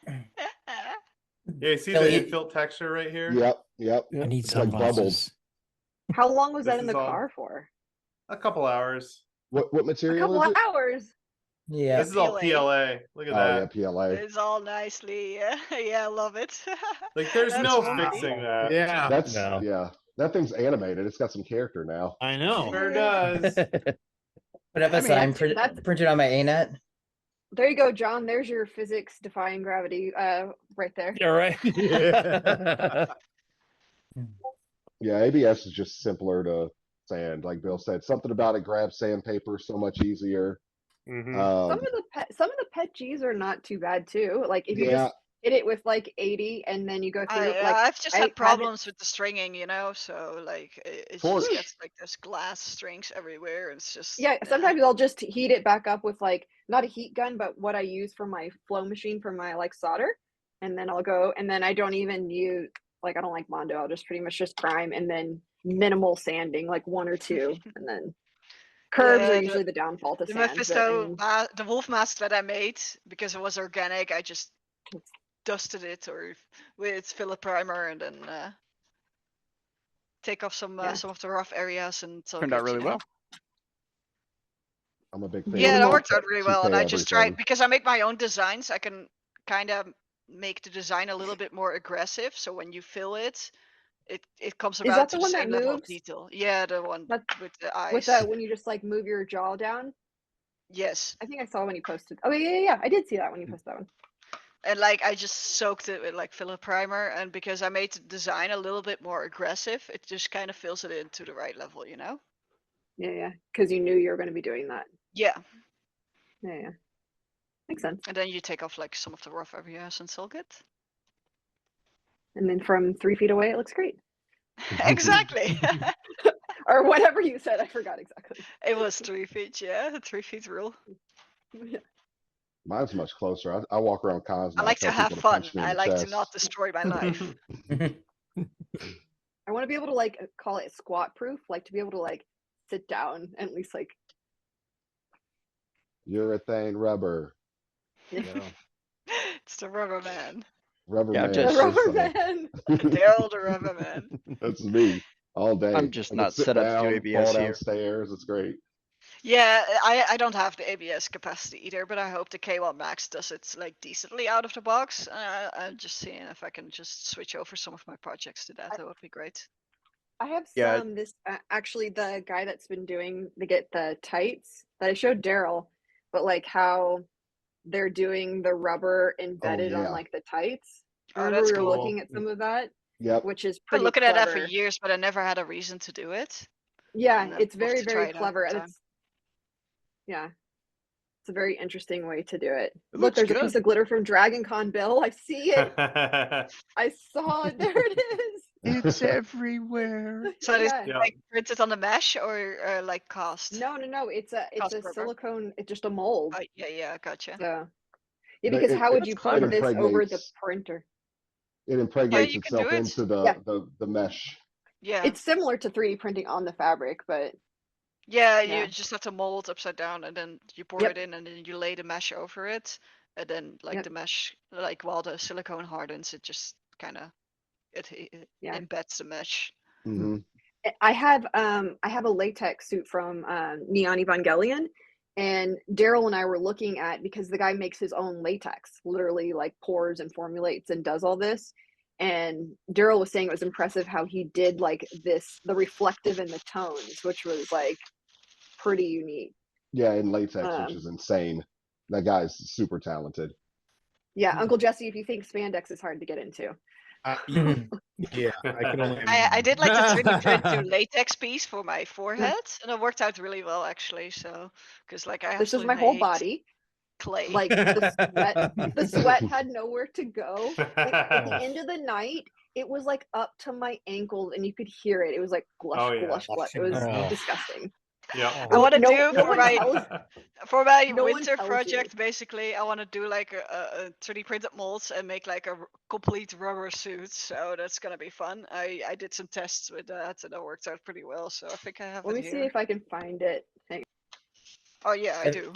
Yeah, you see Bill, the you- infill texture right here? Yep. I need It's like bubbled. sunglasses. How long was This that in is the all- car for? A couple hours. What A material couple is it? hours. Yeah. This is all PLA. PLA. Look at Oh yeah, that. PLA. It's all nicely. Yeah, I love it. Like there's That's no funky. fixing that. Yeah, That's No. yeah. That thing's animated. It's got some character now. I know. Sure does. Put up a I mean, sign that's- printed on my ANET. There you go, John. There's your physics defying gravity right there. You're right. Yeah, ABS is just simpler to sand. Like Bill said, something about it grabs sandpaper so much easier. Mhm. Some of the pet Gs are not too bad too. Like if you Yeah. just hit it with like 80 and then you go through like I've just I had have it- problems with the stringing, you know, so like it Torch. just gets like there's glass strings everywhere. It's just Yeah, sometimes I'll just heat it back up with like not a heat gun, but what I use for my flow machine for my like solder. And then I'll go and then I don't even use like I don't like Mondo. I'll just pretty much just prime and then minimal sanding, like one or two, and then curves are Yeah, usually the downfall to the sand. But, I Mephisto, mean, the wolf mask that I made because it was organic, I just dusted it or with filler primer and then take off some Yeah. some of the rough areas and it's all Turned good, out really you know? well. I'm a big fan. Yeah, of that the worked out really well, and 2K I just tried everything. because I make my own designs. I can kind of make the design a little bit more aggressive, so when you fill it, it comes Is about that to the the one that same level of moves? detail. Yeah, the one That- with the eyes. with that when you just like move your jaw down. Yes, I think I saw when you posted. Oh yeah. I did see that when you posted that one. and like I just soaked it with like filler primer, and because I made the design a little bit more aggressive, it just kind of fills it into the right level, you know? Yeah. Because you knew you were going to be doing that. Yeah, Yeah. Makes sense. and then you take off like some of the rough areas and it's all good. And then from 3 feet away, it looks great. Exactly. Or whatever you said, I forgot exactly. It was 3 feet, yeah, the 3 feet rule. Mine's much closer. I walk around cons I now. like tell to have people fun. punch me in I the like to chest. not destroy my life. I want to be able to like call it squat proof, like to be able to like sit down and at least like Urethane rubber. It's the rubber man. Rubber Yeah, man. just- the says rubber so. man. The older rubber man. That's me all day. I'm just I can not sit set up to do down, ABS fall here. downstairs. It's great. Yeah, I don't have the ABS capacity either, but I hope the K1 Max does it like decently out of the box. I'm just seeing if I can just switch over some of my projects to that. That would be great. I have Yeah. some this actually the guy that's been doing to get the tights that I showed Daryl, but like how they're doing the rubber embedded on yeah. like the tights. Oh, Remember that's we were cool. looking at some of that, Yep. which is I've been pretty looking at that for clever. years, but I never had a reason to do it. Yeah, and I'd it's love very, to try very it out clever. And sometime. it's yeah. It's a very interesting way to do it. It Look, looks there's a good. piece of glitter from Dragon Con, Bill. I see it. I saw it. There it is. It's everywhere. So it's Yeah. Yeah. like printed on the mesh or like cast? No. It's a Cast rubber. silicone. It's just a mold. Oh, yeah, gotcha. So yeah, But because how would that's you clever. put this over the impregnates- printer? It impregnates you can itself do it. into Yeah. the mesh. Yeah. It's similar to 3D printing on the fabric, but Yeah, Yeah. you just have to mold upside down and then you pour Yep. it in and then you lay the mesh over it. And then like Yep. the mesh, like while the silicone hardens, it just kind of it Yeah. embeds the mesh. Hmm I have a latex suit from Neon Evangelion, And Daryl and I were looking at, because the guy makes his own latex, literally like pours and formulates and does all this. And Daryl was saying it was impressive how he did like this, the reflective and the tones, which was like pretty unique. Yeah, in latex, which Um, is insane. That guy's super talented. Yeah, Uncle Jesse, if you think spandex is hard to get into. Yeah, I can only. I did like the 3D print to imagine. latex piece for my forehead, and it worked out really well actually. So, because like I This is absolutely my whole hate body. clay. Like the sweat had nowhere to go. At the end of the night, it was like up to my ankles, and you could hear it. It was like blush, Oh, yeah. blush, blush. It was Oh. disgusting. Yeah. I want to No- do no for one my tells- for my no one winter tells project. you. Basically, I want to do like a 3D printed molds and make like a complete rubber suit. So that's gonna be fun. I did some tests with that, and that worked out pretty well. So I think I have Let it me see here. if I can find it. Oh yeah, I do.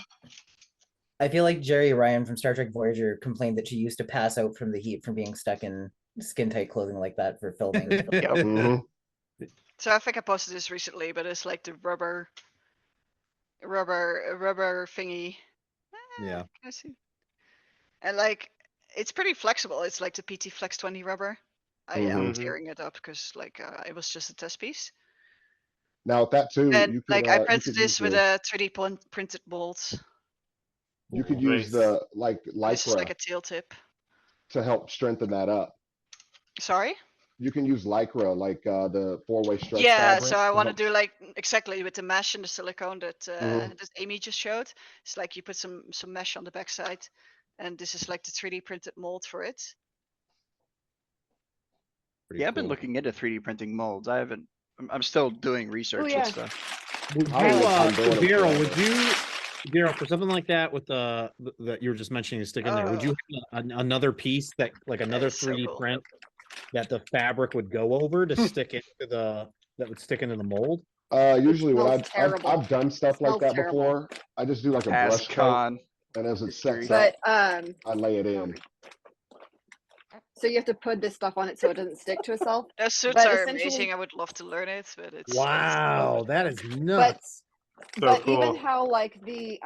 I feel like Jerry Ryan from Star Trek Voyager complained that she used to pass out from the heat from being stuck in skin tight clothing like that for filming. Mhm. So I think I posted this recently, but it's like the rubber thingy. Yeah. Can I see? And like it's pretty flexible. It's like the PT Flex 20 rubber. I am Mhm. tearing it up because like it was just a test piece. Now with that too, And you could like I you printed could this use with the a 3D printed molds. you could Ooh, use nice. the like This is like lycra a tail tip. to help strengthen that up. Sorry? You can use lycra, like the 4-way stretch Yeah, fabric. so I want to help- do like exactly with the mesh and the silicone that Mhm. that Amy just showed. It's like you put some mesh on the backside, and this is like the 3D printed mold for it. Pretty Yeah, I've been cool. looking into 3D printing molds. I haven't. I'm still doing research yeah. and stuff. Would you, I don't know if I'm doing them Daryl, would forever. Daryl, for something like that with the that you were just mentioning to stick in there, would you have another piece that like another It's so 3D cool. print that the fabric would go over to stick into that would stick into the mold? Usually when smells I've terrible. done stuff like Smells that terrible. before, I just do like a Ask brush coat, Con. and as it sets History. up, But I lay it in. so you have to put this stuff on it so it doesn't stick to itself. Those suits But are essentially- amazing. I would love to learn it, but it's Wow, that is nuts. But cool. even how like the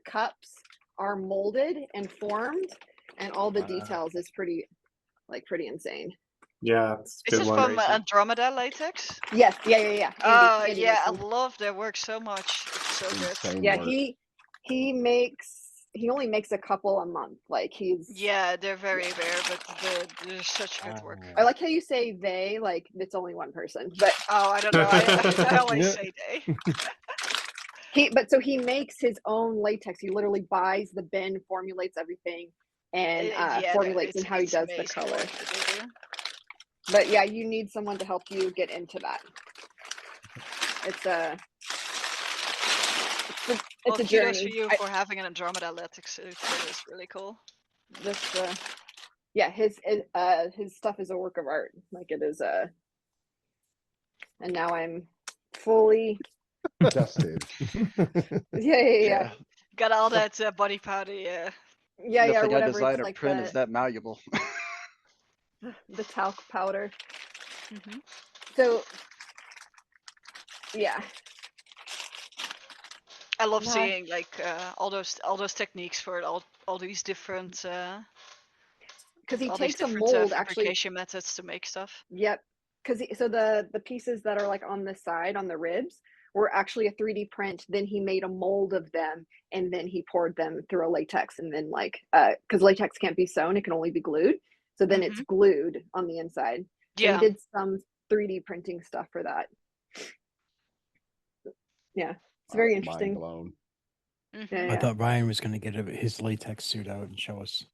cups are molded and formed, and all the details is pretty insane. Yeah, it's a Is good this one. from Andromeda latex? Yes, yeah. Oh Andy yeah, I makes them. love their work so much. It's so good. Insane Yeah, work. he only makes a couple a month. Like he's Yeah, they're very rare, but they're such good work. I like how you say they, like it's only one person, but Oh, I don't know. I always say they. so he makes his own latex. He literally buys the bin, formulates everything, and Yeah, formulates in how he it's does the amazing color. work that they do. But yeah, you need someone to help you get into that. It's a Well, it's a kudos journey. for you for having an Andromeda latex suit. That is really cool. Yeah, his stuff is a work of art. Like it is and now I'm fully Tested. yeah. Got all that body powder. Yeah, The yeah, or thing I whatever. design It's or like print is that malleable. the talc powder. Mm-hmm. So yeah, I love No, I- seeing like all those techniques for all these different because he all these takes a different mold actually. fabrication methods to make stuff. Yep. Because so the pieces that are like on the side on the ribs were actually a 3D print. Then he made a mold of them, and then he poured them through a latex, and then like because latex can't be sewn, it can only be glued. So then it's glued on the inside. So Yeah. he did some 3D printing stuff for that. Yeah, it's very Mind interesting. blown. Yeah, I thought Ryan was going to get his latex suit out and show us.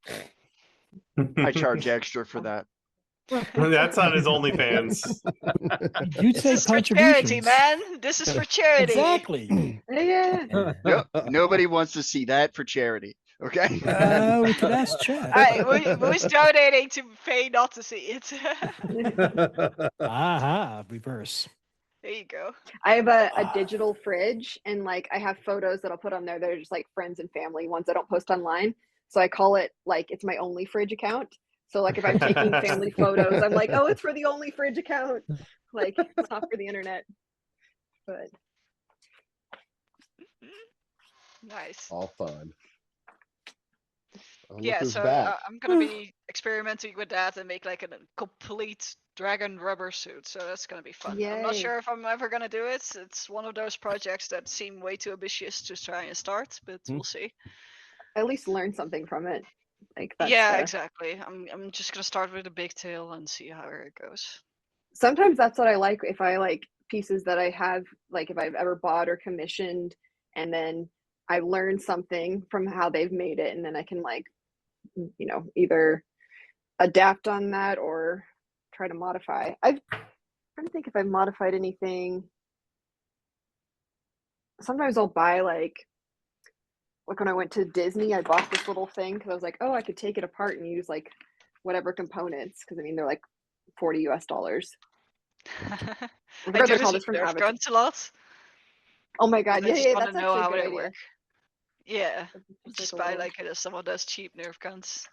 I charge extra for that. That's on his OnlyFans. You'd This say is for charity, contributions. man. This is for charity. Exactly. yeah. Nope, nobody wants to see that for charity. Okay. We could ask Chad. Who's donating to pay not to see it? Aha, reverse. There you go. I have a digital fridge, and like I have photos that I'll put on there that are just like friends and family ones I don't post online. So I call it like it's my only fridge account. So like if I'm taking family photos, I'm like, oh, it's for the only fridge account. Like it's not for the internet. But Nice. All fun. Oh, look Yeah, who's so back. I'm gonna be experimenting with that and make like a complete dragon rubber suit. So that's gonna be fun. I'm not Yay. sure if I'm ever gonna do it. It's one of those projects that seem way too ambitious to try and start, but we'll see. At least learn something from it. Like that's Yeah, exactly. I'm just gonna start with a big tail and see how it goes. sometimes that's what I like if I like pieces that I have, like if I've ever bought or commissioned, and then I learn something from how they've made it, and then I can like, you know, either adapt on that or try to modify. I'm trying to think if I've modified anything. Sometimes I'll buy like when I went to Disney, I bought this little thing because I was like, oh, I could take it apart and use like whatever components, because I mean they're like $40 US. I I forgot do they're this called. with It's from Nerf Avatar. guns a lot. Oh my god, I yeah, just yeah, want to that's know actually a how good they idea. work. Yeah, Just just like a buy little. like some of those cheap Nerf guns,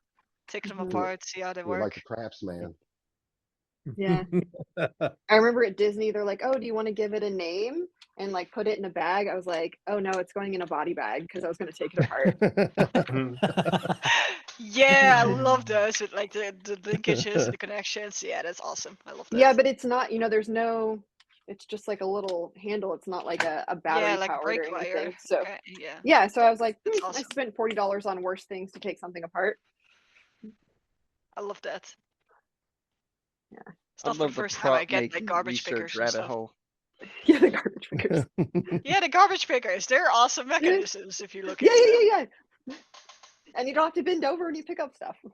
take them Mhm. apart, see how they You're like work. the craftsman. Yeah. I remember at Disney, they're like, "Oh, do you want to give it a name and like put it in a bag?" I was like, "Oh no, it's going in a body bag," because I was going to take it apart. Yeah, I love those with like the linkages, the connections. Yeah, that's awesome. I love that. Yeah, but it's not. You know, there's no. It's just like a little handle. It's not like a Yeah, battery like a powered or brake wire. anything. So Okay, yeah, yeah, so I was like, that's I awesome. spent $40 on worse things to take something apart. I love that. Yeah. It's I not for the love the first time I prop get like making garbage research pickers and rabbit stuff. hole. Yeah, the garbage pickers. Yeah, the garbage pickers. They're awesome Yeah, mechanisms if you look yeah, into yeah, yeah, yeah. And you don't have to bend over when you pick up stuff. them.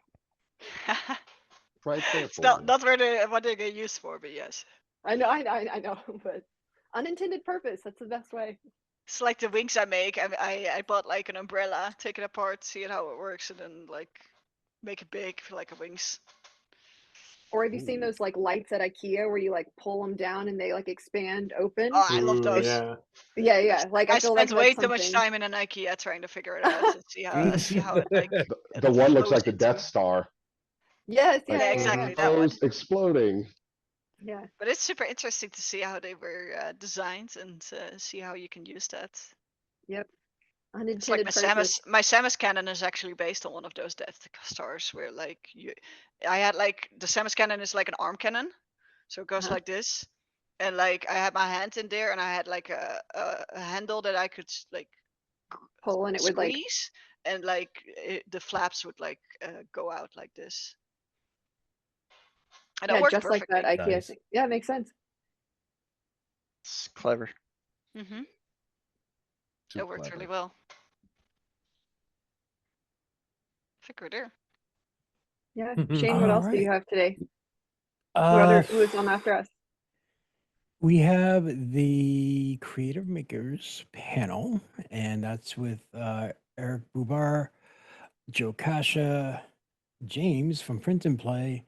Right there It's for not you. what they get used for, but yes. I know, I know, but unintended purpose. That's the best way. It's like the wings I make. I bought like an umbrella, take it apart, see how it works, and then like make it big for like a wings. Or have you seen those like lights at IKEA where you like pull them down and they like expand open? Oh, I love those. Yeah. Yeah, yeah. Like I I feel like spent way that's too much something. time in an IKEA trying to figure it out and see how it like The one looks flows like the into. Death Star. Yes, Like, Yeah, yeah, yeah, yeah. exactly that one. explodes, exploding. Yeah. But it's super interesting to see how they were designed and see how you can use that. Yep. It's like Unintended purpose. my Samus cannon is actually based on one of those Death Stars where like I had like the Samus cannon is like an arm cannon, so it goes Uh-huh. like this, and like I had my hand in there and I had like a handle that I could like Pull and it would like squeeze, and like the flaps would like go out like this, and it worked just like that perfectly. IKEA Nice. thing. Yeah, it makes sense. It's clever. Mm-hmm. Too It worked clever. really well. I think we're there. Yeah. Shane, what All else do you right. have today? Uh, Who is on after us? we have the Creative Makers panel, and that's with Eric Bubar, Joe Kasha, James from Print and Play,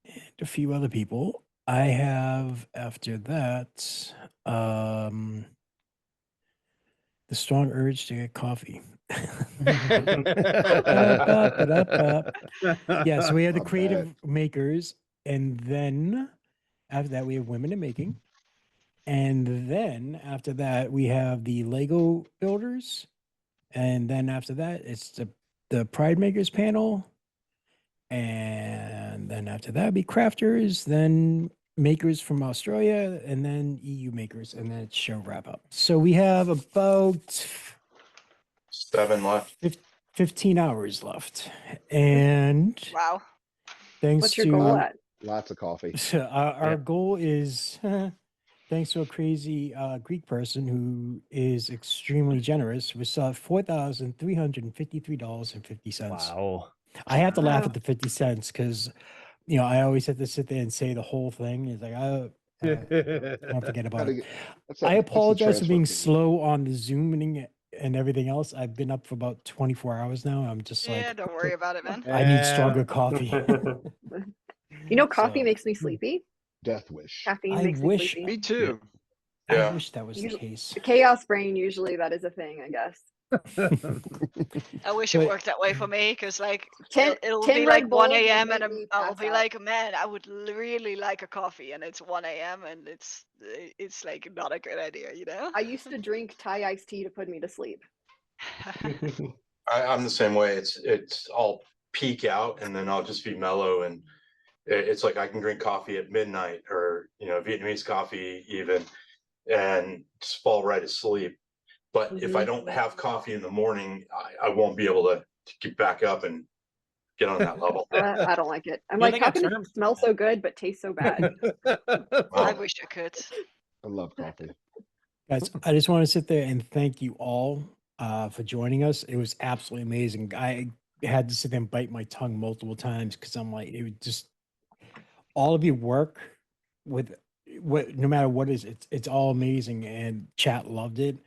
and a few other people. I have after that the strong urge to get coffee. Ba-da-ba-ba-da-ba. Yeah, so we have the I bet. Creative Makers, and then after that we have Women in Making. And then after that, we have the Lego builders. And then after that, it's the Pride Makers panel. And then after that, be crafters, then makers from Australia, and then EU makers, and then it's show wrap up. So we have about 7 left. 15 hours left. And Wow. thanks What's your to goal at? Lots of coffee. So our Yeah. goal is, thanks to a crazy Greek person who is extremely generous, we saw $4,353.50. Wow. I have to laugh Wow. at the 50 cents because, you know, I always have to sit there and say the whole thing. It's like, I don't forget about Gotta it. get- that's I the apologize for being transfer fee. slow on the Zooming and everything else. I've been up for about 24 hours now. I'm just Yeah, like, don't worry about it, man. I need stronger coffee. You know, coffee So- makes me sleepy. Death wish. Caffeine I makes wish- me Me sleepy. too. I Yeah. wish that was the case. The chaos brain, usually that is a thing, I guess. I wish it But- worked that way for me, because like 10 it'll 10 be Red like 1 Bulls would a.m. make and me I'll pass be out. like, man, I would really like a coffee, and it's 1 a.m. and it's like not a good idea, you know? I used to drink Thai iced tea to put me to sleep. I'm the same way. I'll peak out and then I'll just be mellow, and it's like I can drink coffee at midnight, or Vietnamese coffee even, and just fall right asleep. But if I don't have coffee in the morning, I won't be able to get back up and get on that level. I don't like it. I'm Yeah, like, they how got can it terms for smell that. so good but taste so bad? I wish I could. I love coffee. Guys, I just want to sit there and thank you all for joining us. It was absolutely amazing. I had to sit there and bite my tongue multiple times because I'm like, it was just all of your work with no matter what it is, it's all amazing, and chat loved it.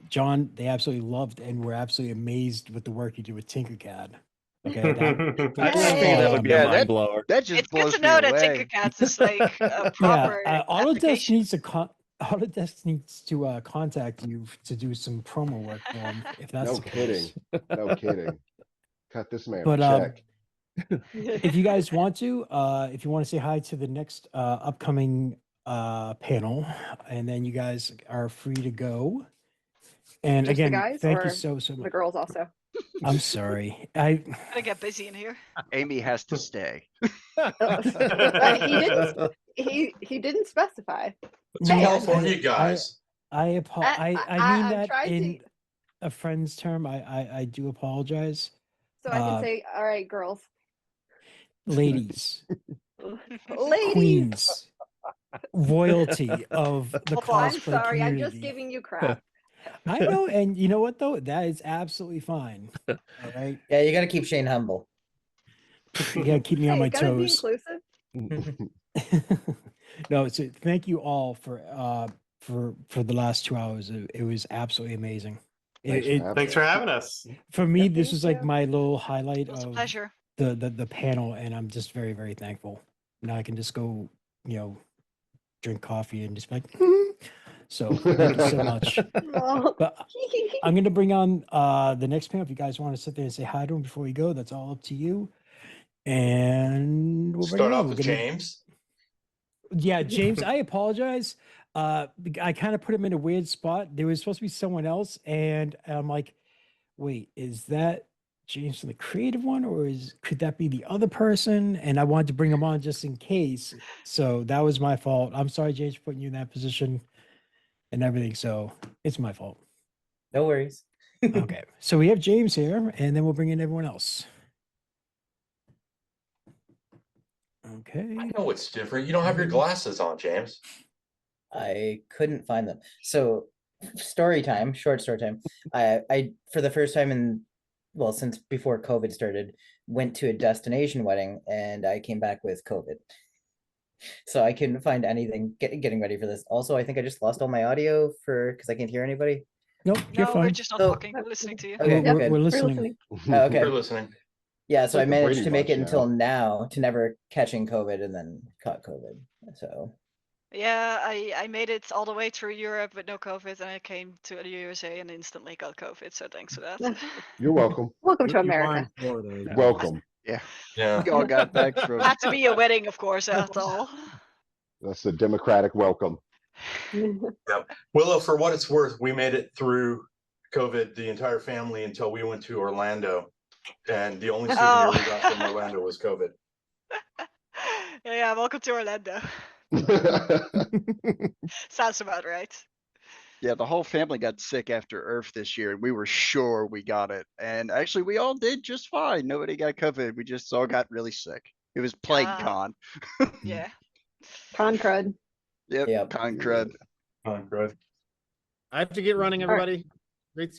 John, they absolutely loved, and we're absolutely amazed with the work you do with Tinkercad. Okay, I just Yay. figured that would be a Yeah, mind blower. That just It's good blows to me know that away. Tinkercats is like a proper Autodesk application. needs to Autodesk needs to contact you to do some promo work for them, if that's No the kidding. case. No kidding. Cut this man But a check. if you guys want to, if you want to say hi to the next upcoming panel, and then you guys are free to go. And Just the again, guys thank you or so the much. girls also? I'm sorry. I Gotta get busy in here. Amy has to stay. He didn't specify. It's in No, California, guys. I mean I'm that trying in to, a friend's term. I do apologize. so I can say, all right, girls, Ladies, ladies. queens, royalty of the Hold on. I'm cosplay sorry, I'm just community. giving you crap. I know, and you know what though? That is absolutely fine. All right, Yeah, you gotta keep Shane humble. you gotta keep me on Hey, my gotta be toes. inclusive. No, so thank you all for the last 2 hours. It was absolutely amazing. Thanks for having us. For me, Yep, this thank was like you. my little highlight It was a of pleasure. the panel, and I'm just very, very thankful. Now I can just go, drink coffee and just be like, so thank you so much. Oh. But I'm going to bring on the next panel. If you guys want to sit there and say hi to him before we go, that's all up to you. And we'll bring Start it on. off We're with gonna- James. Yeah, James, I apologize. I kind of put him in a weird spot. There was supposed to be someone else, and I'm like, wait, is that James from the creative one, or could that be the other person? And I wanted to bring him on just in case. So that was my fault. I'm sorry, James, for putting you in that position and everything. So it's my fault. No worries. Okay, so we have James here, and then we'll bring in everyone else. Okay. I know it's different. You don't have your glasses on, James. I couldn't find them. So short story time. I for the first time since before COVID started, went to a destination wedding, and I came back with COVID. So I couldn't find anything getting ready for this. Also, I think I just lost all my audio because I can't hear anybody. Nope, you're No, fine. we're just not Oh. talking. We're listening to you. Okay, we're, good. we're listening. Okay. We're listening. Yeah, It's so like I the managed Brady to make Bunch it until now. now to never catching COVID and then caught COVID. So Yeah, I made it all the way through Europe with no COVID, and I came to the USA and instantly got COVID. So thanks for that. You're welcome. Welcome to You are America. in Florida, yeah. Welcome. Yeah. Yeah. We all got back from Had to be a wedding, of course, after all. That's the democratic welcome. Willow, for what it's worth, we made it through COVID, the entire family, until we went to Orlando. And the only souvenir we got from Orlando was COVID. Yeah, welcome to Orlando. Sounds about right. Yeah, the whole family got sick after Earth this year, and we were sure we got it. And actually, we all did just fine. Nobody got COVID. We just all got really sick. It was Plague Ah. Con. Yeah. Con crud. Yep, Yep. Con crud. Oh, good. I have to get running, All right. everybody. Great seeing